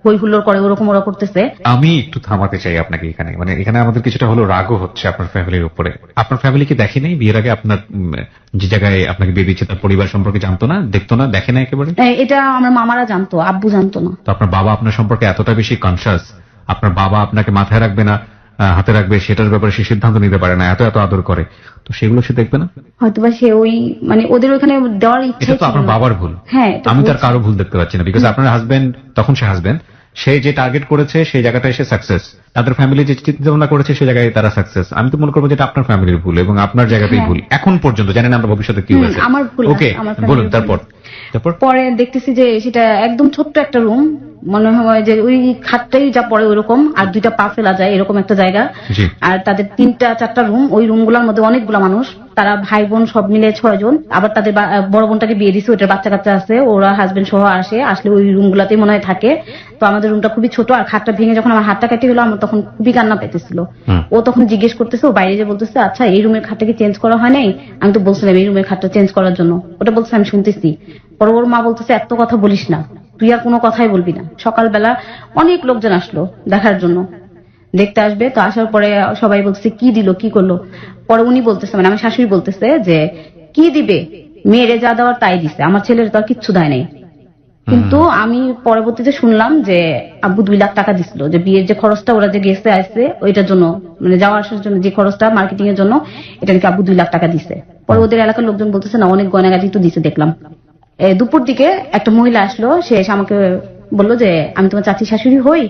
B: হই হুল্লোড় করে ওরকম ওরা করতেছে।
C: আমি একটু থামাতে চাই আপনাকে এখানে, মানে এখানে আমাদের কিছুটা হলো রাগও হচ্ছে আপনার ফ্যামিলির উপরে। আপনার ফ্যামিলিকে দেখে নাই বিয়ের আগে? আপনার যে জায়গায় আপনাকে বিয়ে দিচ্ছে তার পরিবার সম্পর্কে জানতো না, দেখতো না, দেখে না একেবারে?
B: এটা আমার মামারা জানতো, আব্বু জানতো না।
C: তো আপনার বাবা আপনার সম্পর্কে এতটা বেশি কনসাস, আপনার বাবা আপনাকে মাথায় রাখবে না হাতে রাখবে সেটার ব্যাপারে সে সিদ্ধান্ত নিতে পারে না, এত এত আদর করে, তো সেগুলো সে দেখবে না?
B: হয়তোবা সে ওই মানে ওদের ওখানে দেওয়ার ইচ্ছা।
C: এটা তো আপনার বাবার ভুল।
B: হ্যাঁ,
C: আমি তার কারো ভুল দেখতে পাচ্ছি না, বিকজ আপনার হাজবেন্ড, তখন সে হাজবেন্ড, সে যে টার্গেট করেছে সেই জায়গাটায় সে সাকসেস, তাদের ফ্যামিলি যে চিন্তা ভাবনা করেছে সেই জায়গায় তারা সাকসেস। আমি তো মনে করবো যেটা আপনার ফ্যামিলির ভুল এবং আপনার জায়গাতেই ভুল এখন পর্যন্ত। জানেন আমরা ভবিষ্যতে কি হয়েছে?
B: আমার ভুল।
C: ওকে বলুন। তারপর
B: পরে দেখতেছি যে সেটা একদম ছোট্ট একটা রুম, মনে হয় যে ওই খাটটাই যা পড়ে ওইরকম, আর 2টা পা ফেলা যায় এরকম একটা জায়গা। আর তাদের 3-4টা রুম, ওই রুমগুলোর মধ্যে অনেকগুলো মানুষ, তারা ভাই বোন সব মিলে 6 জন। আবার তাদের বড় বোনটাকে বিয়ে দিচ্ছে, ওটার বাচ্চা কাচ্চা আছে, ওরা হাজবেন্ড সহ আসলে ওই রুমগুলাতেই মনে হয় থাকে। তো আমাদের রুমটা খুবই ছোট, আর খাটটা ভেঙে যখন আমার হাতটা কাটি হলো, আমার তখন খুবই কান্না পেতেছিল। ও তখন জিজ্ঞেস করতেছে, ও বাইরে যে বলতেছে, আচ্ছা এই রুমের খাটটা কি চেঞ্জ করা হয় নাই? আমি তো বলছিলাম এই রুমের খাটটা চেঞ্জ করার জন্য, ওটা বলছে আমি শুনতেছি। পরে ওর মা বলতেছে এত কথা বলিস না, তুই আর কোনো কথাই বলবি না। সকালবেলা অনেক লোকজন আসলো দেখার জন্য, দেখতে আসবে। তো আসার পরে সবাই বলতেছে কি দিল কি করলো। পরে উনি বলতেছে, মানে আমার শাশুড়ি বলতেছে যে কি দিবে, মেয়েরে যা দেওয়ার তাই দিছে, আমার ছেলের তো আর কিচ্ছু দেয় নাই। কিন্তু আমি পরবর্তীতে শুনলাম যে আব্বু 2 লাখ টাকা দিছিল, যে বিয়ের যে খরচটা ওরা যে গেছে আসছে ওইটার জন্য, মানে যাওয়া আসার জন্য যে খরচটা মার্কেটিং এর জন্য, এটা নাকি আব্বু 2 লাখ টাকা দিছে। পরে ওদের এলাকার লোকজন বলতেছে না অনেক গয়নাগাটি তো দিছে দেখলাম। দুপুর দিকে একটা মহিলা আসলো, সে এসে আমাকে বললো যে আমি তোমার চাচি শাশুড়ি হই,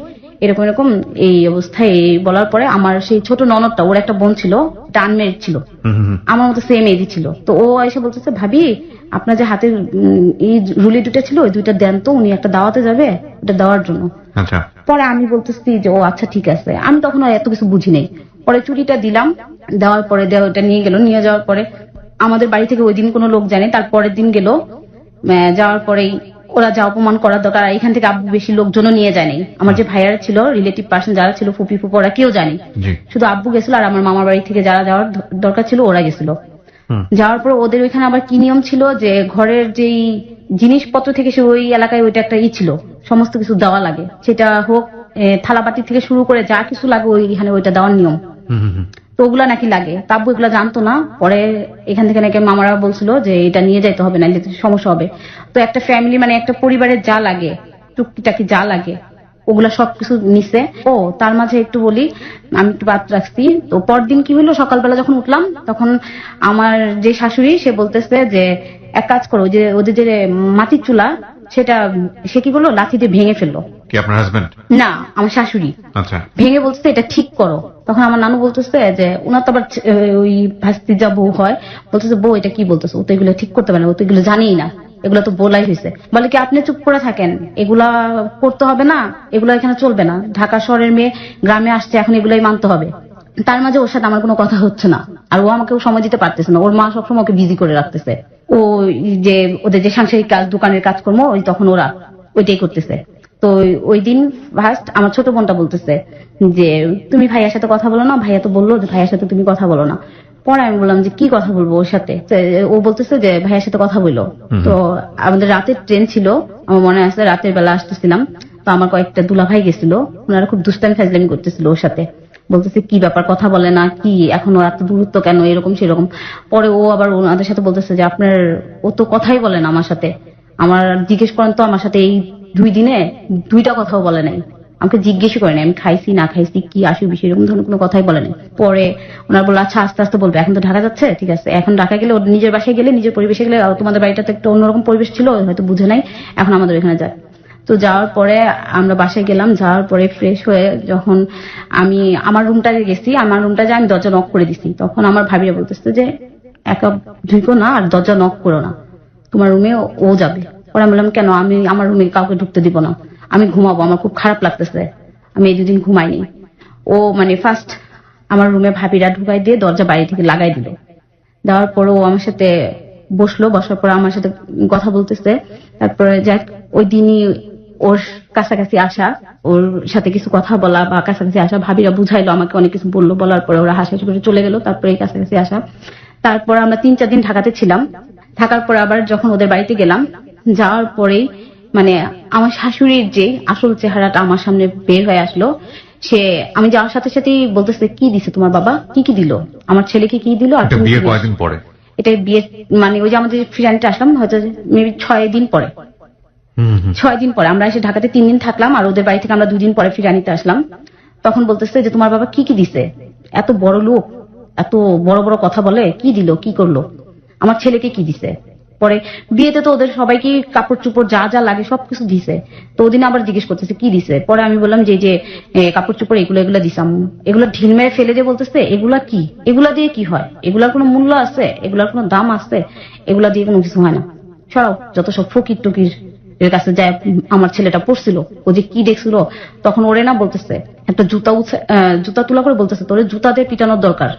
B: এরকম এরকম এই অবস্থায়। বলার পরে আমার সেই ছোট ননদটা, ওর একটা বোন ছিল, এটা আনমেরিড ছিল, আমার মতো সেম এজই ছিল। তো ও এসে বলতেছে ভাবি আপনার যে হাতের এই রুলি 2টা ছিল, ওই 2টা দেন তো, উনি একটা দাওয়াতে যাবে, ওটা দেওয়ার জন্য। পরে আমি বলতেছি যে ও আচ্ছা ঠিক আছে। আমি তখন আর এত কিছু বুঝি নাই। পরে চুড়িটা দিলাম, দেওয়ার পরে ওটা নিয়ে গেল। নিয়ে যাওয়ার পরে আমাদের বাড়ি থেকে ওই দিন কোনো লোক জানে, তারপরের দিন গেল। যাওয়ার পরেই ওরা যা অপমান করার দরকার, এখান থেকে আব্বু বেশি লোকজনও নিয়ে যায়নি। আমার যে ভাইয়ারা ছিল, রিলেটিভ পার্সন যারা ছিল, ফুপি ফুপু, ওরা কেউ জানে, শুধু আব্বু গেছিল আর আমার মামার বাড়ি থেকে যারা যাওয়ার দরকার ছিল ওরা গেছিল। যাওয়ার পর ওদের ওইখানে আবার কি নিয়ম ছিল যে ঘরের যেই জিনিসপত্র থেকে সে ওই এলাকায় ওইটা একটা ছিল, সমস্ত কিছু দেওয়া লাগে, সেটা হোক থালাবাটি থেকে শুরু করে যা কিছু লাগে ওইখানে ওইটা দেওয়ার নিয়ম। তো ওগুলা নাকি লাগে, তাব্বু এগুলা জানতো না। পরে এখান থেকে নাকি মামারা বলছিল যে এটা নিয়ে যাইতে হবে, না সমস্যা হবে। তো একটা ফ্যামিলি মানে একটা পরিবারের যা লাগে, টুকিটাকি যা লাগে, ওগুলা সবকিছু নিছে। ও তার মাঝে একটু বলি, আমি একটু বাদ রাখছি। তো পরদিন কি হলো, সকালবেলা যখন উঠলাম তখন আমার যে শাশুড়ি, সে বলতেছে যে এক কাজ করো, যে ওদের যে মাটির চুলা, সেটা সে কি করলো, লাঠি দিয়ে ভেঙে ফেললো।
C: কি আপনার হাজবেন্ড?
B: না, আমার শাশুড়ি।
C: আচ্ছা।
B: ভেঙে বলতেছে এটা ঠিক করো। তখন আমার নানু বলতেছে যে উনার তো আবার ওই ভাস্তিজা বউ হয়, বলতেছে বউ এটা কি বলতেছে, ও তো এগুলো ঠিক করতে পারে না, ও তো এগুলো জানেই না, এগুলো তো বলাই হয়েছে। বলে কি আপনি চুপ করে থাকেন, এগুলা করতে হবে না, এগুলো এখানে চলবে না, ঢাকা শহরের মেয়ে গ্রামে আসছে, এখন এগুলাই মানতে হবে। তার মাঝে ওর সাথে আমার কোনো কথা হচ্ছে না, আর ও আমাকে সময় দিতে পারতেছে না। ওর মা সবসময় ওকে বিজি করে রাখতেছে। ও যে ওদের যে সাংসারিক কাজ, দোকানের কাজকর্ম, ওই তখন ওরা ওইটাই করতেছে। তো ওই দিন ফার্স্ট আমার ছোট বোনটা বলতেছে যে তুমি ভাইয়ার সাথে কথা বলো না, ভাইয়া তো বললো যে ভাইয়ার সাথে তুমি কথা বলো না। পরে আমি বললাম যে কি কথা বলবো ওর সাথে। ও বলতেছে যে ভাইয়ার সাথে কথা বললো। তো আমাদের রাতের ট্রেন ছিল, আমার মনে আছে, রাতের বেলা আসতেছিলাম। তো আমার কয়েকটা দুলাভাই গেছিল, ওনারা খুব দুষ্টামি ফাজলামি করতেছিল ওর সাথে। বলতেছে কি ব্যাপার, কথা বলে না কি, এখন ওর এত দূরত্ব কেন, এরকম সেরকম। পরে ও আবার ওনাদের সাথে বলতেছে যে আপনার, ও তো কথাই বলে না আমার সাথে। আমার জিজ্ঞেস করেন তো, আমার সাথে এই 2 দিনে 2টা কথাও বলে নাই। আমাকে জিজ্ঞেস করে না আমি খাইছি না খাইছি কি আসু বিষয় এরকম ধরনের কোনো কথাই বলে নাই। পরে ওনার বললো আচ্ছা আস্তে আস্তে বলবে, এখন তো ঢাকা যাচ্ছে ঠিক আছে, এখন ঢাকা গেলে ওর নিজের বাসায় গেলে নিজের পরিবেশে গেলে তোমাদের বাড়িটা তো একটা অন্যরকম পরিবেশ ছিল হয়তো বুঝে নাই, এখন আমাদের এখানে যায়। তো যাওয়ার পরে আমরা বাসায় গেলাম, যাওয়ার পরে ফ্রেশ হয়ে যখন আমি আমার রুমটা গেছি, আমার রুমটা যে আমি দরজা নক করে দিছি, তখন আমার ভাবিরা বলতেছে যে একা ঢুকো না আর দরজা নক করো না, তোমার রুমে ও যাবে। পরে আমি বললাম কেন, আমি আমার রুমে কাউকে ঢুকতে দিব না, আমি ঘুমাবো, আমার খুব খারাপ লাগতেছে, আমি এই দুদিন ঘুমাইনি। ও মানে ফার্স্ট আমার রুমে ভাবিরা ঢুকাই দিয়ে দরজা বাইরে থেকে লাগাই দিল। দেওয়ার পরে ও আমার সাথে বসলো, বসার পরে আমার সাথে কথা বলতেছে। তারপরে যাক ওই দিনই ওর কাছাকাছি আসা, ওর সাথে কিছু কথা বলা বা কাছাকাছি আসা, ভাবিরা বুঝাইলো আমাকে, অনেক কিছু বললো, বলার পরে ওরা হাসাহাসি করে চলে গেল। তারপরে এই কাছাকাছি আসা, তারপর আমরা 3-4 দিন ঢাকাতে ছিলাম। থাকার পরে আবার যখন ওদের বাড়িতে গেলাম, যাওয়ার পরেই মানে আমার শাশুড়ির যে আসল চেহারাটা আমার সামনে বের হয়ে আসলো। সে আমি যাওয়ার সাথে সাথেই বলতেছে কি দিছে তোমার বাবা, কি কি দিল, আমার ছেলেকে কি দিল। আর তুমি
C: বিয়ে
B: কি দিলে?
C: কয়দিন পরে?
B: এটা বিয়ে মানে ওই যে আমাদের ফ্রিল্যান্সে আসলাম হয়তো মেবি 6 দিন পরে। 6 দিন পরে আমরা এসে ঢাকাতে 3 দিন থাকলাম, আর ওদের বাড়ি থেকে আমরা 2 দিন পরে ফিরানিতে আসলাম। তখন বলতেছে যে তোমার বাবা কি কি দিছে, এত বড় লোক, এত বড় বড় কথা বলে, কি দিল, কি করলো, আমার ছেলেকে কি দিছে। পরে বিয়েতে তো ওদের সবাইকে কাপড় চুপড় যা যা লাগে সবকিছু দিছে। তো ওদিন আবার জিজ্ঞেস করতেছে কি দিছে। পরে আমি বললাম যে যে কাপড় চুপড় এগুলো এগুলো দিসাম, এগুলো ঢিল মেরে ফেলে দিয়ে বলতেছে এগুলা কি, এগুলা দিয়ে কি হয়, এগুলার কোনো মূল্য আছে, এগুলার কোনো দাম আছে, এগুলা দিয়ে কোনো কিছু হয় না, সরাও, যত সব ফকির টকির এর কাছে যায়। আমার ছেলেটা পড়ছিল, ও যে কি দেখছিল, তখন ওরে না বলতেছে একটা জুতা তুলা করে বলতেছে তোরে জুতা দিয়ে পিটানোর দরকার,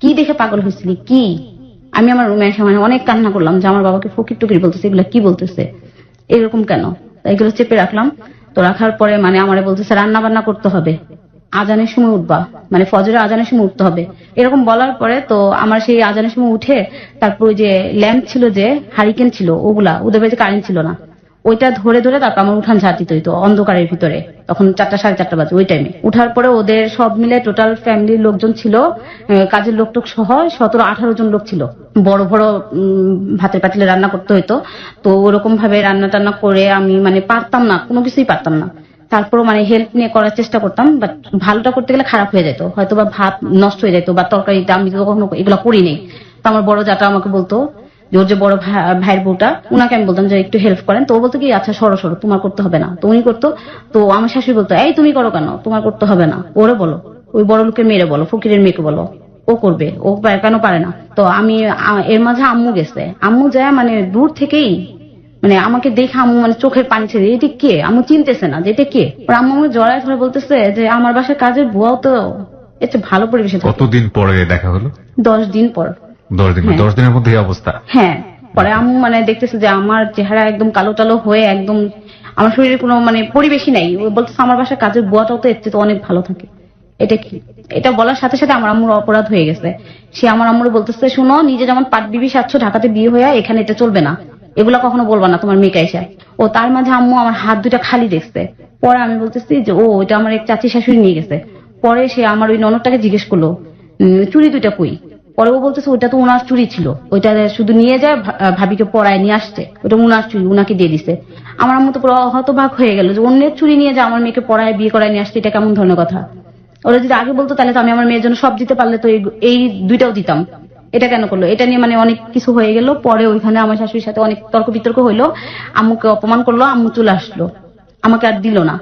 B: কি দেখে পাগল হয়েছিলি কি। আমি আমার রুমে এসে মানে অনেক কান্না করলাম যে আমার বাবাকে ফকির টকির বলতেছে, এগুলো কি বলতেছে, এরকম কেন। তাই এগুলো চেপে রাখলাম। তো রাখার পরে মানে আমারে বলতেছে রান্না বান্না করতে হবে, আজানের সময় উঠবা, মানে ফজরের আজানের সময় উঠতে হবে, এরকম বলার পরে তো আমার সেই আজানের সময় উঠে তারপর ওই যে ল্যাম্প ছিল, যে হারিকেন ছিল, ওগুলা ওদের বাড়িতে কারেন্ট ছিল না, ওইটা ধরে ধরে তারপর আমার উঠান ঝাড় দিতে হইতো অন্ধকারের ভিতরে। তখন 4টা 4:30 বাজে ওই টাইমে। উঠার পরে ওদের সব মিলে টোটাল ফ্যামিলির লোকজন ছিল, কাজের লোকটোক সহ 17-18 জন লোক ছিল। বড় বড় ভাতের পাতিলে রান্না করতে হইতো। তো ওরকম ভাবে রান্না টান্না করে আমি মানে পারতাম না, কোনো কিছুই পারতাম না। তারপরও মানে হেল্প নিয়ে করার চেষ্টা করতাম, বাট ভালোটা করতে গেলে খারাপ হয়ে যেত, হয়তো বা ভাত নষ্ট হয়ে যেত, বা তরকারিটা আমি তো কখনো এগুলো করি নেই। তো আমার বড় জাটা আমাকে বলতো, ওর যে বড় ভাইয়ের বউটা, উনাকে আমি বলতাম যে একটু হেল্প করেন, তো ও বলতো কি আচ্ছা সরো সরো, তোমার করতে হবে না। তো উনি করতো। তো আমার শাশুড়ি বলতো এই তুমি করো কেন, তোমার করতে হবে না, ওরে বলো, ওই বড় লোকের মেয়েরে বলো, ফকিরের মেয়েকে বলো, ও করবে, ও কেন পারে না। তো আমি এর মাঝে আম্মু গেছে, আম্মু যায় মানে দূর থেকেই মানে আমাকে দেখে আম্মু মানে চোখের পানি ছেড়ে, এটা কে, আম্মু চিনতেছে না যে এটা কে। আম্মু আমাকে জড়ায় ধরে বলতেছে যে আমার বাসার কাজের বুয়াও তো এটা ভালো পরিবেশে থাকে।
C: কতদিন পরে দেখা হলো?
B: 10 দিন পর।
C: 10 দিন? 10 দিনের মধ্যে এই অবস্থা?
B: হ্যাঁ। পরে আম্মু মানে দেখতেছে যে আমার চেহারা একদম কালো টালো হয়ে একদম আমার শরীরে কোনো মানে পরিবেশই নাই। ও বলতেছে আমার বাসার কাজের বুয়াটাও তো এর চেয়ে তো অনেক ভালো থাকে, এটা কি। এটা বলার সাথে সাথে আমার আম্মুর অপরাধ হয়ে গেছে। সে আমার আম্মুর বলতেছে শুনো, নিজে যেমন পাট বিবি সাচ্ছ ঢাকাতে বিয়ে হয়ে, এখানে এটা চলবে না, এগুলা কখনো বলবা না তোমার মেয়েকে এসে। ও তার মাঝে আম্মু আমার হাত দুটা খালি দেখছে। পরে আমি বলতেছি যে ও এটা আমার এক চাচি শাশুড়ি নিয়ে গেছে। পরে সে আমার ওই ননদটাকে জিজ্ঞেস করলো চুড়ি দুইটা কই। পরে ও বলতেছে ওইটা তো উনার চুরি ছিল, ওইটা শুধু নিয়ে যায় ভাবিকে পরায় নিয়ে আসছে, ওটা উনার চুরি, উনাকে দিয়ে দিছে। আমার আম্মু তো পুরো হতবাক হয়ে গেল যে অন্যের চুরি নিয়ে যায় আমার মেয়েকে পরায় বিয়ে করায় নিয়ে আসছে, এটা কেমন ধরনের কথা। ওরা যদি আগে বলতো তাহলে তো আমি আমার মেয়ের জন্য সব দিতে পারলে তো এই দুইটাও দিতাম, এটা কেন করলো। এটা নিয়ে মানে অনেক কিছু হয়ে গেল। পরে ওইখানে আমার শাশুড়ির সাথে অনেক তর্ক বিতর্ক হইলো, আম্মুকে অপমান করলো, আম্মু চলে আসলো, আমাকে আর দিল না।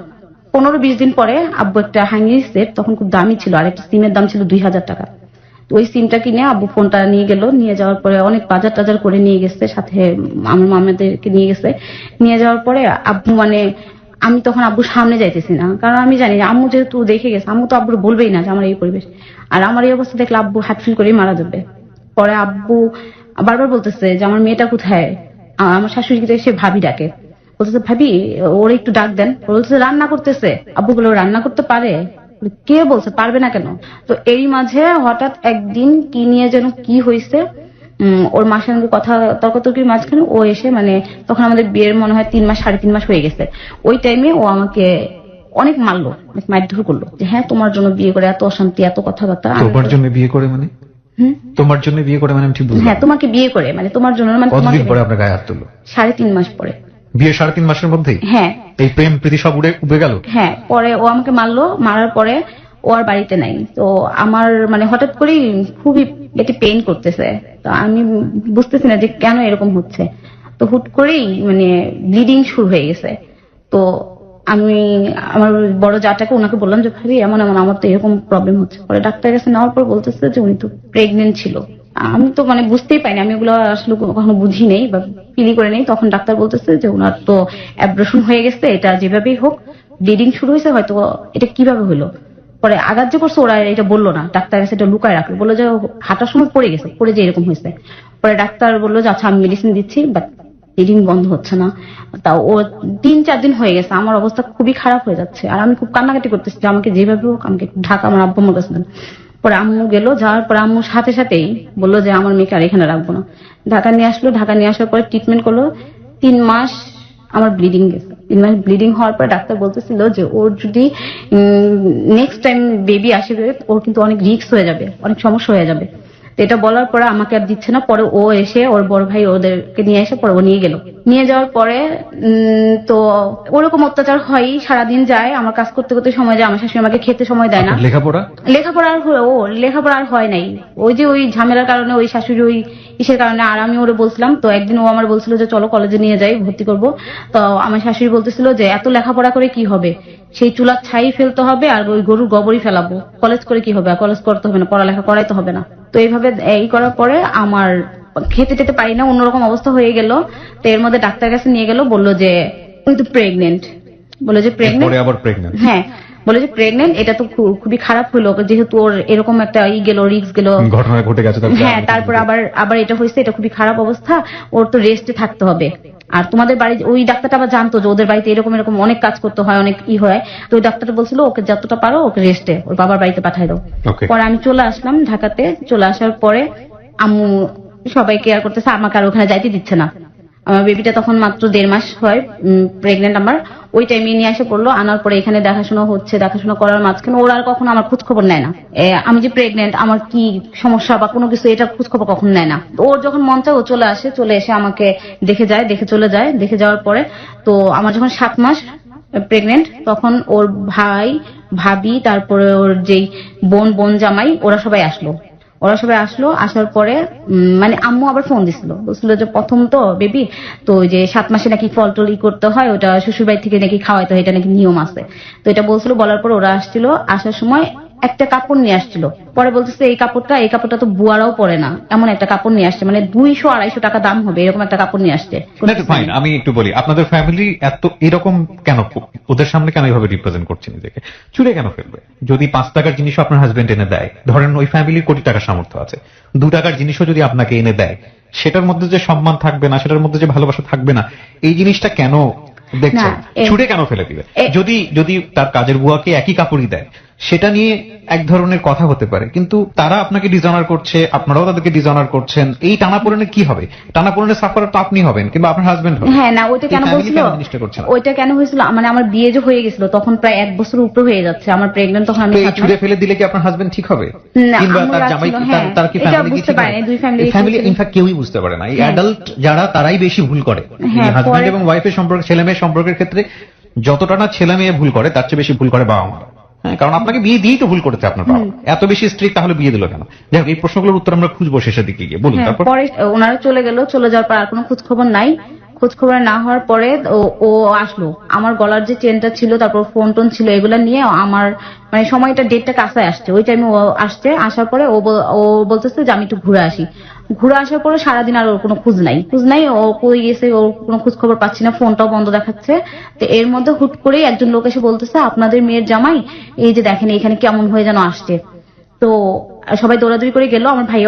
B: 15-20 দিন পরে আব্বু একটা হ্যাঙ্গিং সেট, তখন খুব দামি ছিল, আর একটা সিমের দাম ছিল 2000 টাকা। তো ওই সিমটা কিনে আব্বু ফোনটা নিয়ে গেল, নিয়ে যাওয়ার পরে অনেক বাজার টাজার করে নিয়ে গেছে, সাথে আমার মামাদেরকে নিয়ে গেছে। নিয়ে যাওয়ার পরে আব্বু মানে আমি তখন আব্বুর সামনে যাইতেছি না, কারণ আমি জানি যে আম্মু যেহেতু দেখে গেছে, আম্মু তো আব্বুর বলবেই না যে আমার এই পরিবেশ, আর আমার এই অবস্থা দেখলে আব্বু হার্ট ফিল করেই মারা যাবে। পরে আব্বু বারবার বলতেছে যে আমার মেয়েটা কোথায়। আমার শাশুড়িকে সে ভাবি ডাকে, বলতেছে ভাবি ওরা একটু ডাক দেন। বলতেছে রান্না করতেছে। আব্বু বলে রান্না করতে পারে, কে বলছে পারবে না কেন। তো এই মাঝে হঠাৎ একদিন কি নিয়ে যেন কি হয়েছে, ওর মাসের সঙ্গে কথা তর্কাতর্কির মাঝখানে ও এসে মানে তখন আমাদের বিয়ের মনে হয় 3 মাস 3.5 মাস হয়ে গেছে। ওই টাইমে ও আমাকে অনেক মারলো, মারধর করলো যে হ্যাঁ তোমার জন্য বিয়ে করে এত অশান্তি, এত কথাবার্তা।
C: তোমার জন্য বিয়ে করে মানে? তোমার জন্য বিয়ে করে মানে আমি ঠিক বুঝলাম।
B: হ্যাঁ তোমাকে বিয়ে করে মানে তোমার জন্য, মানে
C: কতদিন পরে আপনার গায়ে হাত তুললো?
B: 3.5 মাস পরে।
C: বিয়ে 3.5 মাসের মধ্যেই
B: হ্যাঁ
C: এই প্রেম প্রীতি সব উবে গেল?
B: হ্যাঁ, পরে ও আমাকে মারলো, মারার পরে ও আর বাড়িতে নাই। তো আমার মানে হঠাৎ করেই খুবই পেটে পেইন করতেছে, তো আমি বুঝতেছি না যে কেন এরকম হচ্ছে। তো হুট করেই মানে ব্লিডিং শুরু হয়ে গেছে। তো আমি আমার বড় জাটাকে ওনাকে বললাম যে ভাবি এমন এমন আমার তো এরকম প্রবলেম হচ্ছে। পরে ডাক্তারের কাছে নেওয়ার পর বলতেছে যে উনি তো প্রেগনেন্ট ছিল। আমি তো মানে বুঝতেই পাইনি, আমি ওগুলো আসলে কখনো বুঝি নেই বা ফিলি করে নেই। তখন ডাক্তার বলতেছে যে ওনার তো অ্যাব্রেশন হয়ে গেছে, এটা যেভাবেই হোক ব্লিডিং শুরু হয়েছে, হয়তো এটা কিভাবে হলো। পরে আঘাত যে করছে ওরা এটা বললো না, ডাক্তার কাছে এটা লুকায় রাখলো, বললো যে হাঁটার সময় পড়ে গেছে, পড়ে যে এরকম হয়েছে। পরে ডাক্তার বললো যে আচ্ছা আমি মেডিসিন দিচ্ছি, বাট ব্লিডিং বন্ধ হচ্ছে না। তাও ও 3-4 দিন হয়ে গেছে, আমার অবস্থা খুবই খারাপ হয়ে যাচ্ছে। আর আমি খুব কান্নাকাটি করতেছি যে আমাকে যেভাবে হোক আমাকে ঢাকা আমার আব্বু আমার কাছে দেন। পরে আম্মু গেল, যাওয়ার পরে আম্মুর সাথে সাথেই বললো যে আমার মেয়েকে আর এখানে রাখবো না। ঢাকা নিয়ে আসলো, ঢাকা নিয়ে আসার পরে ট্রিটমেন্ট করলো। 3 মাস আমার ব্লিডিং গেছে। 3 মাস ব্লিডিং হওয়ার পর ডাক্তার বলতেছিল যে ওর যদি নেক্সট টাইম বেবি আসবে ওর কিন্তু অনেক রিস্ক হয়ে যাবে, অনেক সমস্যা হয়ে যাবে। তো এটা বলার পরে আমাকে আর দিচ্ছে না। পরে ও এসে ওর বড় ভাই ওদেরকে নিয়ে এসে পরে ও নিয়ে গেল। নিয়ে যাওয়ার পরে তো ওরকম অত্যাচার হয়, সারাদিন যায়, আমার কাজ করতে করতে সময় যায়, আমার শাশুড়ি আমাকে খেতে সময় দেয় না। লেখাপড়া আর হয় নাই। ওই ঝামেলার কারণে, ওই শাশুড়ি ওই ইসের কারণে। আর আমি ওরে বলছিলাম, তো একদিন ও আমার বলছিল যে চলো কলেজে নিয়ে যাই, ভর্তি করবো। তো আমার শাশুড়ি বলতেছিল যে এত লেখাপড়া করে কি হবে, সেই চুলার ছাই ফেলতে হবে আর ওই গরুর গোবরই ফেলাবো, কলেজ করে কি হবে, কলেজ করতে হবে না, পড়ালেখা করাইতে হবে না। তো এইভাবে এই করার পরে আমার খেতে টেতে পারি না, অন্যরকম অবস্থা হয়ে গেল। তো এর মধ্যে ডাক্তার কাছে নিয়ে গেল, বললো যে তুমি তো প্রেগনেন্ট। বললো যে প্রেগনেন্ট, হ্যাঁ বলে যে প্রেগনেন্ট। এটা তো খুবই খারাপ হলো, যেহেতু ওর এরকম একটা রিস্ক গেল,
C: ঘটনা ঘটে গেছে।
B: হ্যাঁ, তারপর আবার এটা হয়েছে, এটা খুবই খারাপ অবস্থা, ওর তো রেস্টে থাকতে হবে। আর তোমাদের বাড়ি ওই ডাক্তারটা আবার জানতো যে ওদের বাড়িতে এরকম অনেক কাজ করতে হয়, অনেক হয়। তো ওই ডাক্তারটা বলছিল ওকে যতটা পারো ওকে রেস্টে ওর বাবার বাড়িতে পাঠাই দাও। পরে আমি চলে আসলাম ঢাকাতে। চলে আসার পরে আম্মু সবাই কেয়ার করতেছে, আমাকে আর ওখানে যাইতে দিচ্ছে না। আমার বেবিটা তখন মাত্র 1.5 মাস হয় প্রেগনেন্ট আমার। ওই টাইমে নিয়ে এসে পড়লো, আনার পরে এখানে দেখাশোনা হচ্ছে, দেখাশোনা করার মাঝখানে ওরা আর কখনো আমার খোঁজ খবর নেয় না। আমি যে প্রেগনেন্ট, আমার কি সমস্যা বা কোনো কিছু, এটা খোঁজ খবর কখনো নেয় না। ওর যখন মন চায় ও চলে আসে, চলে এসে আমাকে দেখে যায়, দেখে চলে যায়। দেখে যাওয়ার পরে তো আমার যখন 7 মাস প্রেগনেন্ট, তখন ওর ভাই ভাবি, তারপরে ওর যেই বোন জামাই, ওরা সবাই আসলো। আসার পরে মানে আম্মু আবার ফোন দিছিল, বলছিল যে প্রথম তো বেবি, তো ওই যে 7 মাসে নাকি ফল টল করতে হয়, ওটা শ্বশুর বাড়ি থেকে নাকি খাওয়াইতে হয়, এটা নাকি নিয়ম আছে। তো এটা বলছিল। বলার পর ওরা আসছিল, আসার সময় একটা কাপড় নিয়ে আসছিল। পরে বলতেছে এই কাপড়টা তো বুয়ারাও পরে না, এমন একটা কাপড় নিয়ে আসছে, মানে 200-250 টাকা দাম হবে এরকম একটা কাপড় নিয়ে আসছে।
C: আমি একটু বলি, আপনাদের ফ্যামিলি এত এরকম কেন, ওদের সামনে কেন এইভাবে রিপ্রেজেন্ট করছে নিজেকে? চুরে কেন ফেলবে? যদি 5 টাকার জিনিসও আপনার হাজবেন্ড এনে দেয়, ধরেন ওই ফ্যামিলির কোটি টাকার সামর্থ্য আছে, 2 টাকার জিনিসও যদি আপনাকে এনে দেয়, সেটার মধ্যে যে সম্মান থাকবে না, সেটার মধ্যে যে ভালোবাসা থাকবে না, এই জিনিসটা কেন দেখছেন? ছুড়ে কেন ফেলে দিবে? যদি তার কাজের বুয়াকে একই কাপড়ই দেয়, সেটা নিয়ে এক ধরনের কথা হতে পারে, কিন্তু তারা আপনাকে ডিসঅনার করছে, আপনারাও তাদেরকে ডিসঅনার করছেন। এই টানাপোড়েনে কি হবে? টানাপোড়েনে সাফার তো আপনি হবেন কিংবা আপনার হাজবেন্ড হবে।
B: হ্যাঁ, না ওইটা কেন বলছিল, ওইটা কেন হয়েছিল, মানে আমার বিয়ে যে হয়ে গেছিল তখন প্রায় 1 বছর উপরে হয়ে যাচ্ছে, আমার প্রেগনেন্ট তখন। আমি
C: ছুড়ে ফেলে দিলে কি আপনার হাজবেন্ড ঠিক হবে? কিংবা তার জামাই, তার কি ফ্যামিলি ইনফ্যাক্ট কেউই বুঝতে পারে না। এই অ্যাডাল্ট যারা, তারাই বেশি ভুল করে। হাজবেন্ড এবং ওয়াইফের সম্পর্ক, ছেলে মেয়ের সম্পর্কের ক্ষেত্রে যতটা না ছেলে মেয়ে ভুল করে, তার চেয়ে বেশি ভুল করে বাবা মা। হ্যাঁ, কারণ আপনাকে বিয়ে দিয়েই তো ভুল করেছে আপনার বাবা। এত বেশি স্ট্রিক্ট, তাহলে বিয়ে দিল কেন? যাই হোক, এই প্রশ্নগুলোর উত্তর আমরা খুঁজবো শেষের দিকে গিয়ে। বলুন। তারপর
B: পরে ওনারা চলে গেল, চলে যাওয়ার পর আর কোনো খোঁজ খবর নাই। খোঁজ খবর না হওয়ার পরে ও আসলো, আমার গলার যে চেনটা ছিল, তারপর ফোন টোন ছিল, এগুলা নিয়ে আমার মানে সময়টা ডেটটা কাছে আসছে, ওই টাইমে ও আসছে। আসার পরে ও বলতেছে যে আমি একটু ঘুরে আসি। ঘুরে আসার পরে সারাদিন আর ওর কোনো খোঁজ নাই, ও কই গেছে, ওর কোনো খোঁজ খবর পাচ্ছি না, ফোনটাও বন্ধ দেখাচ্ছে। তো এর মধ্যে হুট করেই একজন লোক এসে বলতেছে আপনাদের মেয়ের জামাই এই যে দেখেন এখানে কেমন হয়ে যেন আসছে। তো সবাই দৌড়াদৌড়ি করে গেল, আমার ভাই